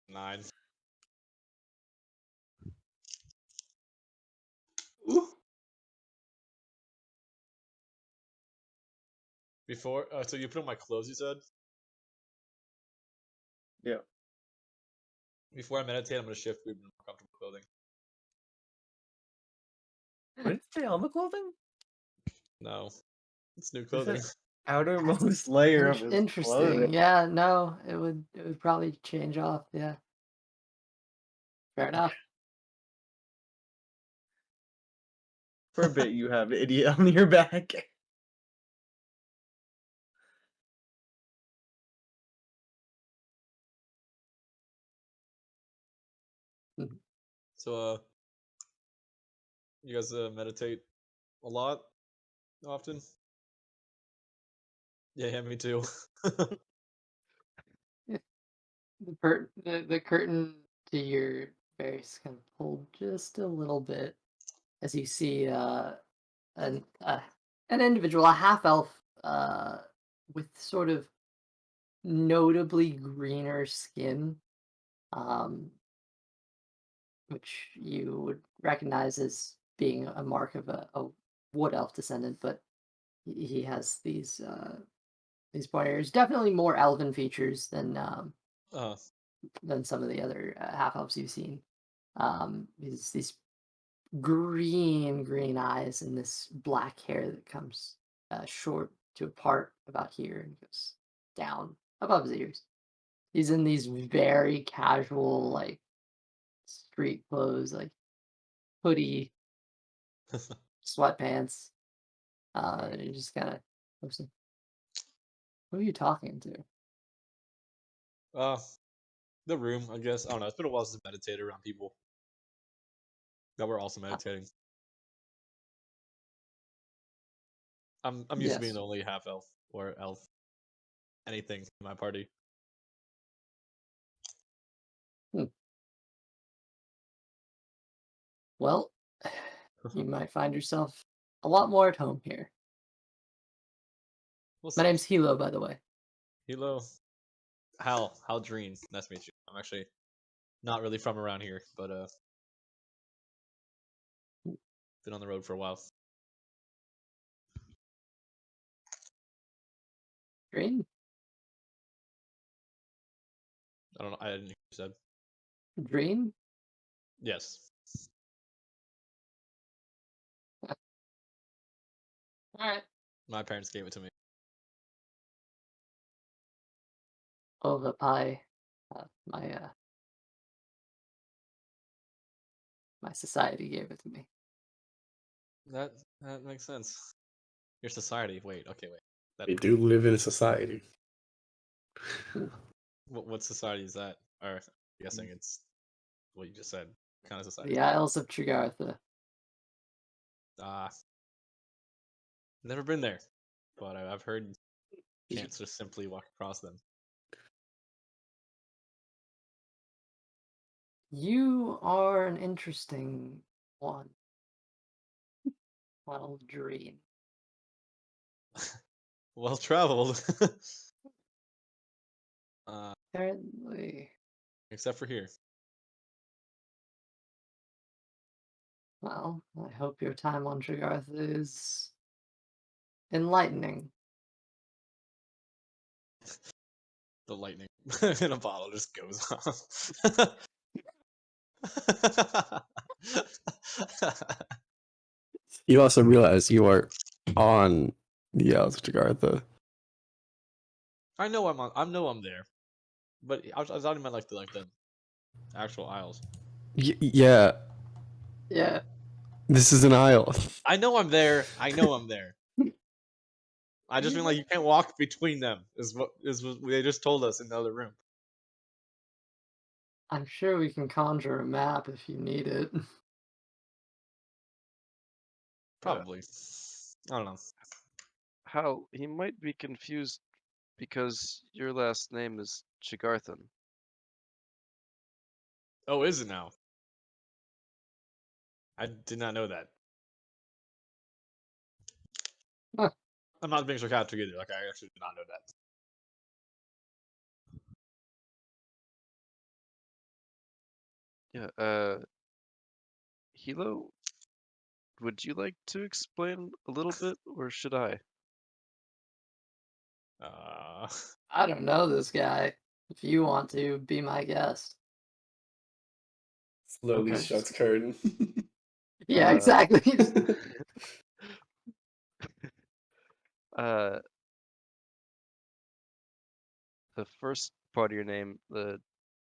9. Ooh. Before, so you put on my clothes, you said? Yeah. Before I meditate, I'm gonna shift food into more comfortable clothing. What did it say on the clothing? No. It's new It clothing. said outermost layer of his Interesting. clothing. Yeah. No, it would probably change off. Yeah. Fair enough. For a bit, you have idiot on your back. So, you guys meditate a lot? Often? Yeah, me too. The curtain to your face kind of pulled just a little bit as you see an uh, an individual, a half elf, with sort of notably greener skin, um, which you would recognize as being a mark of a wood elf descendant, but he has these pointy ears. Definitely more elven features than some of the other half elves you've seen. These green eyes and this black hair that comes short to a part about here and goes down above his ears. He's in these very casual, like street clothes, like hoodie, sweatpants. And he just kind of looks like, who are you talking to? The room, I guess. I don't know. It's been a while since I meditated around people that were also meditating. I'm used to being Yes. the only half elf or elf anything in my party. Hmm. Well, you might find yourself a lot more at home here. We'll My see. name's Hilo, by the way. Hello. Hal Dreen. Nice to meet you. I'm actually not really from around here, but been on the road for a while. Green? I don't know. I didn't hear you said. Green? Yes. Alright. My parents gave it to me. Oh, the pie. My my society gave it to me. That makes sense. Your society. Wait. Okay. Wait. That We do live in a society. what society is that? Or I'm guessing it's what you just said. What kind of society? The Isles of Téagartha. Ah, never been there, but I've heard you can't just simply walk across them. You are an interesting one. Well, Dream. Well traveled. Apparently, Except for here. well, I hope your time on Téagartha is enlightening. The lightning in a bottle just goes off. You also realize you are on the Isles of Téagartha. I know I'm on. I know I'm there, but I was talking about like the actual isles. Yeah, Yeah, this is an isle. I know I'm there. I know I'm there. I just mean like you can't walk between them. Is what they just told us in the other room. I'm sure we can conjure a map if you need it. Probably. I don't know. Hal, he might be confused because your last name is Chigarthan. Oh, is it now? I did not know that. Huh. I'm not being sarcastic either. Like I actually did not know that. Yeah, Hilo, would you like to explain a little bit, or should I? Uh, I don't know this guy. If you want to, be my guest. Slowly Okay. shuts curtain. Yeah, Uh, exactly. uh, the first part of your name, the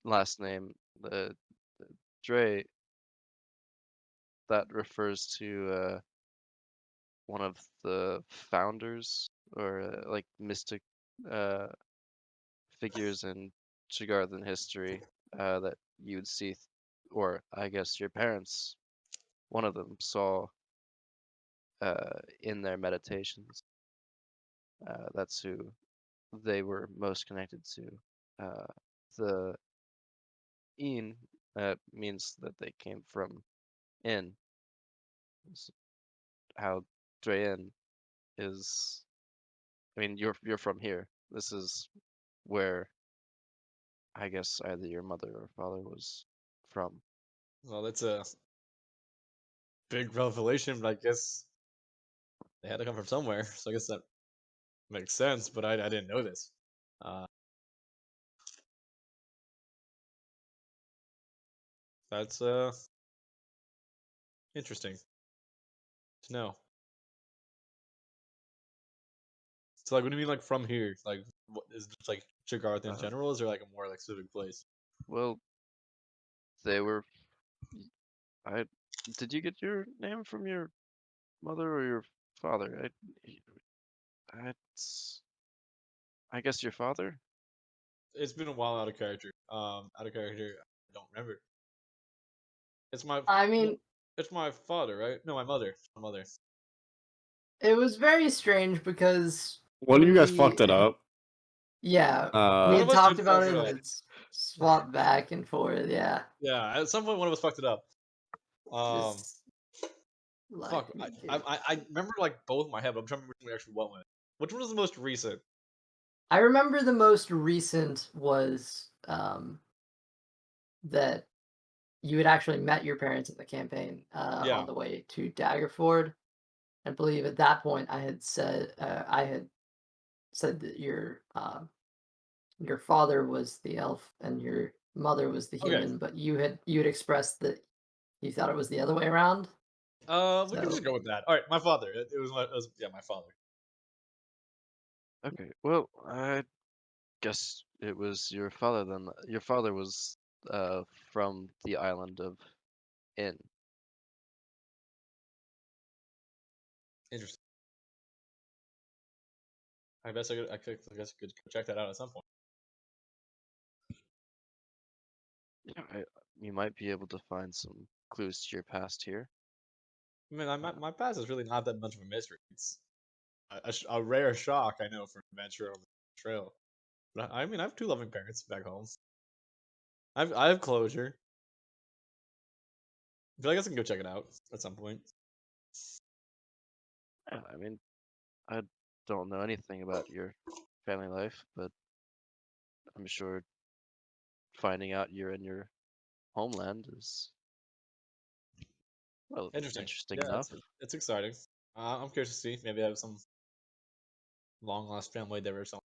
last name, the Dre, that refers to one of the founders or like mystic uh, figures in Chigarthan history that you would see, or I guess your parents, one of them saw in their meditations. That's who they were most connected to. The "in" means that they came from "in." It's how Drayen is. I mean, you're from here. This is where I guess either your mother or father was from. Well, that's a big revelation, but I guess they had to come from somewhere. So I guess that makes sense. But I didn't know this. Uh, that's interesting to know. So like, what do you mean like from here? Like, what is it just like Téagartha in Uh, general? Is there like a more like specific place? well, they were. I did you get your name from your mother or your father? It's, I guess your father. It's been a while out of character. Out of character. I don't remember. It's my I no, mean, it's my father, right? No, my mother. My mother. it was very strange because One of when you guys fucked we, it up. yeah, we One Uh, of had us talked did about fuck it it and up. it's swapped back and forth. Yeah, Yeah, at some point one of us fucked it up. Um, just like fuck. me too. I remember like both in my head, but I'm trying to remember which one we actually went with. Which one was the most recent? I remember the most recent was that you had actually met your parents in the campaign Yeah. on the way to Daggerford. I believe at that point I had said that your father was the elf and your mother was the Okay. human, but you had expressed that you thought it was the other way around. We can just So go with that. All right, my father. It was yeah, my father. Okay, well, I guess it was your father then. Your father was from the island of In. Interesting. I guess I could check that out at some point. Yeah, you might be able to find some clues to your past here. I mean, Uh, my past is really not that much of a mystery. It's a rare shock, I know, for an adventure on the trail. But I mean, I have two loving parents back home. I have closure. But I guess I can go check it out at some point. yeah, I mean, I don't know anything about your family life, but I'm sure finding out you're in your homeland is, well, Interesting. interesting Yeah, enough. it's exciting. I'm curious to see. Maybe I have some long lost family there or something,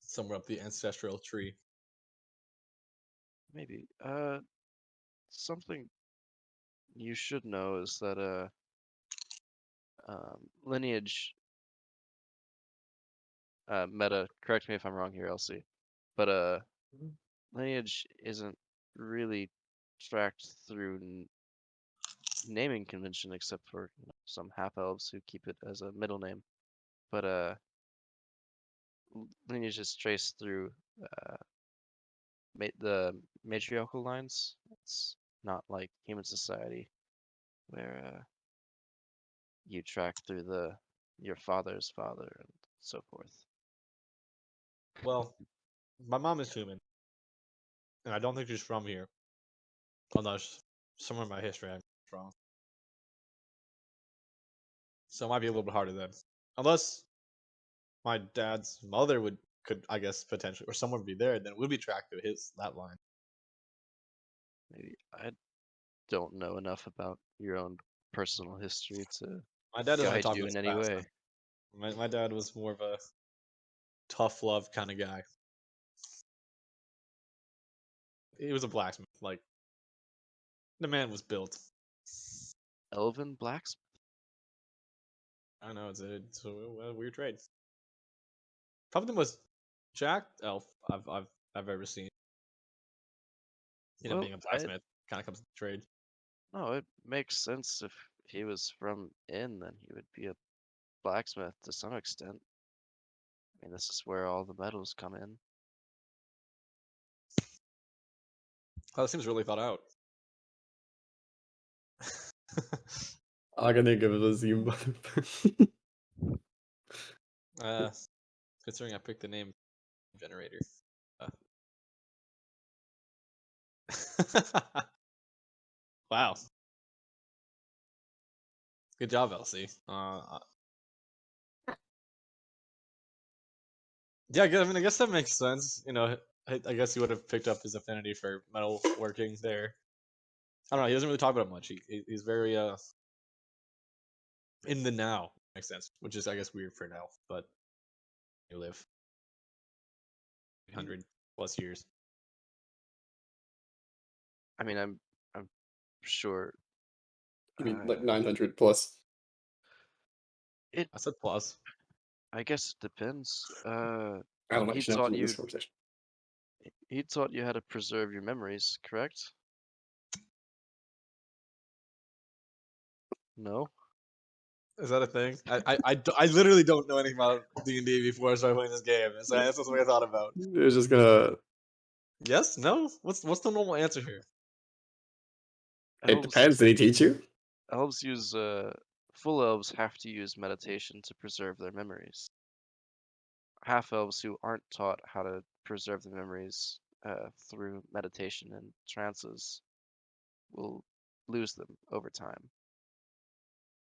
somewhere up the ancestral tree. Maybe. Something you should know is that lineage meta. Correct me if I'm wrong here, Elsie, but lineage isn't really tracked through naming convention except for some half elves who keep it as a middle name. But lineage is traced through uh, the matriarchal lines. It's not like human society where you track through your father's father and so forth. Well, my mom is human, and I don't think she's from here. Unless somewhere in my history I'm from. So it might be a little bit harder then. Unless my dad's mother could I guess potentially or someone would be there, then it would be tracked through that line. Maybe I don't know enough about your own personal history to My dad doesn't really guide talk you about in his any past. Man. way. My dad was more of a tough love kind of guy. He was a blacksmith. Like the man was built. Elven blacksmith? I don't know. It's a weird trade. Probably the most jacked elf I've ever seen. Well, Being a I blacksmith kind of comes with the trade. no, it makes sense if he was from In, then he would be a blacksmith to some extent. I mean, this is where all the metals come in. Oh, that seems really thought out. all I can think of is you motherfucker. Considering I picked the name generator. Wow. Good job, Elsie. Yeah, I mean, I guess that makes sense. You know, I guess he would have picked up his affinity for metal working there. I don't know. He doesn't really talk about it much. He's very in the now. Makes sense. Which is, I guess, weird for now. But you live 100+ years. I mean, I'm sure. I mean, like 900 plus. I said plus. I guess it depends. I don't know. He You should have taught to this you. conversation. He taught you how to preserve your memories, correct? No. Is that a thing? I literally don't know anything about D&D before I started playing this game. So that's something I thought about. It was just gonna. Yes? No? What's the normal answer here? It depends. Did he teach you? Elves use full elves have to use meditation to preserve their memories. Half elves who aren't taught how to preserve their memories through meditation and trances will lose them over time.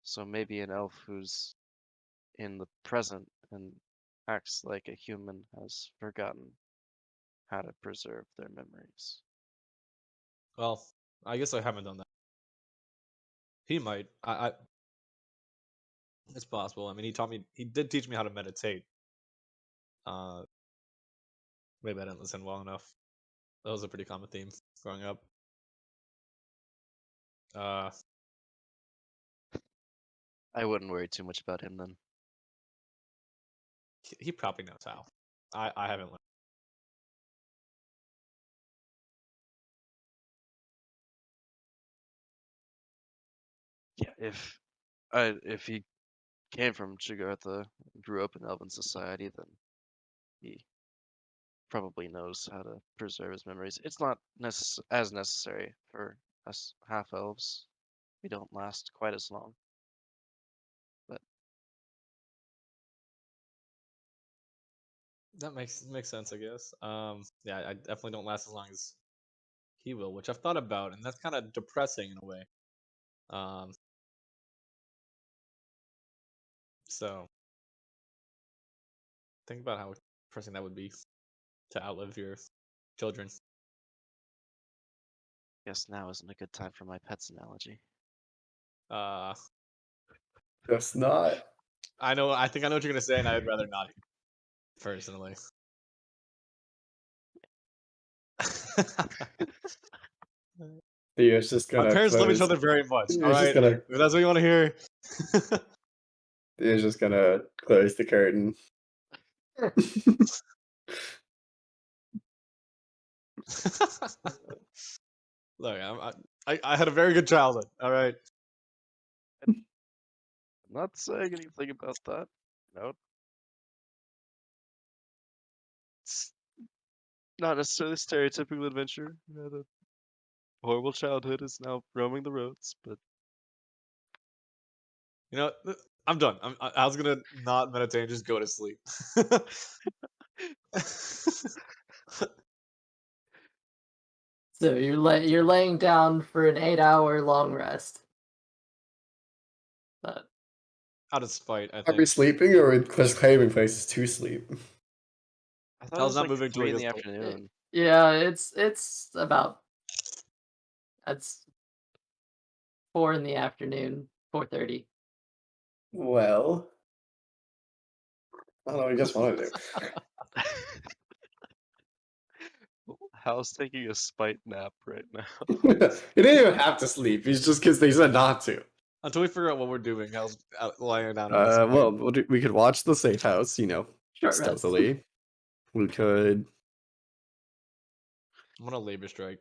So maybe an elf who's in the present and acts like a human has forgotten how to preserve their memories. Well, I guess I haven't done that. He might. It's possible. I mean, he did teach me how to meditate. Maybe I didn't listen well enough. That was a pretty common theme growing up. I wouldn't worry too much about him then. He probably knows how. I haven't learned. Yeah, if he came from Téagartha, grew up in elven society, then he probably knows how to preserve his memories. It's not as necessary for us half elves. We don't last quite as long. But That makes sense, I guess. Yeah, I definitely don't last as long as he will, which I've thought about, and that's kind of depressing in a way. So think about how depressing that would be to outlive your children. guess now isn't a good time for my pets analogy. That's not. I know. I think I know what you're gonna say, and I'd rather not. Personally. Theo's just My gonna parents love each close. other very much. All Theo's just right, gonna. if that's what you want to hear. Theo's just gonna close the curtain. Look, I had a very good childhood. All right. I'm not saying anything about that. No. It's not necessarily a stereotypical adventure. You had a horrible childhood, is now roaming the roads, but You know, I'm done. I was gonna not meditate and just go to sleep. So you're laying down for an 8-hour long rest. But Out of spite, I Are we think. sleeping or are we just claiming places to sleep? I thought I it was was not like moving till 3 it in the gets cold. afternoon. yeah, it's about that's 4 in the afternoon, 4:30. Well, I don't know what you guys want to do. Hal's taking a spite nap right now. He didn't even have to sleep. He's just because they said not to. Until we figure out what we're doing, I was lying down. Well, we could watch the safe house, Short rest. stealthily. We could. I'm gonna labor strike.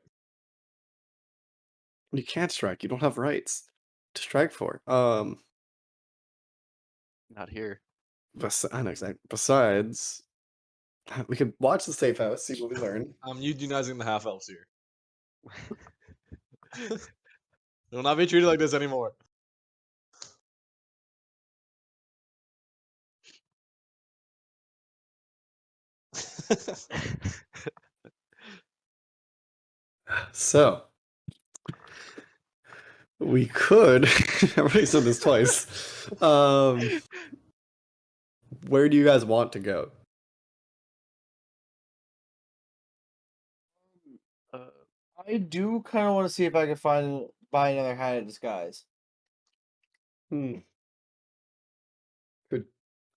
You can't strike. You don't have rights to strike for. Not here. I know exactly. Besides, we could watch the safe house, see what we learn. I'm unionizing the half elves here. They will not be treated like this anymore. So we could. I've already said this twice. Where do you guys want to go? I do kind of want to see if I can buy another hat of disguise. Hmm. Good.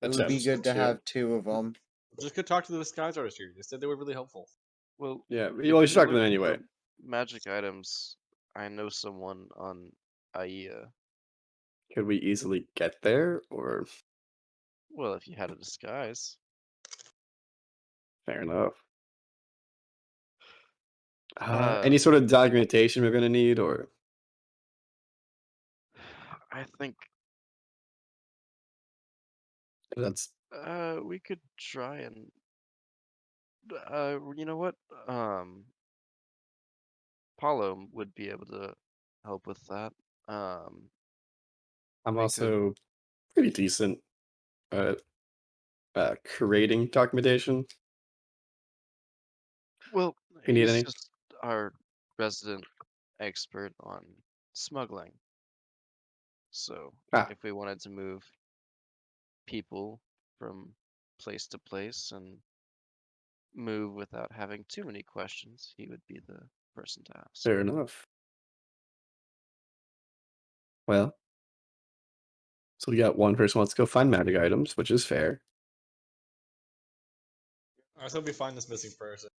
It would be attempts good to too. have 2 of them. Just go talk to the disguise artist here. They said they were really helpful. Well, Yeah, if well, you should you're talk to them looking for anyway. magic items, I know someone on Aia. Could we easily get there, or Well, if you had a disguise. fair enough? Any sort of documentation we're gonna need, or I think that's we could try and you know what? Paulo would be able to help with that. I'm we could also pretty decent at creating documentation. well, If you need he's any, just our resident expert on smuggling. So if we wanted to move people from place to place and move without having too many questions, he would be the person to ask. fair enough. Well, so we got one person wants to go find magic items, which is fair. I hope we find this missing person.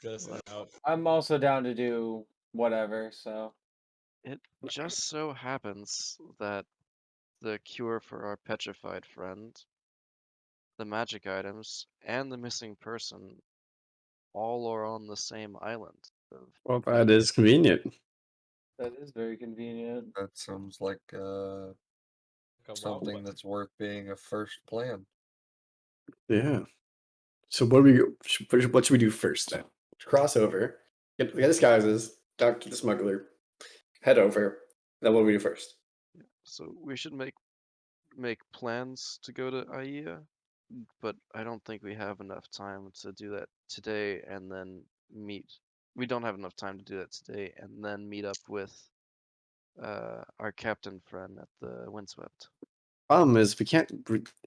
Just out. I'm also down to do whatever, so. It just so happens that the cure for our petrified friend, the magic items, and the missing person all are on the same island. Well, that is convenient. That is very convenient. That sounds like something that's worth being a first plan. Yeah. So what should we do first then? Cross over, get disguises, talk to the smuggler, head over. Then what do we do first? So we should make plans to go to Aia, but I don't think we have enough time to do that today and then meet. We don't have enough time to do that today and then meet up with our captain friend at the Windswept. Problem is we can't.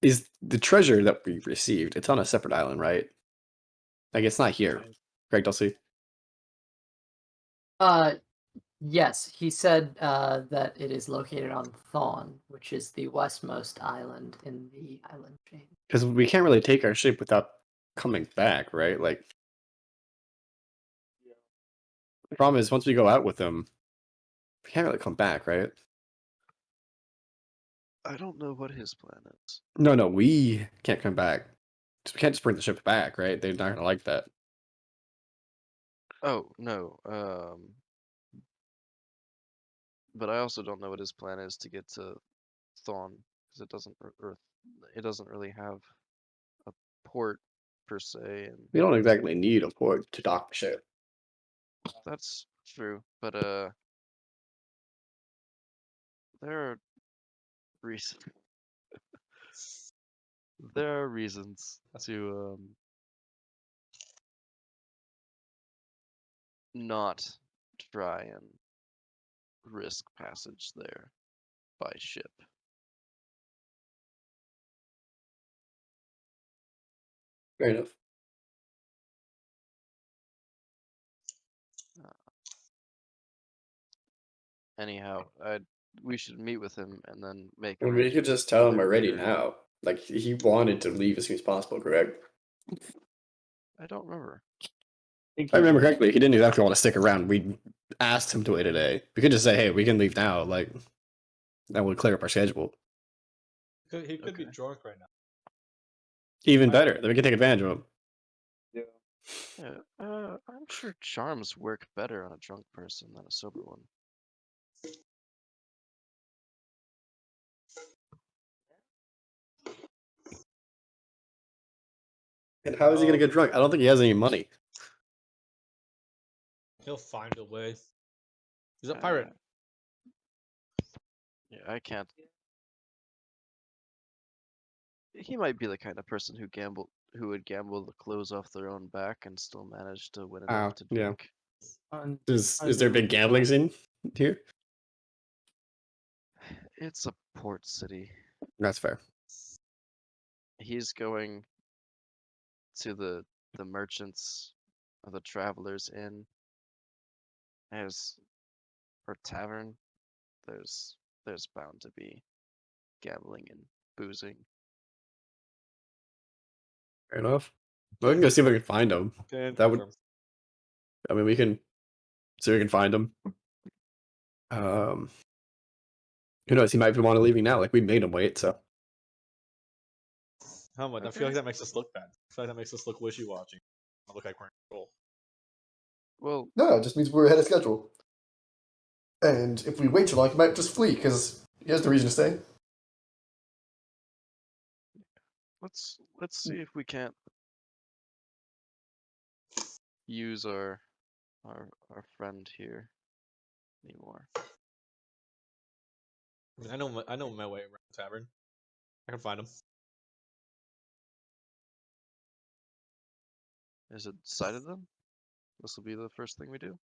Is the treasure that we received? It's on a separate island, right? Like it's not here. Correct, Dulcie? Yes, he said that it is located on Thawne, which is the westmost island in the island chain. Because we can't really take our ship without coming back, right? Like, the problem is once we go out with them, we can't really come back, right? I don't know what his plan is. No, we can't come back. We can't just bring the ship back, right? They're not gonna like that. Oh, no. But I also don't know what his plan is to get to Thawne because it doesn't really have a port per se, and We don't exactly need a port to dock the ship. that's true. But there are reasons. There are reasons to not try and risk passage there by ship. Fair enough. Anyhow, we should meet with him and then make And we could arrangements just for tell him their already return. now. Like he wanted to leave as soon as possible, correct? I don't remember. If I remember correctly, he didn't exactly want to stick around. We asked him to wait today. We could just say, "Hey, we can leave now." Like that would clear up our schedule. He could be drunk right now. Even better. Then we can take advantage of him. Yeah, I'm sure charms work better on a drunk person than a sober one. And how is he gonna get drunk? I don't think he has any money. He'll find a way. He's a pirate. Yeah, I can't. He might be the kind of person who who would gamble the clothes off their own back and still manage to win Oh, enough to yeah. drink. Is there a big gambling scene here? It's a port city. That's fair. He's going to the merchants or the travelers inn as or tavern. There's bound to be gambling and boozing. Fair enough. We can go see if we can find him. Can That would. confirm. I mean, we can see if we can find him. Who knows? He might be want to leaving now. Like we made him wait, so. How much? I feel like that makes us look bad. I feel like that makes us look wishy-washy. I look like we're in control. Well, No, it just means we're ahead of schedule. And if we wait too long, he might just flee because he has the reason to stay. let's see if we can't use our friend here anymore. I mean, I know my way around the tavern. I can find him. Is it decided then? This will be the first thing we do.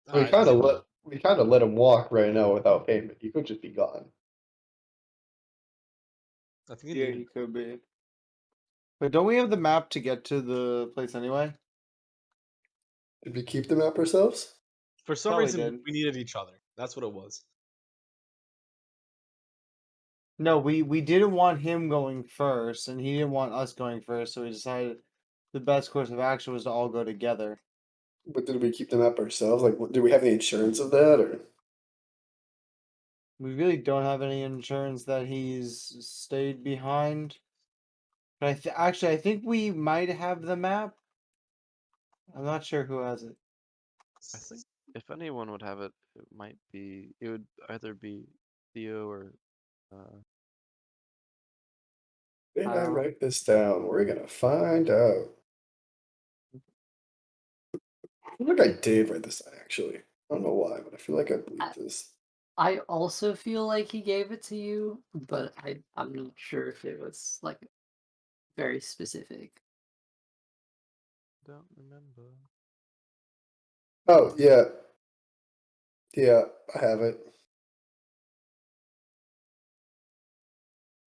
We Alright, kind see- of let him walk right now without payment. He could just be gone. I think Yeah, he could be. But don't we have the map to get to the place anyway? Did we keep the map ourselves? for some Thought we reason did. we needed each other. That's what it was. No, we didn't want him going first, and he didn't want us going first, so we decided the best course of action was to all go together. But did we keep the map ourselves? Like, do we have any insurance of that, or? We really don't have any insurance that he's stayed behind. But actually, I think we might have the map. I'm not sure who has it. I think if anyone would have it, it would either be Theo or Did I don't know. write this down? We're gonna find out. I feel like I did write this down, actually. I don't know why, but I feel like I believe this. I also feel like he gave it to you, but I'm not sure if it was like very specific. don't remember. Oh, yeah. Yeah, I have it.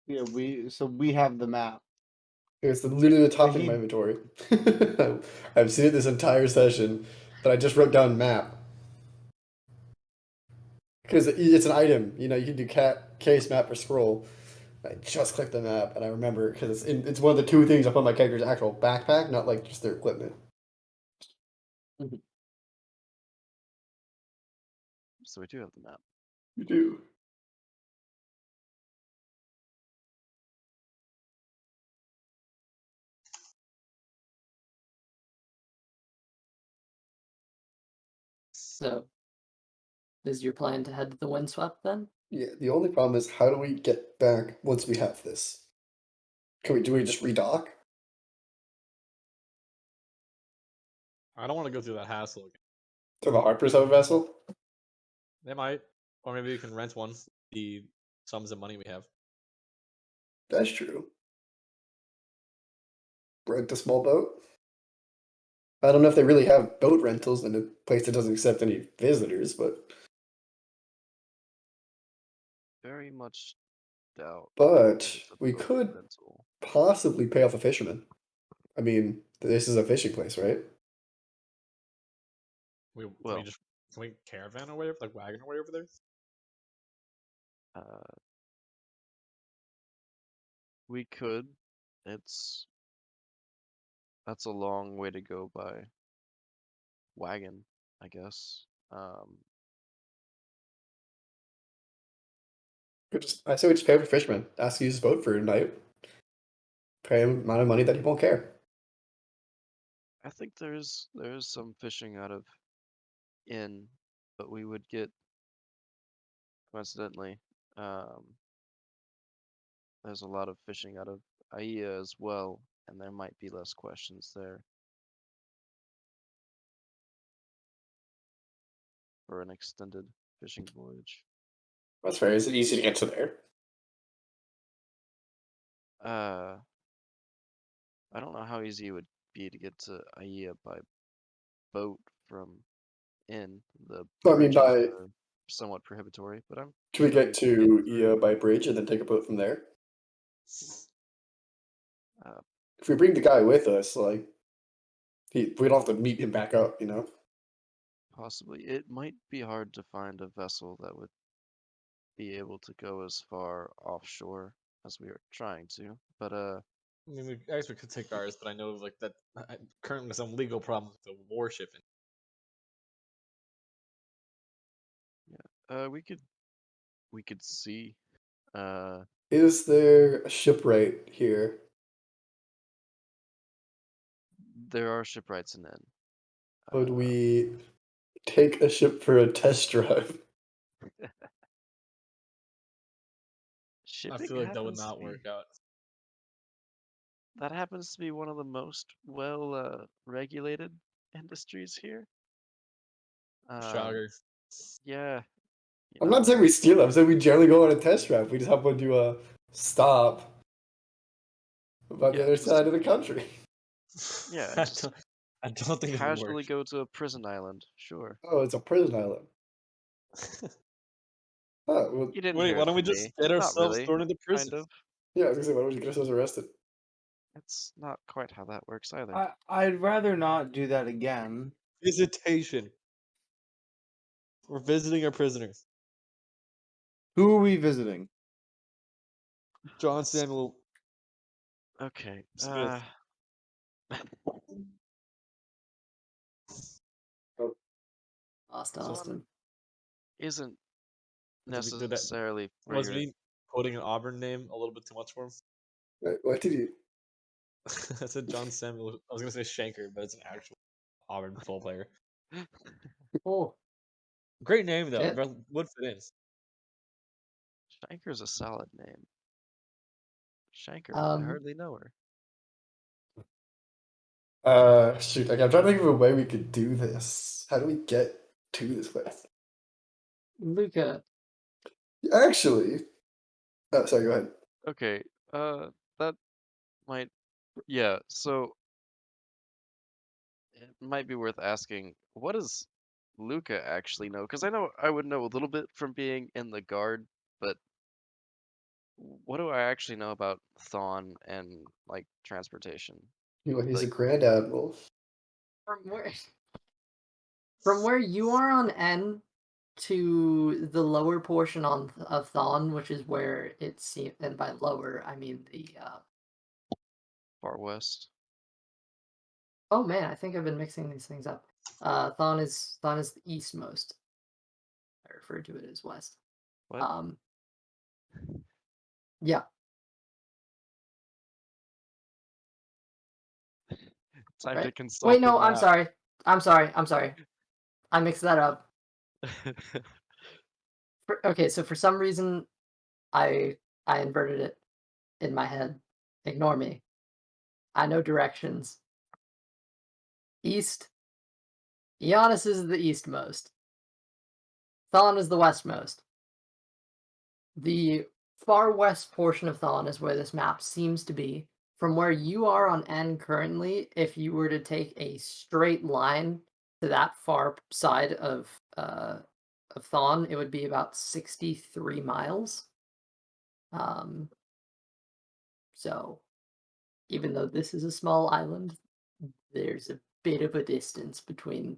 Yeah, we have the map. It's literally the top But thing in my he inventory. I've seen it this entire session, but I just wrote down map. Because it's an item, you know, you can do case, map, or scroll. I just clicked the map, and I remember because it's one of the two things I put in my character's actual backpack, not like just their equipment. So we do have the map. You do. So, is your plan to head to the windswept then? Yeah, the only problem is how do we get back once we have this? Do we just redock? I don't want to go through that hassle again. Do the Harpers have a vessel? They might, or maybe we can rent one. The sums of money we have. That's true. Rent a small boat? I don't know if they really have boat rentals in a place that doesn't accept any visitors, but Very much doubt. but there's a we boat could rental. possibly pay off a fisherman. I mean, this is a fishing place, right? Can Well, we caravan our way over, like wagon our way over there? We could. That's a long way to go by wagon, I guess. I say we just pay for a fisherman. Ask to use his boat for a night. Pay him amount of money that he won't care. I think there's some fishing out of in, but we would get coincidentally. There's a lot of fishing out of Aia as well, and there might be less questions there for an extended fishing voyage. That's fair. Is it easy to get to there? I don't know how easy it would be to get to Aia by boat from in. The So, I mean, bridges by are somewhat prohibitory, but I'm can we sure get we to can get through. Ea by bridge and then take a boat from there? Uh, If we bring the guy with us, like, we don't have to meet him back up, you know? Possibly. It might be hard to find a vessel that would be able to go as far offshore as we are trying to. But I mean, I guess we could take ours, but I know like that currently some legal problems with the warship. we could see. Is there a shipwright here? There are shipwrights in N. Would we take a ship for a test drive? I Shipping feel like that would happens to not be work out. that happens to be one of the most regulated industries here. Shocker. Yeah, you I'm not know, saying we steal them. I'm saying we generally go on a test drive. We just happen to stop about the yeah, other just side of the country. yeah, I just don't think it would casually work. go to a prison island. Sure. Oh, it's a prison island. Oh, well, You didn't Wait, hear why it don't we from just me. get Not ourselves really. thrown into prison? Kind of. yeah, I was gonna say, why don't we get ourselves arrested? It's not quite how that works either. I'd rather not do that again. Visitation. We're visiting our prisoners. Who are we visiting? John Samuel Okay. Smith. Lost Thorn Austin. isn't Did that necessarily for was your me quoting an Auburn name a little bit too much for him? What did you? I said John Samuel. I was gonna say Shanker, but it's an actual Auburn football player. Oh, Great name though. shit. Would fit in. Shanker's a solid name. Shanker, I hardly know her. Shoot, like, I'm trying to think of a way we could do this. How do we get to this place? Luca. Actually, oh, sorry, go ahead. Okay, that might, yeah, so it might be worth asking, what does Luca actually know? Because I know I would know a little bit from being in the guard, but what do I actually know about Thawne and, like, transportation? He's a Like, grand admiral. From where you are on N to the lower portion of Thon, which is where it seems, and by lower I mean the Far West. oh man, I think I've been mixing these things up. Thon is the eastmost. I refer to it as west. What? Yeah. Time to Right? consult Wait, the no, I'm map. sorry. I'm sorry. I mixed that up. Okay, so for some reason I inverted it in my head. Ignore me. I know directions. East. Ionis is the eastmost. Thon is the westmost. The far west portion of Thon is where this map seems to be. From where you are on N currently, if you were to take a straight line to that far side of Thon, it would be about 63 miles. So even though this is a small island, there's a bit of a distance between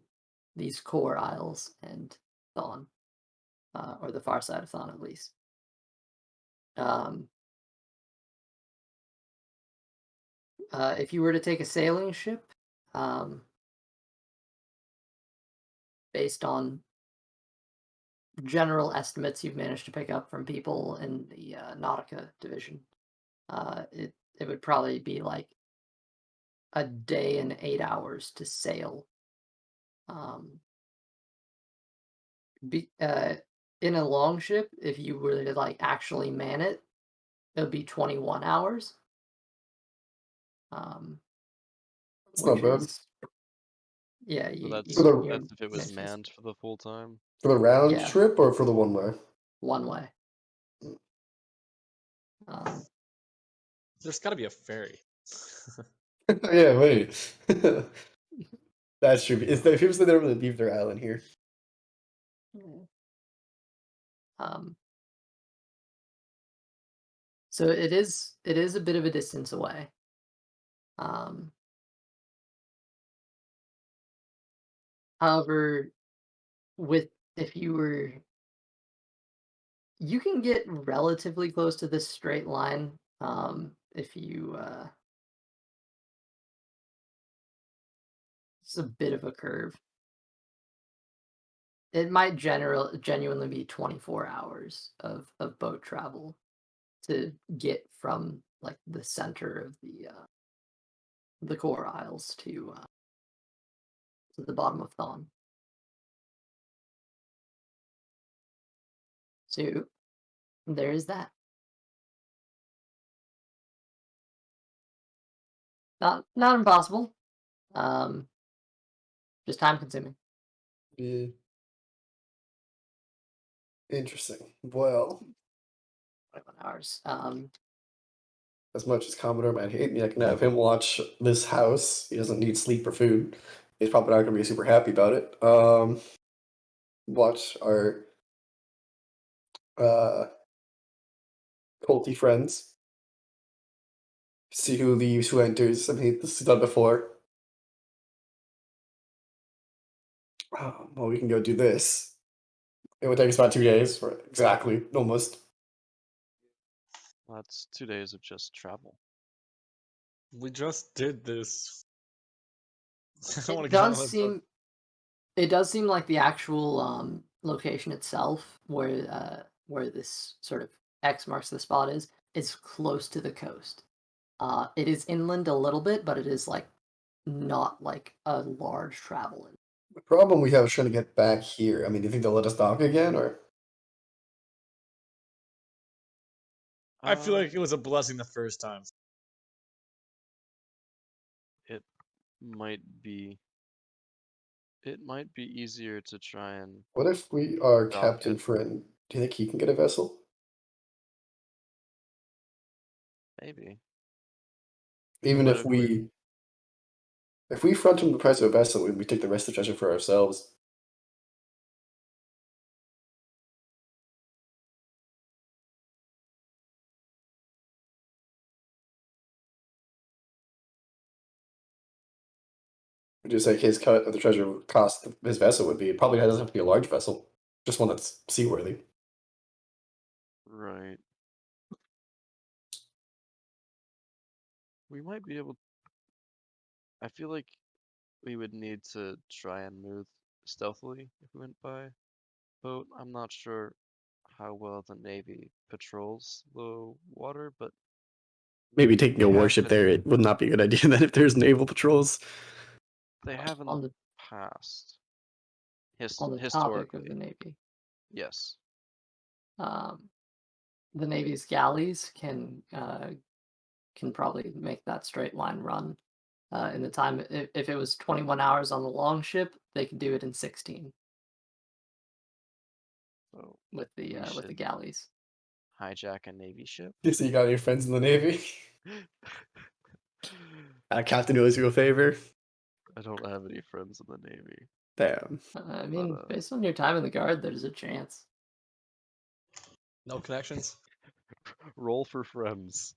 these core isles and Thon, or the far side of Thon at least. If you were to take a sailing ship, based on general estimates you've managed to pick up from people in the Nautica division, it would probably be like a day and 8 hours to sail. In a long ship, if you were to like actually man it, it would be 21 hours. It's not Which bad. is yeah, So that's For the- that's if it was missions. manned for the full time. For the round Yeah. trip or for the one way? One way. There's got to be a ferry. Yeah, wait. That's true. People say they don't really leave their island here. Um, so it is a bit of a distance away. However, if you were, you can get relatively close to this straight line. If you it's a bit of a curve. It might genuinely be 24 hours of boat travel to get from like the center of the core isles to the bottom of Thon. So there is that. Not impossible. Just time consuming. Yeah. Interesting. Well, 21 hours. as much as Commodore might hate me, I can have him watch this house. He doesn't need sleep or food. He's probably not going to be super happy about it. Watch our culty friends. See who leaves, who enters. I mean, this is done before. Well, we can go do this. It would take us about 2 days, exactly, almost. That's 2 days of just travel. We just did this. I don't want It to get on does this. seem like the actual location itself, where this sort of X marks the spot is close to the coast. It is inland a little bit, but it is like not like a large travel. The problem we have is trying to get back here. I mean, do you think they'll let us dock again, or? I feel like Um, it was a blessing the first time. it might be. It might be easier to try and What if we are dock Captain it. Friend? Do you think he can get a vessel? Maybe. Even But if we front him the price of a vessel, we take the rest of the treasure for ourselves. We just say his cut of the treasure cost his vessel would be. It probably doesn't have to be a large vessel, just one that's seaworthy. right. We might be able. I feel like we would need to try and move stealthily if we went by boat. I'm not sure how well the Navy patrols the water, but Maybe taking they a have warship there, it would not be a good idea then if there's naval patrols. they have in On the the past. on the topic of Historically, the Navy, yes. the Navy's galleys can probably make that straight line run in the time. If it was 21 hours on the long ship, they could do it in 16 So with we the should galleys. hijack a Navy ship. So you got any friends in the Navy? Captain who owes you a favor? I don't have any friends in the Navy. Damn. I mean, But, based on your time in the guard, there's a chance. No connections. roll for friends.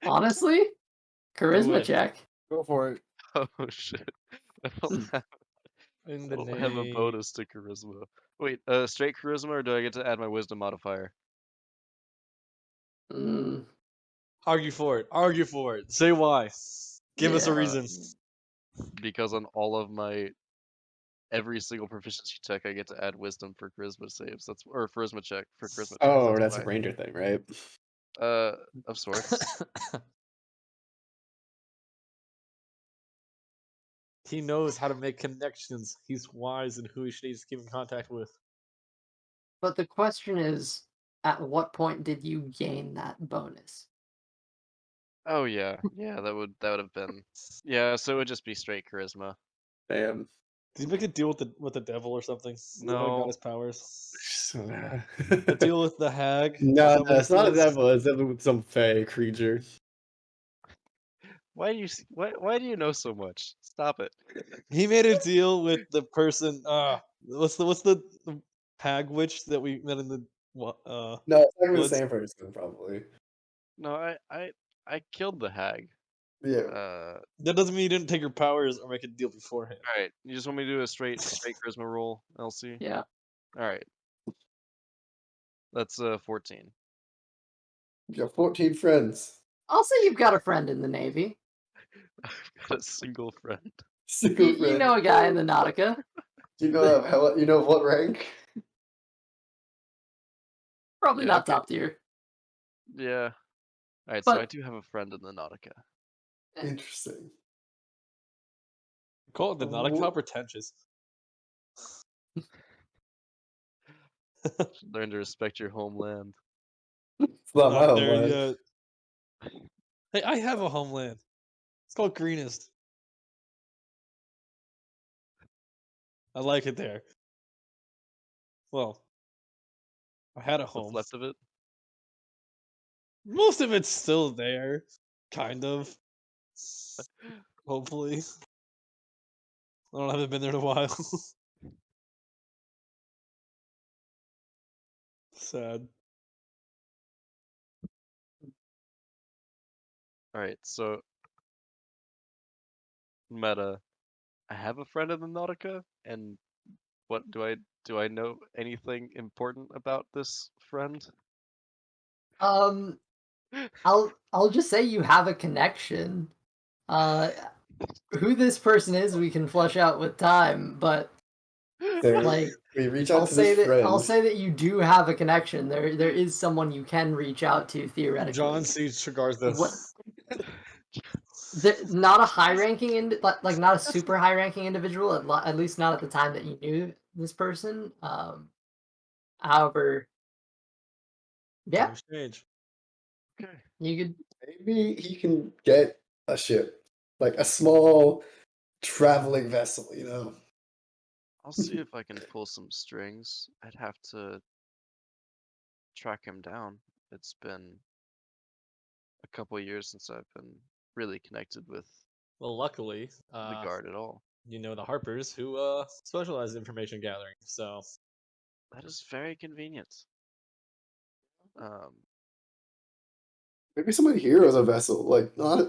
Honestly, charisma way. check. Go for it. Oh shit! I don't have, In I the don't have a name. bonus to charisma. Wait, straight charisma, or do I get to add my wisdom modifier? Mm, Argue for it. Argue for it. Say why. Give us a yeah. reason. Because on all of my every single proficiency check, I get to add wisdom for charisma saves. That's or charisma check for charisma checks. Oh, That's that's a ranger thing, right? why. Of sorts. He knows how to make connections. He's wise in who he should keep in contact with. But the question is, at what point did you gain that bonus? Oh yeah, that would have been. Yeah, so it would just be straight charisma. Damn. Did he make a deal with the devil or something? Is that how he got No. his powers? So, A deal with the hag? Is no, that what it's it not a is? devil. It's devil with some fey creature. Why do you why do you know so much? Stop it. He made a deal with the person. What's the hag witch that we met in the No, it's not even the woods? same person, probably. No, I killed the hag. Yeah. That doesn't mean you didn't take her powers or make a deal beforehand. All right. You just want me to do a straight charisma roll, LC? Yeah. All right. That's 14. You got 14 friends. I'll say you've got a friend in the Navy. I've got a single friend. Single You friend. know a guy in the Nautica. Do you know you know what rank? Probably Yeah, not okay. top tier. Yeah. All right. So But- I do have a friend in the Nautica. Interesting. Call it the Nautic. How pretentious. Learn to respect your homeland. It's not my Not there homeland. yet. Hey, I have a homeland. It's called Greenest. I like it there. Well, I had a What's home. left of it? Most of it's still there, kind of. Hopefully. I haven't been there in a while. Sad. All right. So meta. I have a friend in the Nautica, and what do I know anything important about this friend? I'll just say you have a connection. Who this person is, we can flush out with time, but There, like we reach out to this I'll friend. say that you do have a connection. There is someone you can reach out to theoretically. John C. Téagartha. What? Not a high-ranking, like not a super high-ranking individual, at least not at the time that you knew this person. However, yeah, Stage. Okay. you could. Maybe he can get a ship, like a small traveling vessel, you know. I'll see if I can pull some strings. I'd have to track him down. It's been a couple years since I've been really connected with Well, luckily, the guard at all. you know the Harpers who specialize in information gathering. So That is very convenient. Maybe somebody here has a vessel, like not.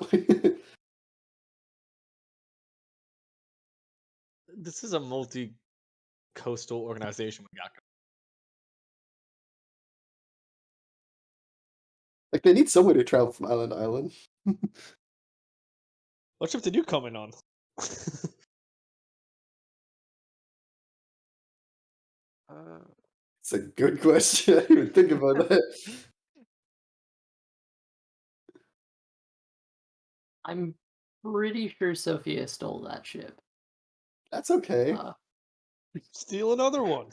this is a multi-coastal organization we got. Like they need somewhere to travel from island to island. What ship did you come in on? It's a good question. I didn't even think about that. I'm pretty sure Sophia stole that ship. That's okay. Steal another one.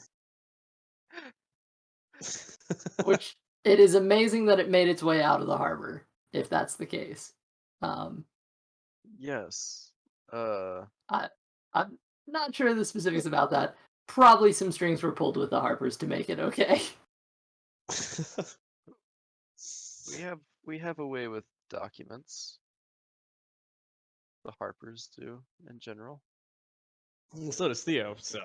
Which it is amazing that it made its way out of the harbor, if that's the case. Yes. I'm not sure the specifics about that. Probably some strings were pulled with the Harpers to make it okay. We have a way with documents. The Harpers do in general. So does Theo. So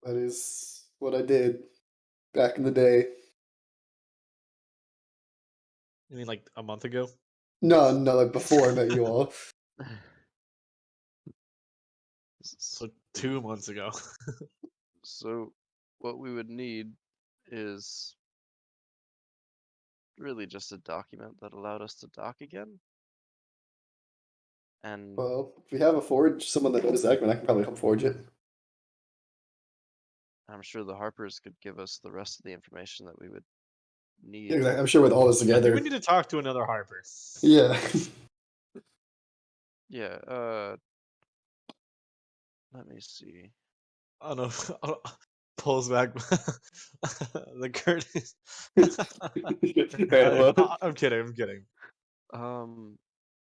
That is what I did back in the day. you mean like a month ago? No, like before I met you all. So 2 months ago. So what we would need is really just a document that allowed us to dock again. And Well, if we have a forge, someone that knows that, I can probably help forge it. I'm sure the Harpers could give us the rest of the information that we would need. Yeah, exactly. I'm sure with all this I think together. we need to talk to another Harper. Yeah. Yeah, let me see. I don't know. Pulls back the curtain. I'm kidding.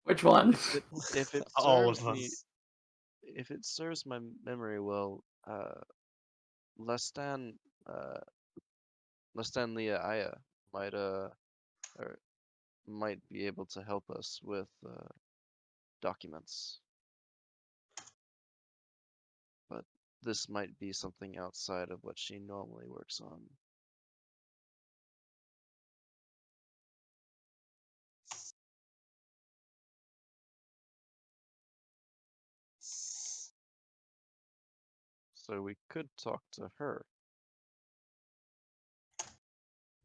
Which one? If it All serves of me, us. if it serves my memory well, Lestan Leah Aya might or might be able to help us with documents. But this might be something outside of what she normally works on. So we could talk to her.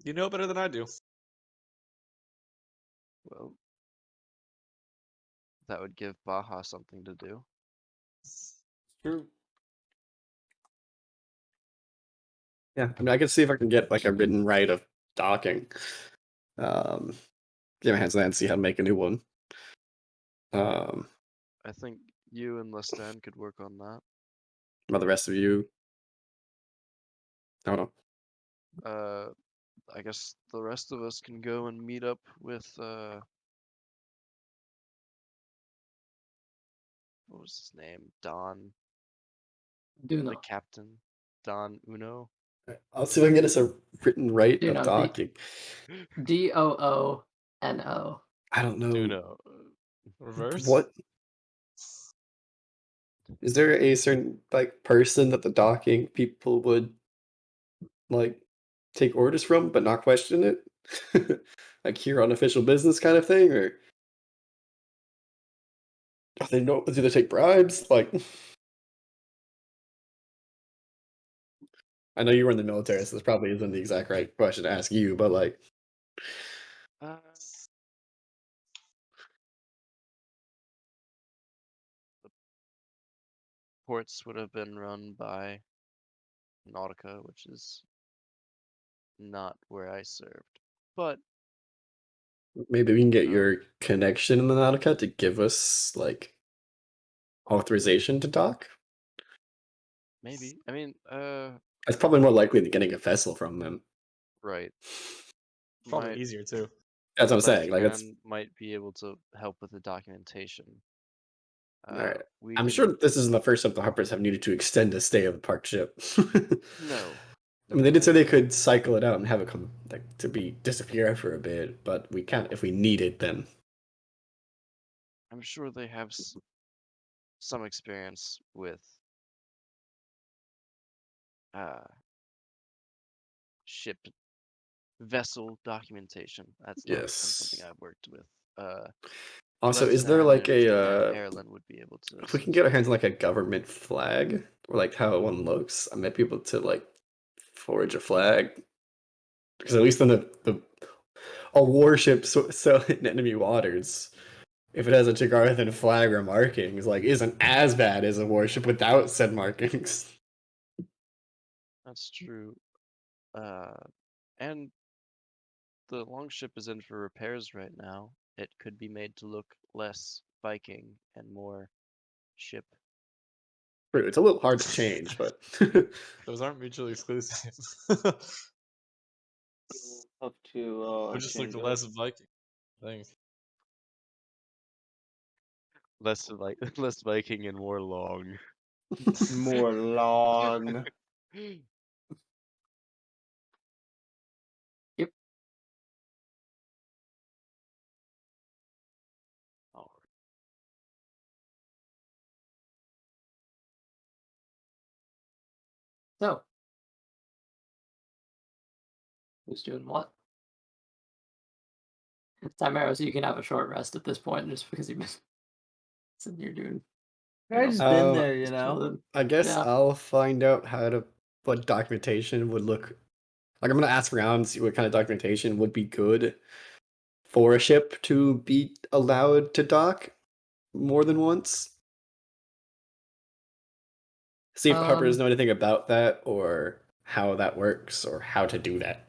You know better than I do. Well, that would give Baja something to do. True. Yeah, I mean, I can see if I can get like a written right of docking. Get my hands on that and see how to make a new one. I think you and Lestan could work on that. About the rest of you, I don't know. I guess the rest of us can go and meet up with what was his name? Don, the Duno. captain, Don Uno. I'll see if I can get us a written right of Duno. docking. Doono. I don't know Duno. Reverse? what. Is there a certain like person that the docking people would like take orders from but not question it? Like here on official business kind of thing, or they know do they take bribes? Like I know you were in the military, so this probably isn't the exact right question to ask you, but like Uh, the ports would have been run by Nautica, which is not where I served. But maybe we can get Oh. your connection in the Nautica to give us like authorization to dock. maybe. I mean, It's probably more likely than getting a vessel from them. right. Probably My easier too. That's what I'm saying. Like that's Lestan might be able to help with the documentation. all right. We I'm can sure this isn't the first time the Harpers have needed to extend the stay of the parked ship. No. I mean, they did say they could cycle it out and have it come like to be disappear for a bit, but we can't if we need it. Then I'm sure they have some experience with ship vessel documentation. That's not been something yes. I've worked with. Also, is there like and a Erlen would be able to if we can assist. get our hands on like a government flag or like how one looks, I might be able to like forge a flag because at least then the a warship so in enemy waters, if it has a Téagartha flag or markings, like isn't as bad as a warship without said markings. That's true. And the longship is in for repairs right now. It could be made to look less Viking and more ship. True, it's a little hard to change, but Those aren't mutually exclusive. Up to Or just like change the it. less Viking thing. Less like less Viking and more long. More long. Yep. All So, who's doing what? Time arrows, you can have a short rest at this point just because you've been sitting here doing. I just been there, you know. chilling. I guess Yeah. I'll find out how to what documentation would look like. I'm gonna ask around, see what kind of documentation would be good for a ship to be allowed to dock more than once. See if Harpers know anything about that or how that works or how to do that.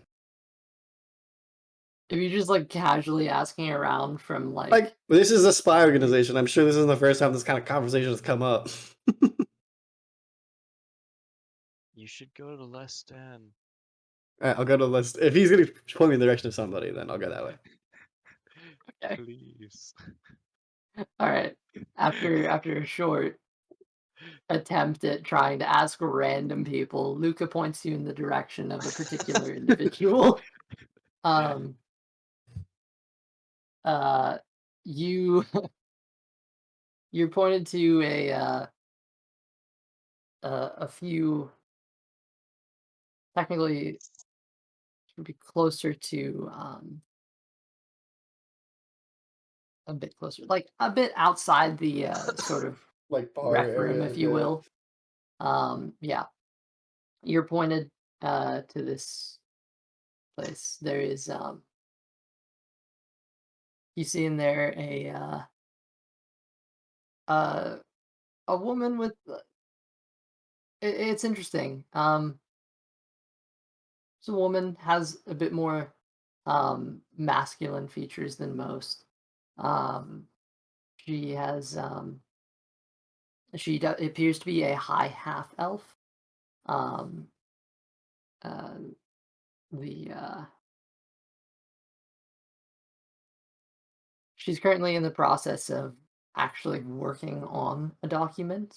If you're just like casually asking around from Like, this is a spy organization. I'm sure this isn't the first time this kind of conversation has come up. You should go to Lestan. I'll go to the list. If he's gonna point me in the direction of somebody, then I'll go that way. Okay. Please. All right. After a short attempt at trying to ask random people, Luca points you in the direction of a particular individual. You You're pointed to a few, technically should be closer to a bit closer, like a bit outside the sort of Like bar rec room, area, if you yeah. will. Yeah, you're pointed to this place. There is you see in there uh a woman with it's interesting. So a woman has a bit more masculine features than most. Um, she has appears to be a high half elf. Um, uh, the She's currently in the process of actually working on a document,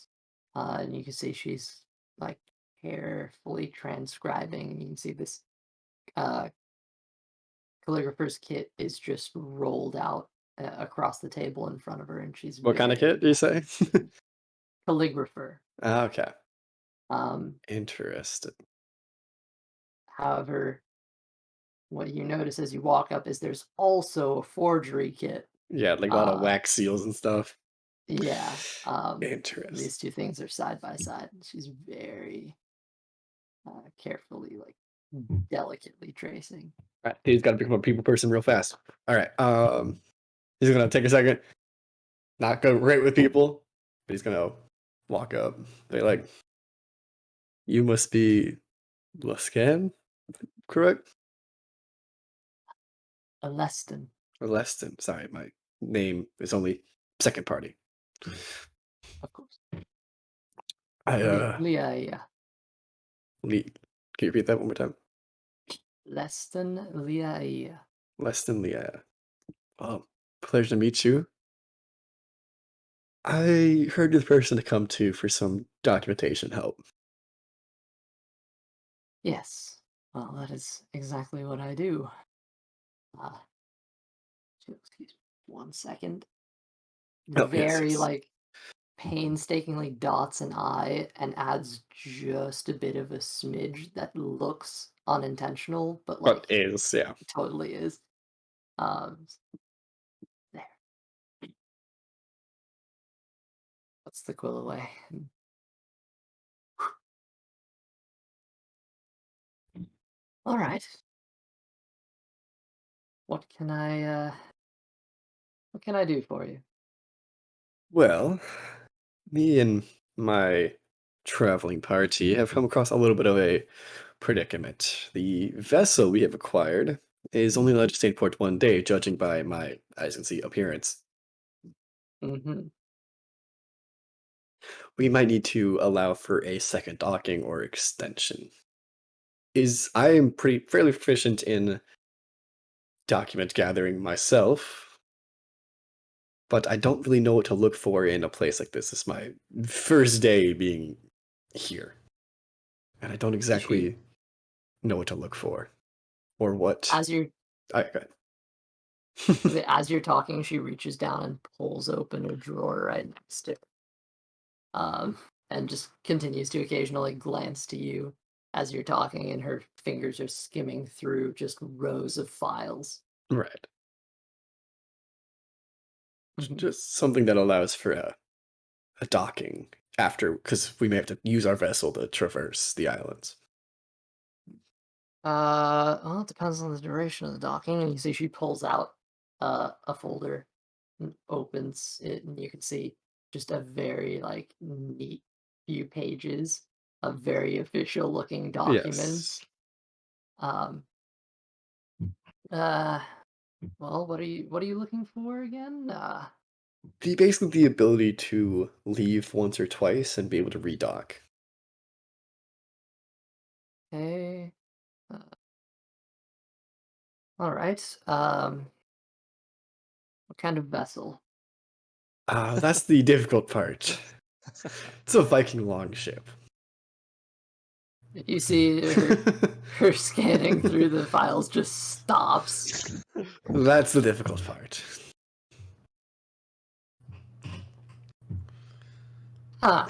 and you can see she's like carefully transcribing. And you can see this uh, calligrapher's kit is just rolled out across the table in front of her, and she's What kind of very kit do you say? calligrapher. Okay. Um, Interesting. However, what you notice as you walk up is there's also a forgery kit. Yeah, like a lot of Uh, wax seals and stuff. yeah, Interesting. these two things are side by side. She's very carefully, like delicately tracing. Right, he's got to become a people person real fast. All right. He's gonna take a second, not go right with people, but he's gonna walk up. They like, you must be Luscan, correct? A Leston, Or Leston. Sorry, my name is only second party. of course. I Leia. Can you repeat that one more time? Leston Leia. Leston Leah. Well, pleasure to meet you. I heard you're the person to come to for some documentation help. Yes. Well, that is exactly what I do. Uh, excuse me 1 second. Oh, yes, Very yes. like painstakingly dots an I and adds just a bit of a smidge that looks unintentional, but But like is, yeah. totally is. Um, there. Puts the quill away. All right. What can I do for you? Well, me and my traveling party have come across a little bit of a predicament. The vessel we have acquired is only allowed to stay in port 1 day, judging by my, as you can see, appearance. Mm-hmm. We might need to allow for a second docking or extension. I am fairly proficient in document gathering myself, but I don't really know what to look for in a place like this. This is my first day being here, and I don't exactly know what to look for or what. As you're Okay. as you're talking, she reaches down and pulls open a drawer right next to her. And just continues to occasionally glance to you as you're talking, and her fingers are skimming through just rows of files. Right. Mhm. Just something that allows for a docking after, because we may have to use our vessel to traverse the islands. Well, it depends on the duration of the docking. And you see she pulls out a folder and opens it, and you can see just a very like neat few pages of very official looking documents. Yes. Um, well, what are you looking for again? Basically the ability to leave once or twice and be able to redock. Okay. All right. What kind of vessel? That's the difficult part. It's a Viking longship. You see her scanning through the files just stops. That's the difficult part. Huh.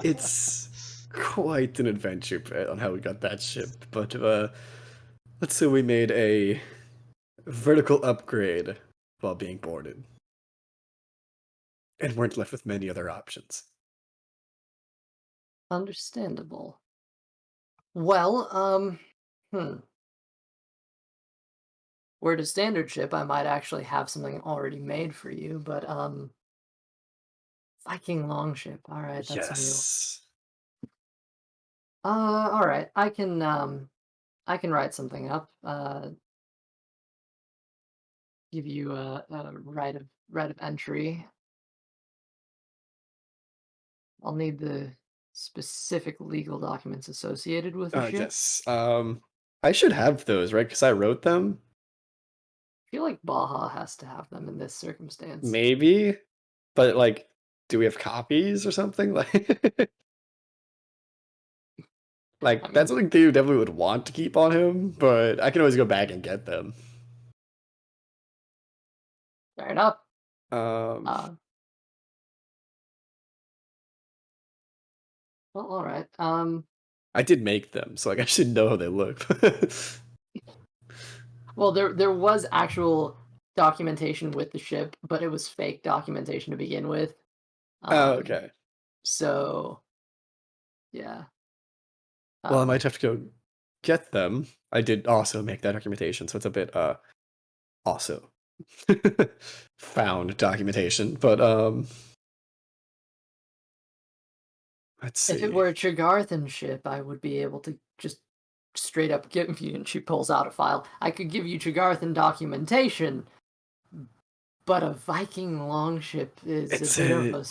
It's quite an adventure on how we got that ship, but let's say we made a vertical upgrade while being boarded, and weren't left with many other options. Understandable. Well, Were to standard ship, I might actually have something already made for you, but Viking longship. All right, that's new. Yes. All right. I can write something up. Give you a right of entry. I'll need the specific legal documents associated with the ship. Yes. I should have those, right? Because I wrote them. I feel like Baja has to have them in this circumstance. Maybe, but like, do we have copies or something? Like, I mean, that's something you definitely would want to keep on him, but I can always go back and get them. fair enough. Um, Uh, well, all right. I did make them, so like I should know how they look. Well, there was actual documentation with the ship, but it was fake documentation to begin with. Oh, okay. So, yeah. Well, I might have to go get them. I did also make that documentation, so it's a bit also found documentation, but let's If it see. were a Téagarthan ship, I would be able to just straight up give you, and she pulls out a file. I could give you Téagarthan documentation, but a Viking longship is It's a bit of a a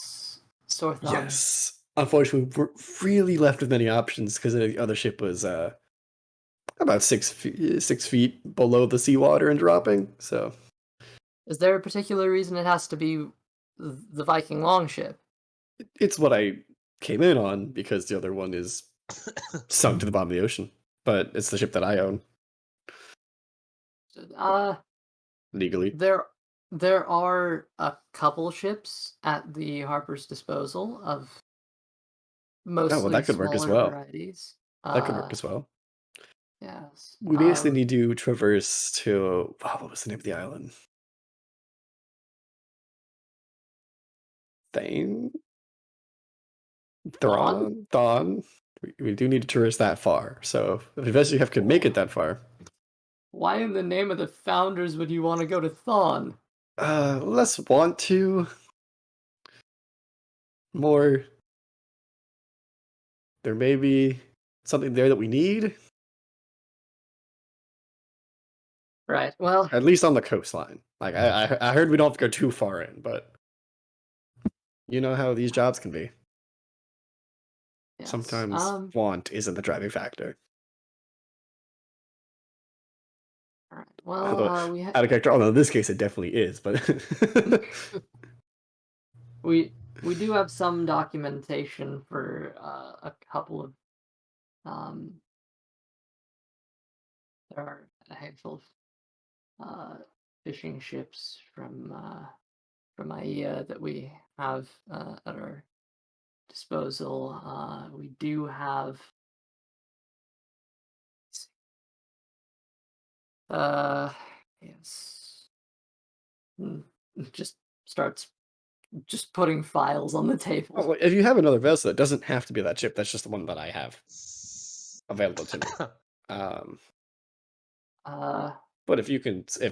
sore thumb. yes. Unfortunately, we're really left with many options because the other ship was about 6 feet below the seawater and dropping. So Is there a particular reason it has to be the Viking longship? it's what I came in on because the other one is sunk to the bottom of the ocean. But it's the ship that I own legally. There are a couple ships at the Harper's disposal of Oh, well, mostly that could work as smaller well. varieties. That could work as well. Yes. We basically need to traverse to what was the name of the island? Thane? Dawn? Dawn. We do need to traverse that far. So if eventually you could make it that far. Why in the name of the founders would you want to go to Thon? Less want to. More. There may be something there that we need. Right. Well, At least on the coastline. Like I heard we don't have to go too far in, but you know how these jobs can be. yes. Sometimes want isn't the driving factor. All right. Although, Well, we out of character, although in this case it definitely is, but we do have some documentation for a couple of there are a handful of fishing ships from IEA that we have at our disposal. We do have yes. Just starts just putting files on the table. well, if you have another vessel, it doesn't have to be that ship. That's just the one that I have available to me. But if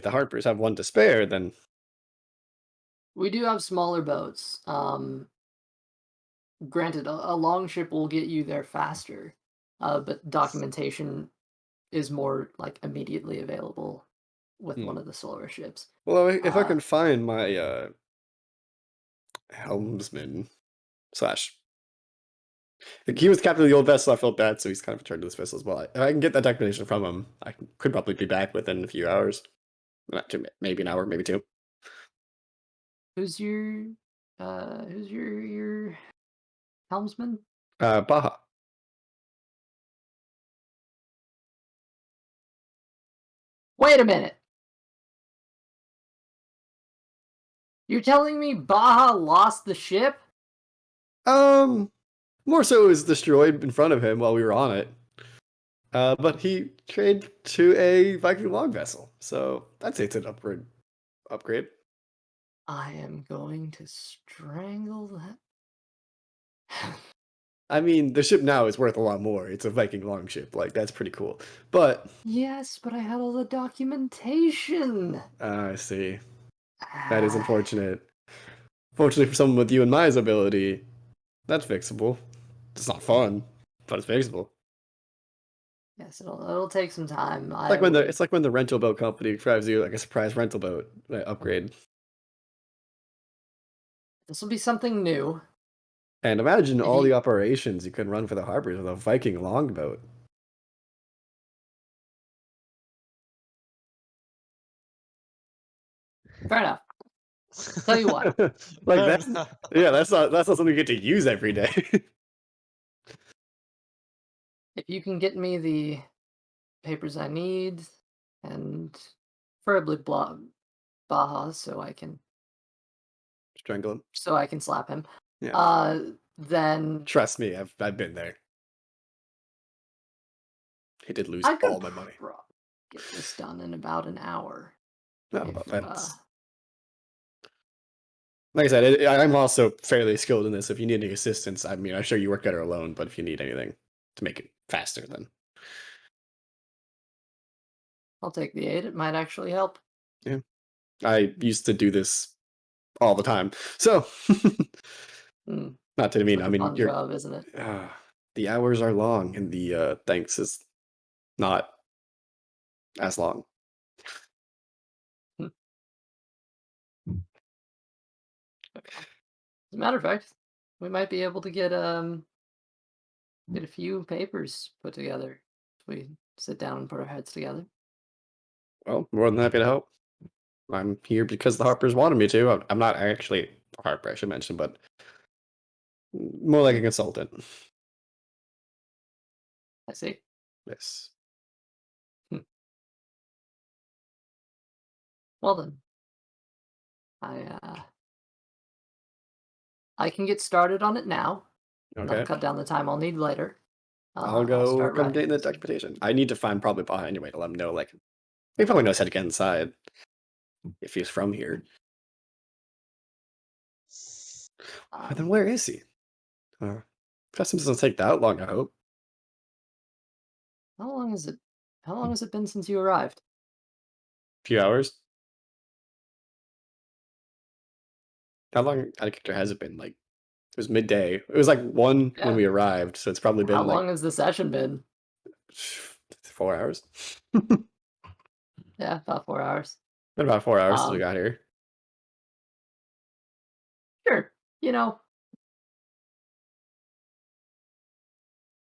the Harpers have one to spare, then We do have smaller boats. Granted, a long ship will get you there faster, but documentation is more like immediately available with one of the slower ships. well, if I can find my helmsman slash. He was captain of the old vessel. I felt bad, so he's kind of returned to this vessel as well. If I can get that documentation from him, I could probably be back within a few hours. Not too, maybe an hour, maybe two. Who's your helmsman? Baja. Wait a minute. You're telling me Baja lost the ship? More so it was destroyed in front of him while we were on it. But he traded to a Viking long vessel, so I'd say it's an upgrade. I am going to strangle that. I mean, the ship now is worth a lot more. It's a Viking longship. Like, that's pretty cool. But Yes, but I had all the documentation. I see. That is unfortunate. Fortunately for someone with you and my ability, that's fixable. It's not fun, but it's fixable. Yes, it'll take some time. It's like when the rental boat company drives you like a surprise rental boat upgrade. This will be something new. And imagine If all you- the operations you could run for the Harpers with a Viking longboat. Fair enough. Tell you what. Like Fair that's enough. yeah, that's not something you get to use every day. If you can get me the papers I need, and preferably Baja, so I can Strangle him. slap him. Yeah. Then Trust me, I've been there. He did lose I could all my money. get this done in about an hour. No, if, that's like I said, I'm also fairly skilled in this. If you need any assistance, I mean, I'm sure you work better alone, but if you need anything to make it faster, then I'll take the aid. It might actually help. yeah. I used to do this all the time. So, not to It's demean, like I a mean, fun job, isn't it? the hours are long and the thanks is not as long. Hmm. As a matter of fact, we might be able to get a few papers put together if we sit down and put our heads together. Well, more than happy to help. I'm here because the Harpers wanted me to. I'm not actually a Harper, I should mention, but more like a consultant. I see. Yes. Well then, I can get started on it now. That'll Okay. cut down the time I'll need later. I'll go start come writing get in the this. documentation. I need to find probably Baja anyway to let him know, like, he probably knows how to get inside if he's from here. But then where is he? Customs doesn't take that long, I hope. How long is it? How long has it been since you arrived? A few hours. How long out of character has it been? Like, it was midday. It was like 1 when Yeah. we arrived, so it's probably How been like long has the session been? 4 hours. Yeah, about 4 hours. Been about 4 hours since we got here. Sure. You know.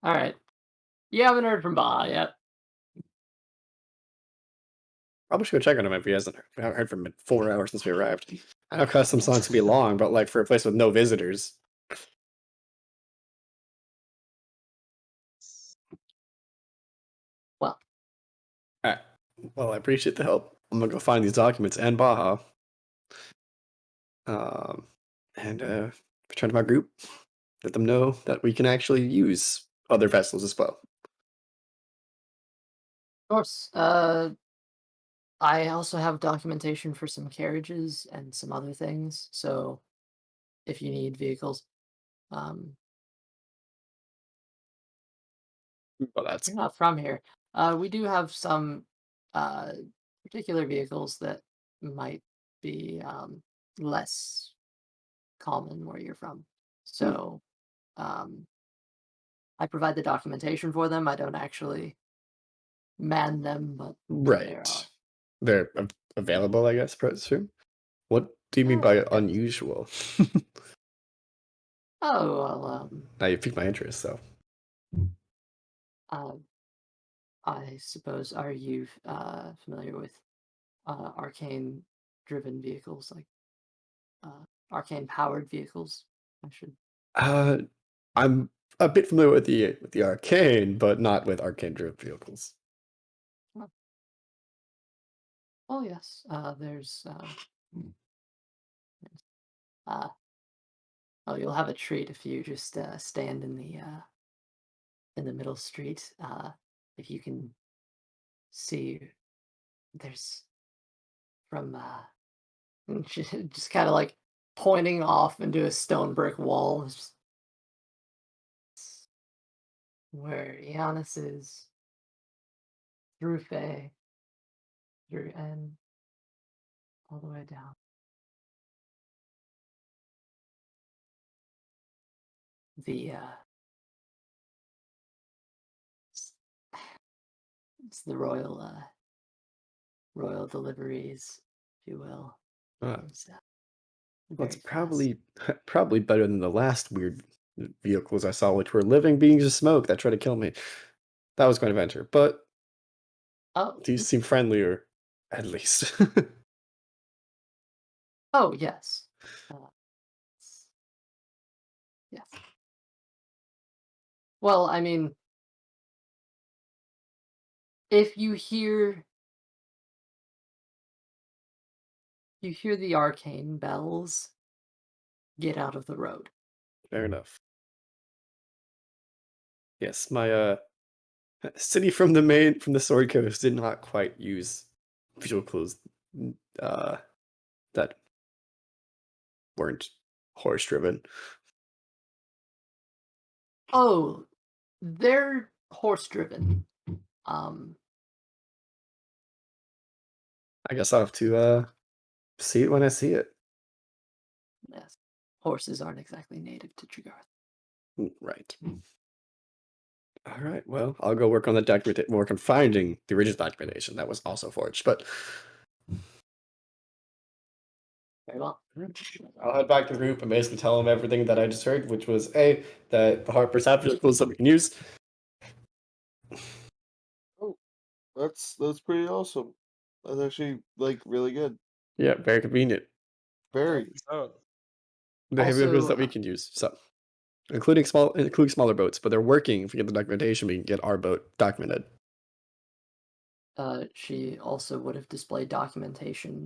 All right. You haven't heard from Baja yet. Probably should go check on him if he hasn't. We haven't heard from him in 4 hours since we arrived. I know customs songs can be long, but like for a place with no visitors. Well. Alright. Well, I appreciate the help. I'm gonna go find these documents and Baja. And return to my group. Let them know that we can actually use other vessels as well. Of course. I also have documentation for some carriages and some other things. So, if you need vehicles, Well, that's you're not from here. We do have some uh, particular vehicles that might be less common where you're from. So, I provide the documentation for them. I don't actually man them, but right. They're available, I guess, presume. What do you mean by unusual? Oh well. Now you piqued my interest, though. I suppose. Are you familiar with arcane driven vehicles, like arcane powered vehicles? I should. I'm a bit familiar with the arcane, but not with arcane driven vehicles. Oh yes. There's Oh, you'll have a treat if you just stand in the middle street. If you can see, there's from just kind of like pointing off into a stone brick wall. It's just where Giannis is through Faye, through N, all the way down. The it's, it's the royal deliveries, if you will. Uh, It's well, it's very fast. probably better than the last weird vehicles I saw, which were living beings of smoke that tried to kill me. That was quite an adventure, but Oh, these seem friendlier, at least. oh yes, s- yes. Well, I mean, if you hear the arcane bells, get out of the road. Fair enough. Yes, my city from the Sword Coast did not quite use vehicles uh that weren't horse driven. Oh, they're horse driven. Um, I guess I'll have to see it when I see it. yes, horses aren't exactly native to Téagartha. Right. All right. Well, I'll go work on the work on finding the original documentation that was also forged. But Very well. I'll head back to the group and basically tell them everything that I just heard, which was A, that the Harpers have vehicles that we can use. Oh, that's pretty awesome. That's actually like really good. Yeah, very convenient. Very. So, They have vehicles Also, that we can use. So including smaller boats, but they're working. If we get the documentation, we can get our boat documented. she also would have displayed documentation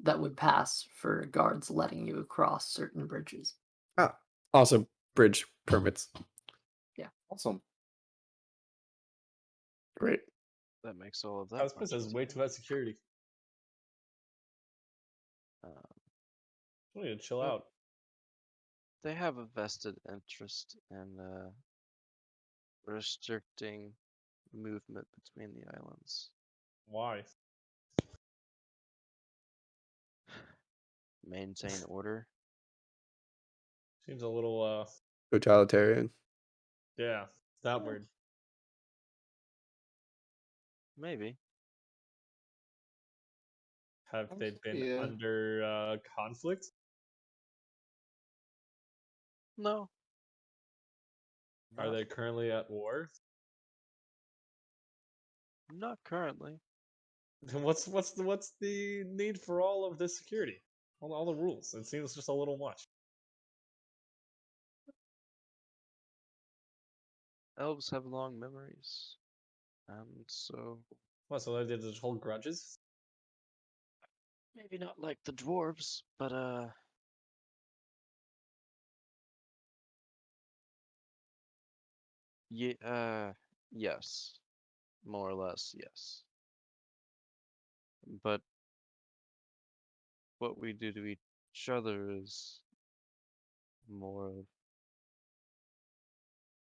that would pass for guards letting you across certain bridges. Ah, also bridge permits. Awesome. Great. That makes all of that. this place much has way easier. too much security. Uh, We need to chill Well- out. they have a vested interest in restricting movement between the islands. Why? Maintain order. Seems a little Totalitarian. yeah, that word. Maybe. Have they been Yeah. under conflict? No. Are Not, they currently at war? not currently. Then what's the need for all of this security? All the rules. It seems just a little much. Elves have long memories. And so What, so they just hold grudges? maybe not like the dwarves, but yes. More or less, yes. But what we do to each other is more of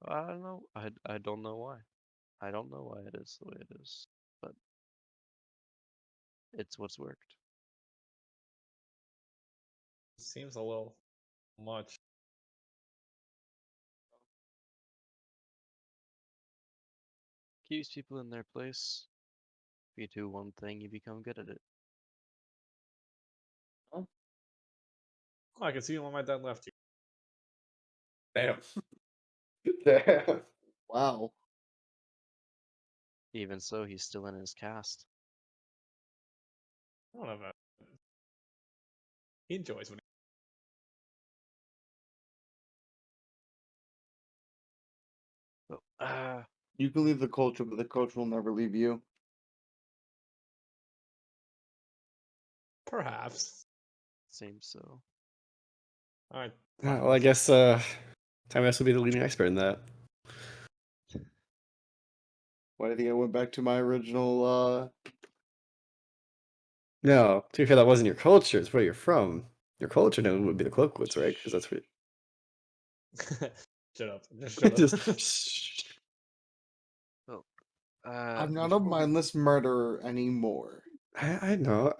I don't know. I don't know why. I don't know why it is the way it is, but it's what's worked. Seems a little much. Keeps people in their place. If you do one thing, you become good at it. Oh, I can see why my dad left you. Damn. Damn. Wow. Even so, he's still in his cast. I don't know about he enjoys when But, You can leave the culture, but the culture will never leave you. perhaps. seems so. All right. Yeah, Fine. well, I guess Timeless will be the leading expert in that. Why do you think I went back to my original? No, to be fair, that wasn't your culture. It's where you're from. Your culture then would be the Cloakwoods, right? Because that's where. Shut up. Just shut up. Just shh. Well, I'm not a before we- mindless murderer anymore. I know.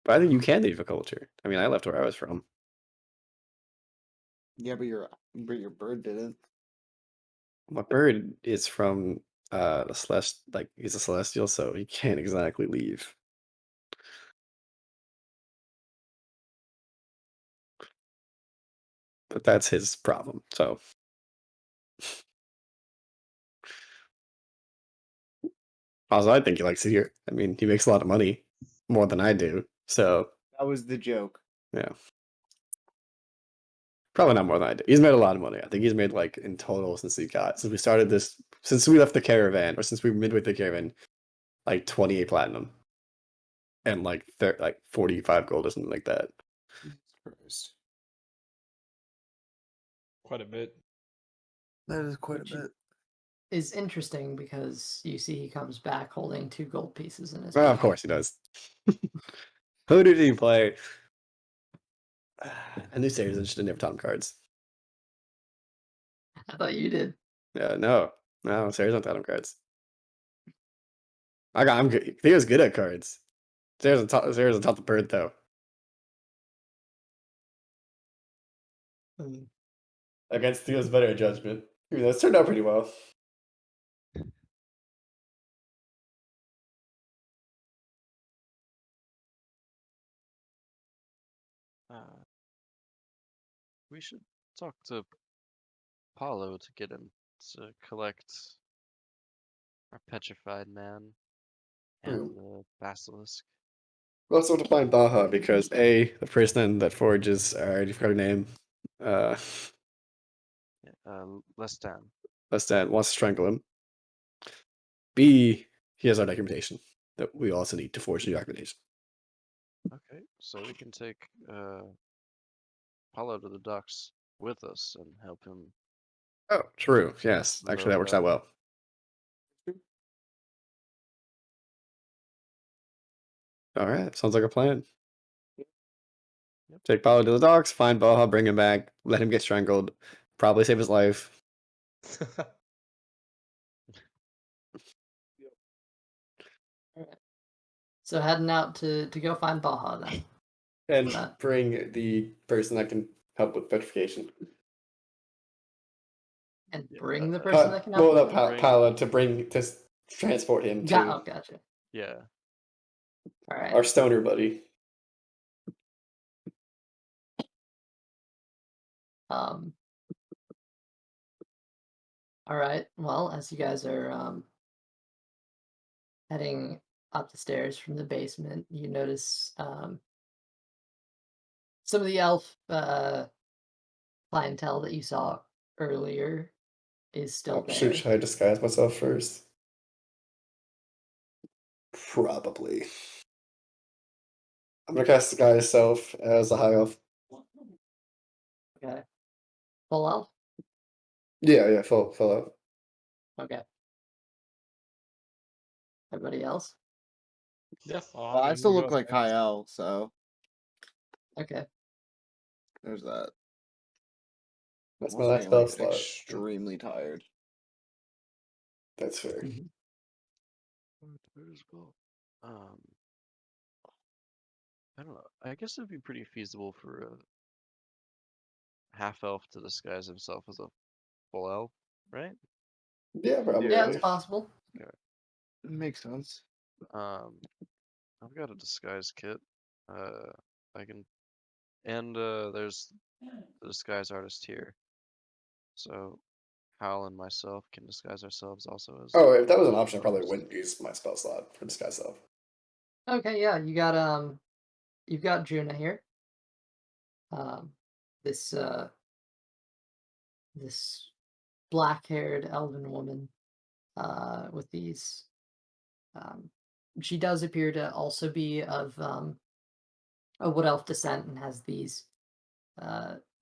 But I think you can leave a culture. I mean, I left where I was from. Yeah, but your bird didn't. My bird is from the celest, like he's a celestial, so he can't exactly leave. But that's his problem. So also, I think he likes it here. I mean, he makes a lot of money, more than I do. So That was the joke. yeah, probably not more than I do. He's made a lot of money. I think he's made like in total since we started this, since we left the caravan, or since we were midway through the caravan, like 28 platinum and like 45 gold or something like that. Jesus Christ. Quite a bit. That is quite Which a bit. is interesting because you see he comes back holding 2 gold pieces in his Well, of mouth. course he does. Who did he play? I knew Sarah's interested in Tom cards. I thought you did. Yeah, no, Sarah's not Tom cards. I'm good. Theo's good at cards. Sarah's on top of the bird though. Against Theo's better judgment. Even though it's turned out pretty well. uh, we should talk to Paulo to get him to collect our petrified man and the basilisk. We also want to find Baja because A, the person that forges, I already forgot her name. Lestan. Lestat wants to strangle him. B, he has our documentation that we also need to forge the documentation. Okay, so we can take Paulo to the docks with us and help him. Oh, true. Yes, actually, that works out well. All right, sounds like a plan. Yep. Take Paulo to the docks, find Baja, bring him back, let him get strangled, probably save his life. So heading out to go find Baja then. And bring the person that can help with petrification. And Yeah, bring the person that can help. Well, no, with it? Paolo to transport him to Gotcha. Yeah. All right. our stoner buddy. All right. Well, as you guys are heading up the stairs from the basement, you notice some of the elf clientele that you saw earlier is still Oh, there. shoot, should I disguise myself first? Probably. I'm gonna cast disguise self as a high elf. Okay. Full elf? Yeah, full elf. Okay. Everybody else? Yeah. I still look like Kyle, so Okay. there's that. That's I'm my also last getting, spell like, slot. extremely tired. That's fair. Where's go? I don't know. I guess it'd be pretty feasible for a half elf to disguise himself as a full elf, right? Yeah, probably. Yeah, it's possible. Makes sense. I've got a disguise kit. I can, and there's the disguise artist here. So Hal and myself can disguise ourselves also as. Oh, if that was an option, I probably wouldn't use my spell slot for disguise self. Okay, yeah, you've got Juna here. This this black-haired elven woman with these she does appear to also be of a wood elf descent and has these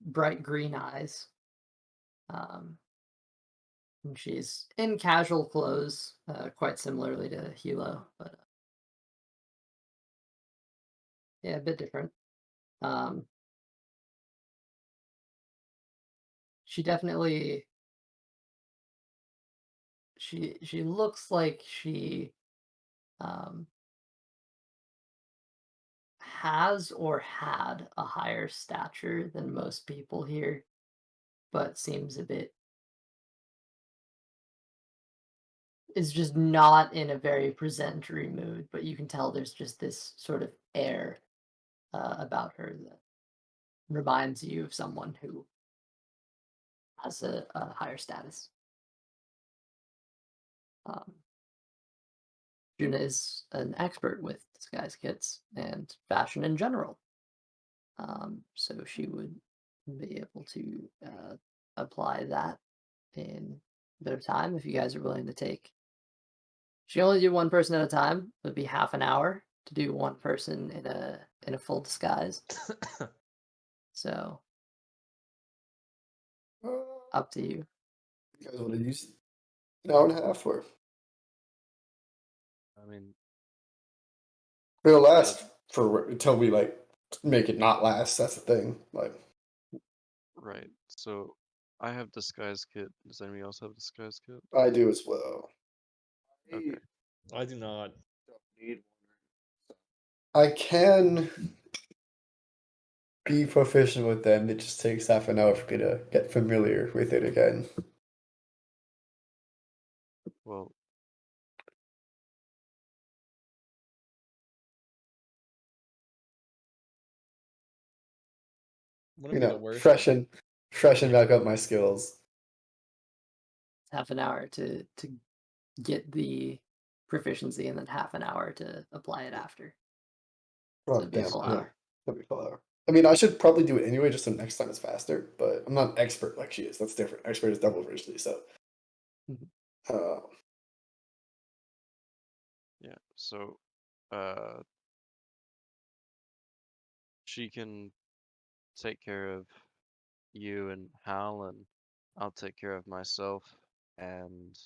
bright green eyes. And she's in casual clothes, quite similarly to Hilo, but yeah, a bit different. She definitely she looks like she has or had a higher stature than most people here, but seems a bit is just not in a very presentery mood, but you can tell there's just this sort of air about her that reminds you of someone who has a higher status. Um, Juna is an expert with disguise kits and fashion in general. So she would be able to apply that in a bit of time if you guys are willing to take. She can only do one person at a time. It would be half an hour to do one person in a full disguise. So up to you. You guys want to use an hour and a half, or I mean, it'll last for until we like make it not last. That's the thing. Like, right. So I have disguise kit. Does anybody else have disguise kit? I do as well. Okay. I do not. Don't need I can be proficient with them. It just takes half an hour for me to get familiar with it again. Well, Wouldn't be the worst. Freshen back up my skills. Half an hour to get the proficiency, and then half an hour to apply it after. Oh, So it'd be a damn, full yeah. hour. That'd be a full hour. I mean, I should probably do it anyway, just so next time it's faster. But I'm not an expert like she is. That's different. Expert is double originally, so. Mhm. yeah. So, she can take care of you and Hal, and I'll take care of myself. And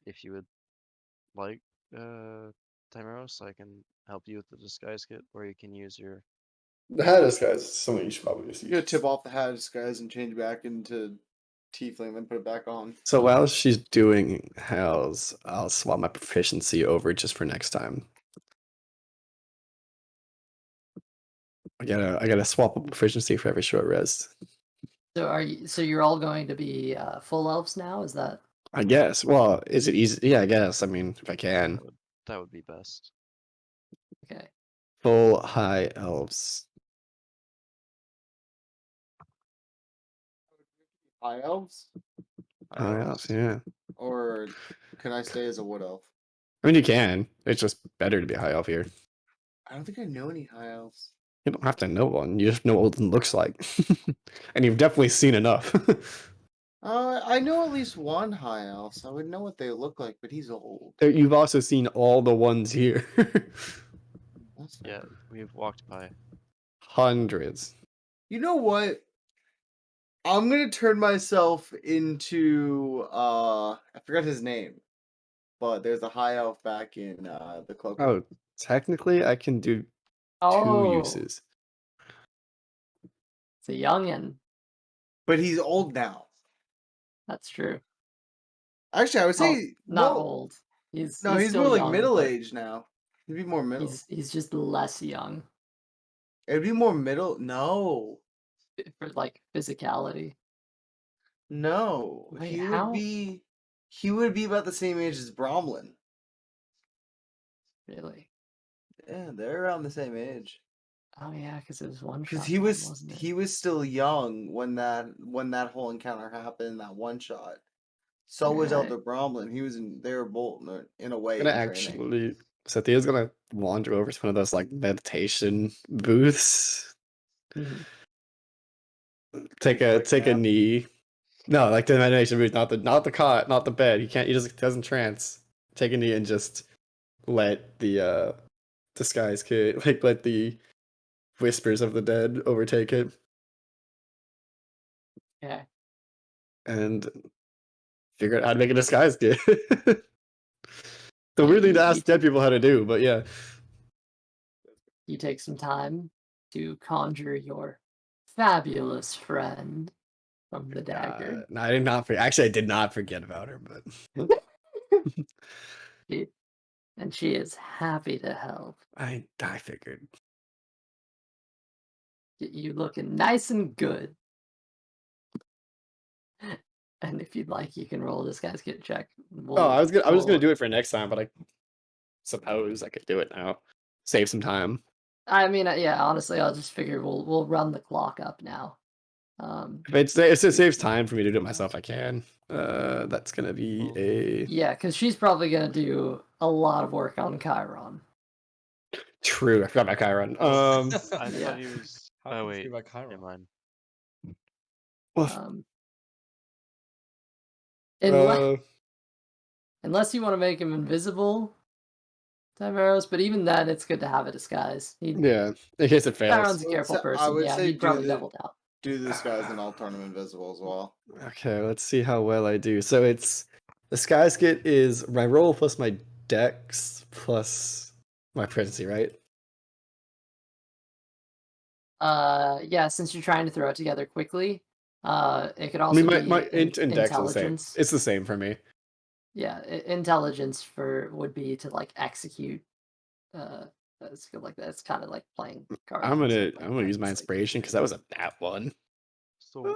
if you would like, Timeros, I can help you with the disguise kit, or you can use your. The hat disguise is something you should probably just You gotta use. tip off the hat disguise and change back into tiefling, then put it back on. So while she's doing Hal's, I'll swap my proficiency over just for next time. I gotta swap a proficiency for every short rest. So you're all going to be full elves now? Is that I guess. Well, is it easy? Yeah, I guess. I mean, if I can. That would be best. okay? Full high elves. High elves? High elves, yeah. Or can I stay as a wood elf? I mean, you can. It's just better to be a high elf here. I don't think I know any high elves. You don't have to know one. You just know what one looks like. And you've definitely seen enough. I know at least one high elf, so I would know what they look like, but he's old. You've also seen all the ones here. That's Yeah, fair. we've walked by. Hundreds. You know what? I'm gonna turn myself into I forgot his name, but there's a high elf back in the cloak. Oh, technically, I can do two Oh, uses. it's a youngin. But he's old now. That's true. Actually, I would Well, say not no. old. He's No, he's still more like young, middle but age now. He'd be more middle. he's just less young It'd be more middle. No, for like physicality. no. Wait, He would how? be. He would be about the same age as Bromlin. Really? Yeah, they're around the same age. Oh yeah, because it was one Because shot. he then, was wasn't it? he was still young when that whole encounter happened. That one shot. So was Right. Elder Bromlin. He was in. They were both in a way I'm gonna in training. actually. Sathya's gonna wander over to one of those like meditation booths. Mhm. Take a nap? knee. No, like the meditation booth, not the cot, not the bed. He just doesn't trance. Take a knee and just let the disguise kid, like let the whispers of the dead overtake it, Okay. and figure out how to make a disguise kit. The Yeah, weird thing to you ask dead take people how to do, but yeah. you take some time to conjure your fabulous friend from the dagger. No, I did not. Actually, I did not forget about her, but And she is happy to help. I figured. Get you looking nice and good. And if you'd like, you can roll this guy's get check. Oh, I was just gonna we'll- do it for next time, but I suppose I could do it now. Save some time. I mean, yeah. Honestly, I'll just figure we'll run the clock up now. If it saves time for me to do it myself, I can. That's gonna be a Yeah, because she's probably gonna do a lot of work on Chiron. true. I forgot about Chiron. I Yeah. thought he was. How Oh can you wait, forget about never Chiron? mind. Well, Unless you want to make him invisible, Timaros, but even then, it's good to have a disguise. yeah, in case it fails. Chiron's a careful I person. would Yeah, say he'd probably double down. Do this, guys, and I'll turn him invisible as well. Okay, let's see how well I do. So it's the sky skit is my roll plus my dex plus my proficiency, right? Yeah, since you're trying to throw it together quickly, it could I also mean, be my int and dex is the same. intelligence. It's the same for me. Yeah, intelligence would be to like execute a skill like that. It's kind of like playing cards. I'm and gonna stuff like that. use my It's like- inspiration because that was a nat one. So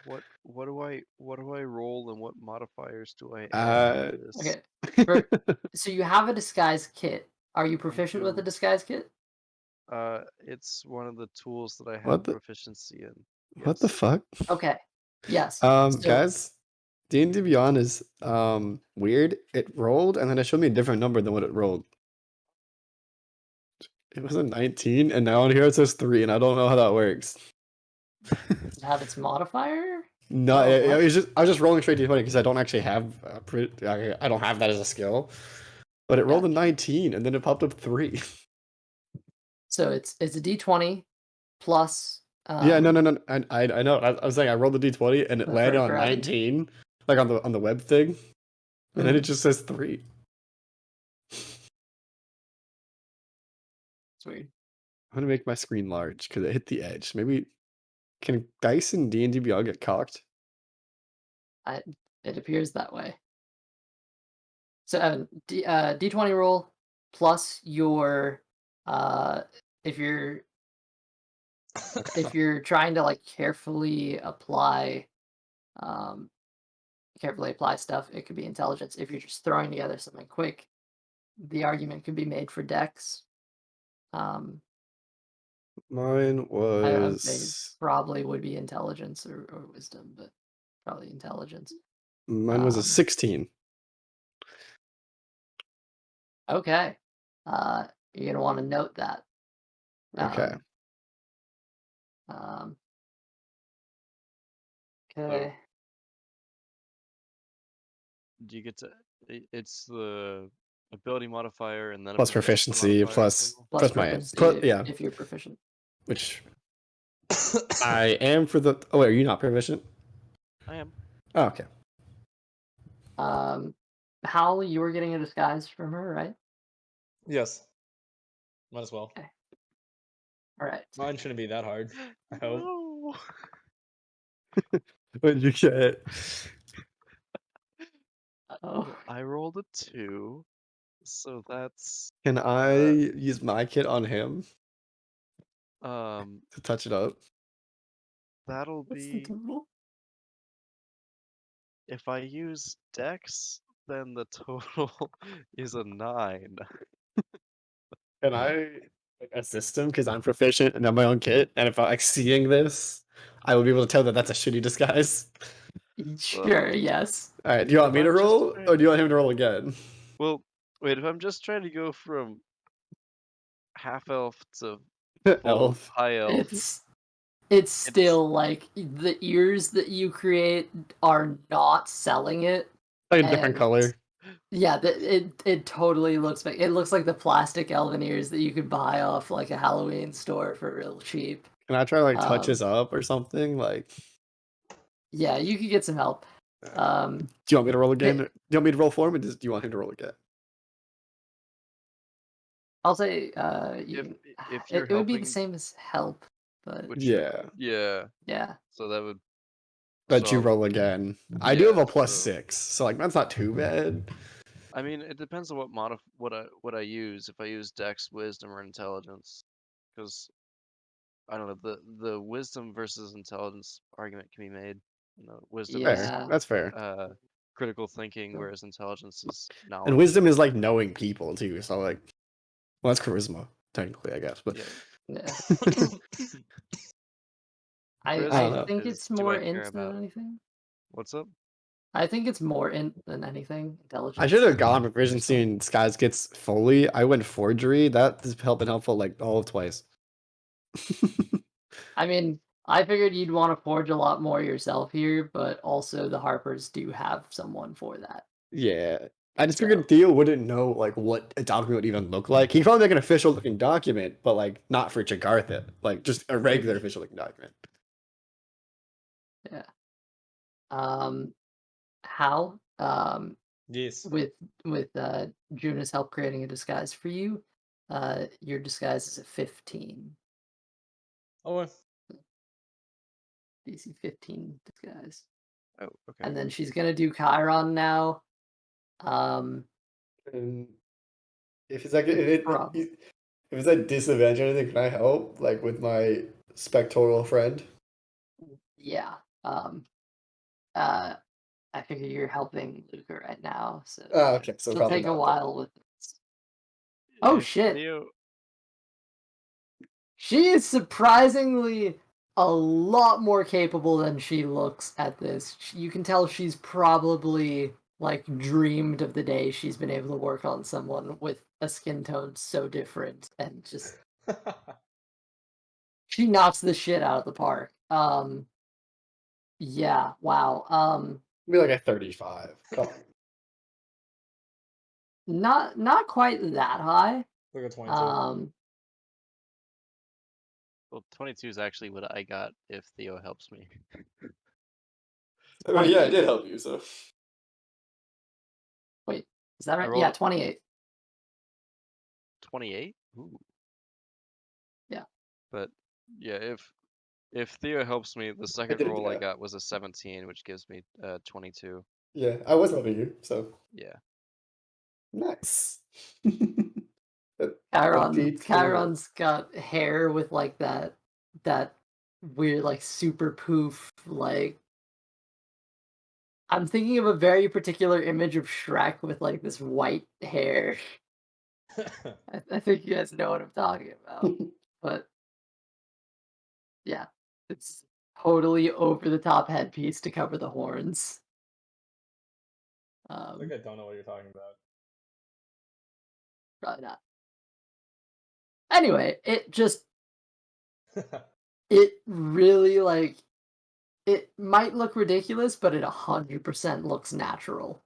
what do I roll and what modifiers do I add to this? Okay. So you have a disguise kit. Are you proficient with the do. disguise kit? It's one of the tools that I have What the- proficiency in. What the Yes. fuck? Okay. Yes. Guys, D&D Beyond is weird. It rolled and then it showed me a different number than what it rolled. It was a 19, and now on here it says 3, and I don't know how that works. Does it have its modifier? No, Oh, it what? was just I was just rolling straight D20 because I don't actually have I don't have that as a skill. But it rolled a 19, and then it popped up 3. So it's a D20 plus. Yeah, no. I know. I was saying I rolled the D20 and it For- landed on for- 19, like on the web thing, and then it Mhm. just says 3. It's weird. I'm gonna make my screen large because it hit the edge. Maybe can dice in D&D Beyond get cocked? It appears that way. So Evan, D20 roll plus your if you're trying to like carefully apply stuff, it could be intelligence. If you're just throwing together something quick, the argument could be made for dex. Mine I would say was probably would be intelligence or wisdom, but probably intelligence. mine was a 16. Okay. You're gonna want to note that. Okay. Okay. Do you get to? It's the ability modifier and then Plus a proficiency, modifier plus single? Plus my proficiency yeah, if you're proficient. which I am for the. Oh wait, are you not proficient? I am. Oh, okay. Hal, you were getting a disguise from her, right? Yes. Might as well. Okay. All right. Mine shouldn't be that hard. I hope. No. What did you get? Oh, I rolled a 2, so that's Can I use my kit on him um to touch it up? that'll what's the be total? if I use Dex, then the total is a 9. Can I assist him because I'm proficient and have my own kit? And if I'm like seeing this, I will be able to tell that that's a shitty disguise. Sure. Yes. All right. Do you want me I'm to just roll, trying- or do you want him to roll again? Well, wait, if I'm just trying to go from half elf to full Elf. high elf, It's still like the ears that you create are not selling it. Like a different And- color. Yeah, it totally looks like it looks like the plastic elven ears that you could buy off like a Halloween store for real cheap. Can I try to like touch Um, his up or something? Like, yeah, you could get some help. do you want me to roll again? Hey- Do you want me to roll for him, or do you want him to roll again? I'll say you If can, if you're it would be the helping, same as help, but which Yeah, yeah, yeah. so that would let you so roll again. I do have yeah, a plus so 6, so like that's not too bad. I mean it depends on what I use. If I use Dex, Wisdom, or Intelligence, because I don't know the Wisdom versus Intelligence argument can be made. You know, Wisdom is Fair, Yeah. that's fair. critical thinking, So- whereas Intelligence is And knowledge. wisdom is like knowing people too. So like, well, that's charisma technically, I guess. But Yeah, Yeah. I don't I know. think is it's do more I care int than about anything. what's up? I think it's more int than anything. I Intelligence. should have gone proficiency Personally. in disguise gets fully. I went forgery. That has been helpful like all of twice. I mean, I figured you'd want to forge a lot more yourself here, but also the Harpers do have someone for that. Yeah. I just So- figured Theo wouldn't know like what a document would even look like. He'd probably make an official looking document, but like not for Téagartha. Like just a regular official looking document. Yeah. Hal, Yes. with Juna's help creating a disguise for you, your disguise is a 15. Oh, well, DC 15 disguise. Oh, okay. And then she's gonna do Chiron now. And if it's like Prob- if it's a disadvantage or anything, can I help? Like with my spectral friend? yeah. Uh, I figure you're helping Luca right now, so Oh, okay, so she'll probably take a not. while with this. Oh If shit! Theo, She is surprisingly a lot more capable than she looks at this. You can tell she's probably like dreamed of the day she's been able to work on someone with a skin tone so different and just she knocks the shit out of the park. Yeah, wow. Maybe like a 35. Come on. Not quite that high. look at 22. well, 22 is actually what I got if Theo helps me. I mean, yeah, I did help you, so Wait, is that I right? rolled Yeah, it. 28. 28. Ooh. Yeah. But yeah, if Theo helps me, the second did, roll I yeah. got was a 17, which gives me 22. Yeah, I was helping you, so Yeah. nice. Chiron's got hair with like that weird like super poof like I'm thinking of a very particular image of Shrek with like this white hair. I think you guys know what I'm talking about. But yeah, it's totally over the top headpiece to cover the horns. I think I don't know what you're talking about. Probably not. Anyway, it really like it might look ridiculous, but it 100% looks natural.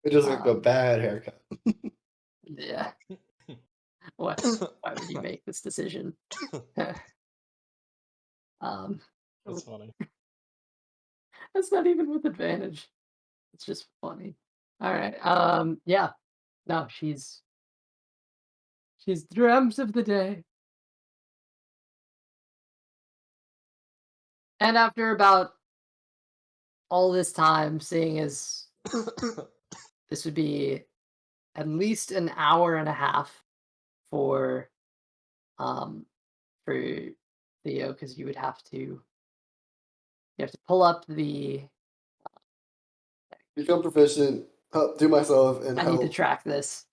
It just like a bad haircut. Yeah. Why would you make this decision? um, That's funny. that's not even with advantage. It's just funny. All right. Yeah. No, she's dreams of the day. And after about all this time, seeing as this would be at least an hour and a half for um for Theo, because you have to pull up the Become proficient, help, do myself, and I need to help. track this.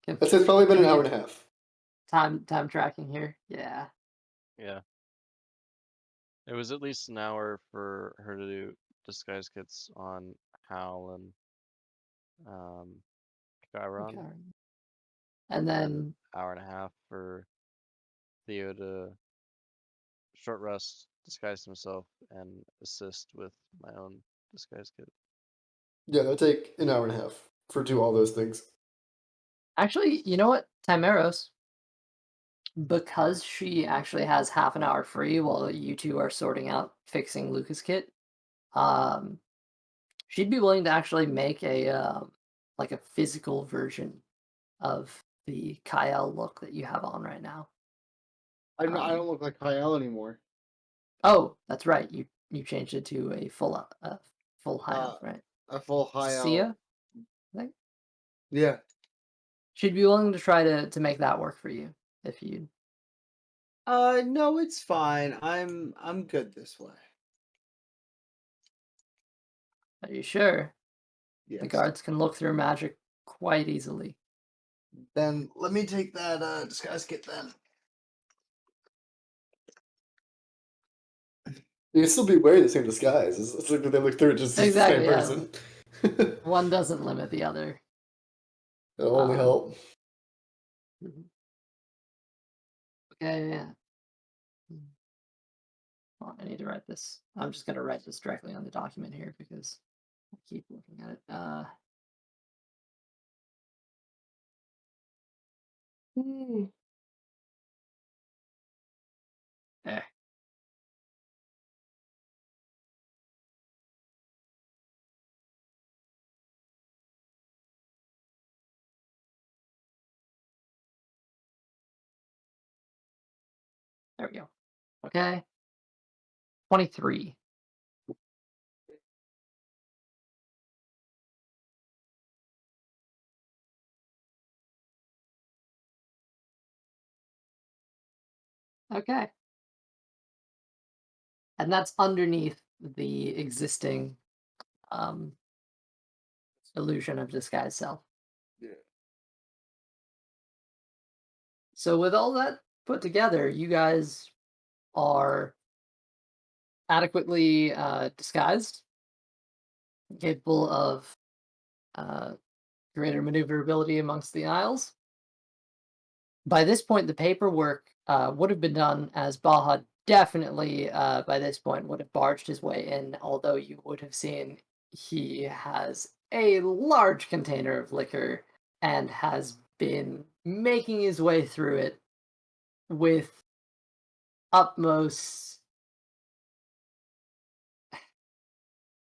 I'd say it's probably been an Give me hour a and a half. time tracking here. Yeah. Yeah. It was at least an hour for her to do disguise kits on Hal and Chiron. Okay. And then Hour and a half for Theo to short rest, disguise himself, and assist with my own disguise kit. Yeah, that'll take an hour and a half for do all those things. Actually, you know what? Timeros, because she actually has half an hour free while you two are sorting out fixing Lucas Kit, um, she'd be willing to actually make a like a physical version of the Kyle look that you have on right now. I don't look like Kyle anymore. Oh, that's right. You changed it to a full high elf, right? A full high elf. Sia, I think Yeah. she'd be willing to try to make that work for you if you. No, it's fine. I'm good this way. Are you sure? Yes. The guards can look through magic quite easily. Then let me take that disguise kit then. You can still be wearing the same disguise. It's like they look through it just as the same Exactly, yeah. person. One doesn't limit the other. It'll only help. Okay, yeah. Well, I need to write this. I'm just going to write this directly on the document here because I keep looking at it. There. There we go. Okay. 23. Okay. And that's underneath the existing illusion of disguise self. Yeah. So with all that put together, you guys are adequately disguised, capable of greater maneuverability amongst the aisles. By this point, the paperwork would have been done, as Baha definitely by this point would have barged his way in, although you would have seen he has a large container of liquor and has been making his way through it with utmost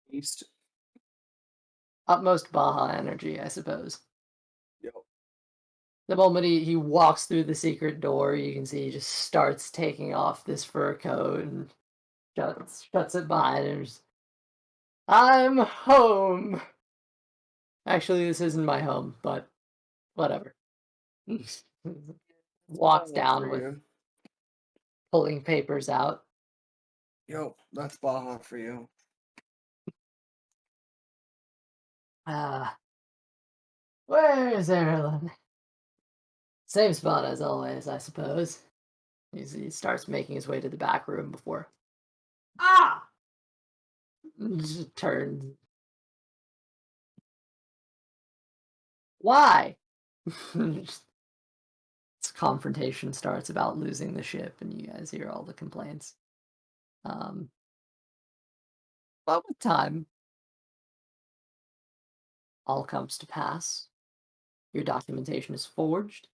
East. Baja energy, I suppose. Yep. The moment he walks through the secret door, you can see he just starts taking off this fur coat and shuts it behind him. I'm home. Actually, this isn't my home, but whatever. Walks down with pulling papers out. Yo, that's Baja for you. Where is Erilyn? Same spot as always, I suppose. He starts making his way to the back room before. Ah! Just turns. Why? This confrontation starts about losing the ship, and you guys hear all the complaints. But with time, all comes to pass. Your documentation is forged.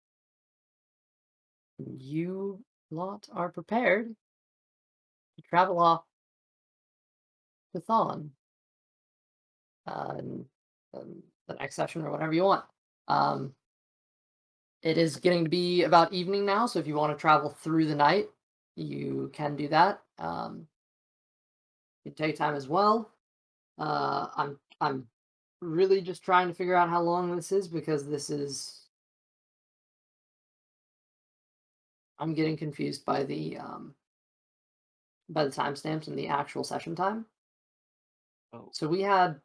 You lot are prepared to travel off to Thon. The next session or whatever you want. It is getting to be about evening now, so if you want to travel through the night, you can do that. You can take time as well. I'm really just trying to figure out how long this is because this is. I'm getting confused by the timestamps and the actual session time. Oh. So we had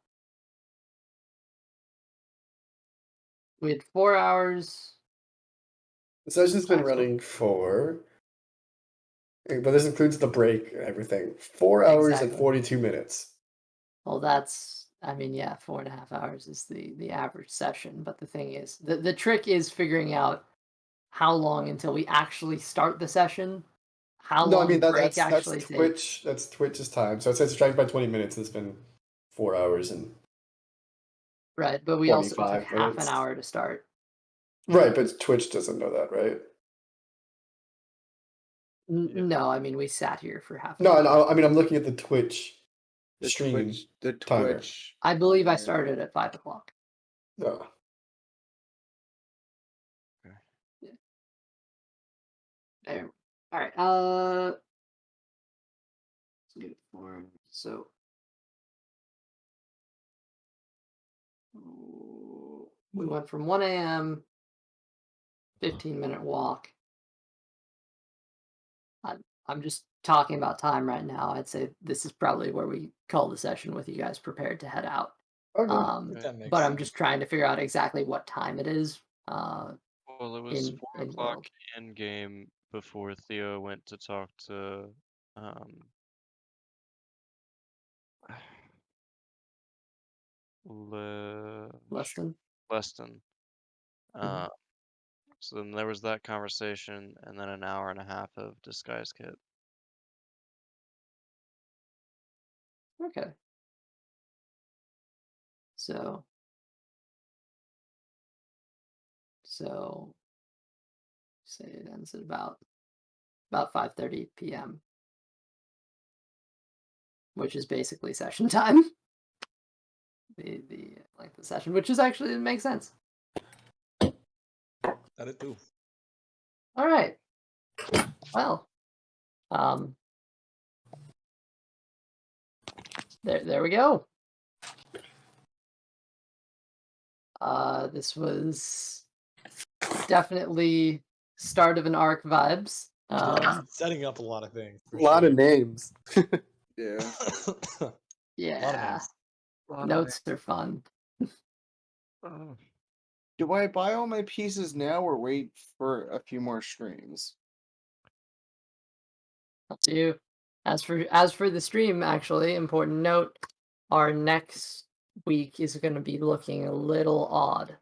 4 hours. The session's been running for, but this includes the break and everything. 4 hours and Exactly. 42 minutes. Well, that's, I mean, yeah, 4.5 hours is the average session. But the thing is, the trick is figuring out how long until we actually start the session. How No, I long mean the break that's actually Twitch. takes. That's Twitch's time. So it says subtract by 20 minutes. And it's been 4 hours and Right, but we also took 25 half an minutes. hour to start. Right, but Twitch doesn't know that, right? Yeah. No, I mean we sat here for half an No, hour. no, I mean I'm looking at the Twitch The stream Twitch, timer. I believe I timer. started at 5 o'clock. No. There. All right. Let's do it for so. We went from 1 a.m. 15-minute walk. I'm just talking about time right now. I'd say this is probably where we call the session with you guys prepared to head out. Okay. That makes But I'm sense. just trying to figure out exactly what time it is. Well, it was In 4 o'clock world. in game before Theo went to talk to Leston. Leston. Mhm. So then there was that conversation, and then an hour and a half of disguise kit. Okay. So say it ends at about 5:30 p.m., which is basically session time. The length of session, which is actually it makes sense. That it too. All right. Well, there we go. This was definitely start of an arc vibes. Setting up a lot of things. A lot of names. Yeah. Yeah, Lot of notes are fun. Oh. Do I buy all my pieces now or wait for a few more streams? Up to you. As for the stream, actually, important note: our next week is going to be looking a little odd.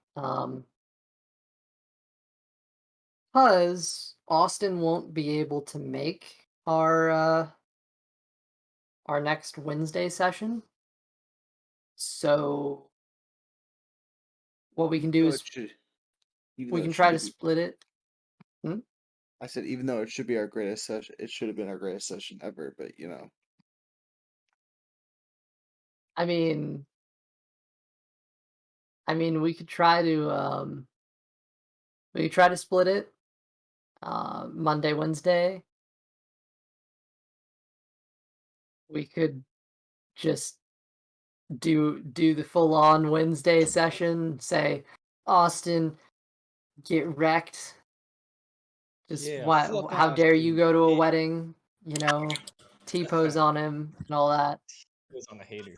Because Austin won't be able to make our next Wednesday session. So what we can do Though is it should, even we though can it try to should be, split it. I said even though it should be our greatest session, it should have been our greatest session ever. But you know, I mean, we could try to split it. Monday, Wednesday. We could just do the full on Wednesday session. Say, Austin, get wrecked. Just Yeah, why? fuck How dare you Austin. go to a Yeah. wedding? You know, T-pose on him and all that. Goes on the hater.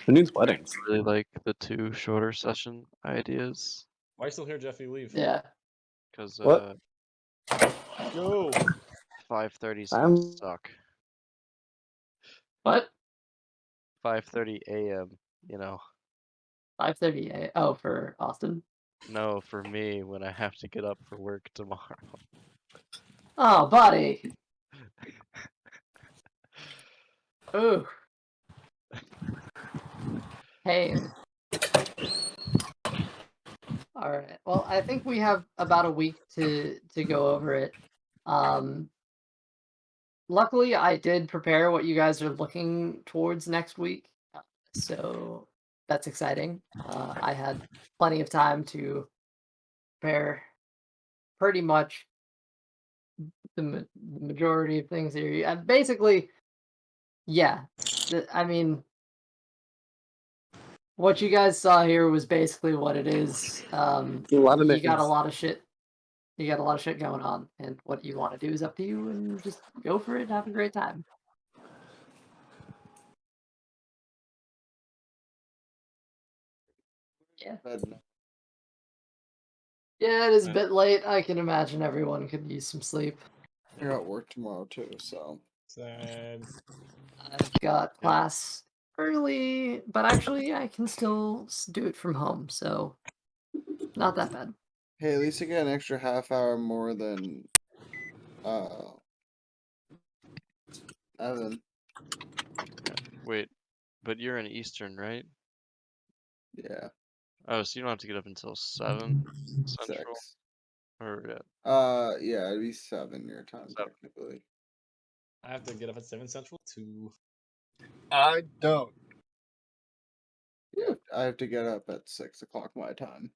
Who needs weddings? Really like the 2 shorter session ideas Why are you still here, Jeffy? Leave. Yeah. because What? Go. 5:30 is gonna I'm suck. What? 5:30 a.m. You know, 5:30 a. Oh, for Austin. no, for me when I have to get up for work tomorrow. Oh, buddy. Ooh. Pain. All right. Well, I think we have about a week to go over it. Luckily, I did prepare what you guys are looking towards next week, so that's exciting. I had plenty of time to prepare pretty much the majority of things here. Basically, yeah. I mean, what you guys saw here was basically what it is. a lot of You got a names. lot of shit. You got a lot of shit going on, and what you want to do is up to you, and just go for it and have a great time. Yeah. Yeah, it is a bit late. I can imagine everyone could use some sleep. I got work tomorrow too, so Sad. I've got class early, but actually I can still do it from home, so not that bad. hey, at least I get an extra half hour more than Evan. Wait, but you're in Eastern, right? Yeah, Oh, so you don't have to get up until 7 Central? 6. Or, yeah. Yeah, it'd be 7 your time 7. technically. I have to get up at 7 Central too. I don't. Yeah, I have to get up at 6 o'clock my time.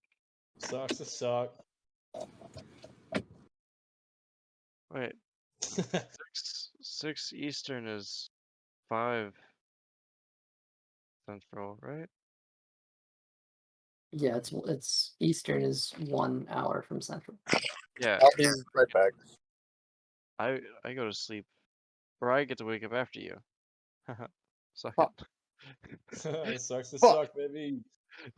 Sucks to suck. Wait, 6 Eastern is 5 Central, right? Yeah, it's Eastern is 1 hour from Central. Yeah, I'll be right back. I go to sleep, or I get to wake up after you. Suck Fuck. Sucks to Fuck. suck, baby.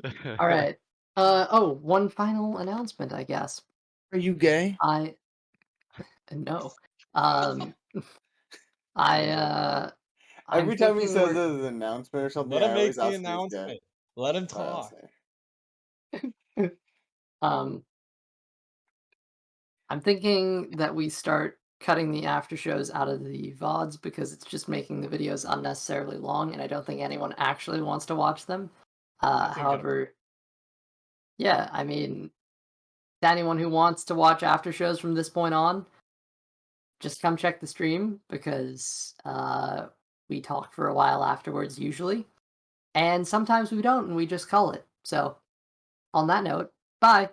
it. All right. Oh, one final announcement, I guess. Are you gay? No. Um, I'm Every time he thinking says we're an announcement or something, Let him I make always the ask if he's gay. announcement. Let him That's what I talk. say. um I'm thinking that we start cutting the after shows out of the VODs because it's just making the videos unnecessarily long, and I don't think anyone actually wants to watch them. I think However, yeah, I mean, to anyone who wants to watch after shows from this point on, just come check the stream because we talk for a while afterwards usually, and sometimes we don't, and we just call it. So, on that note, bye.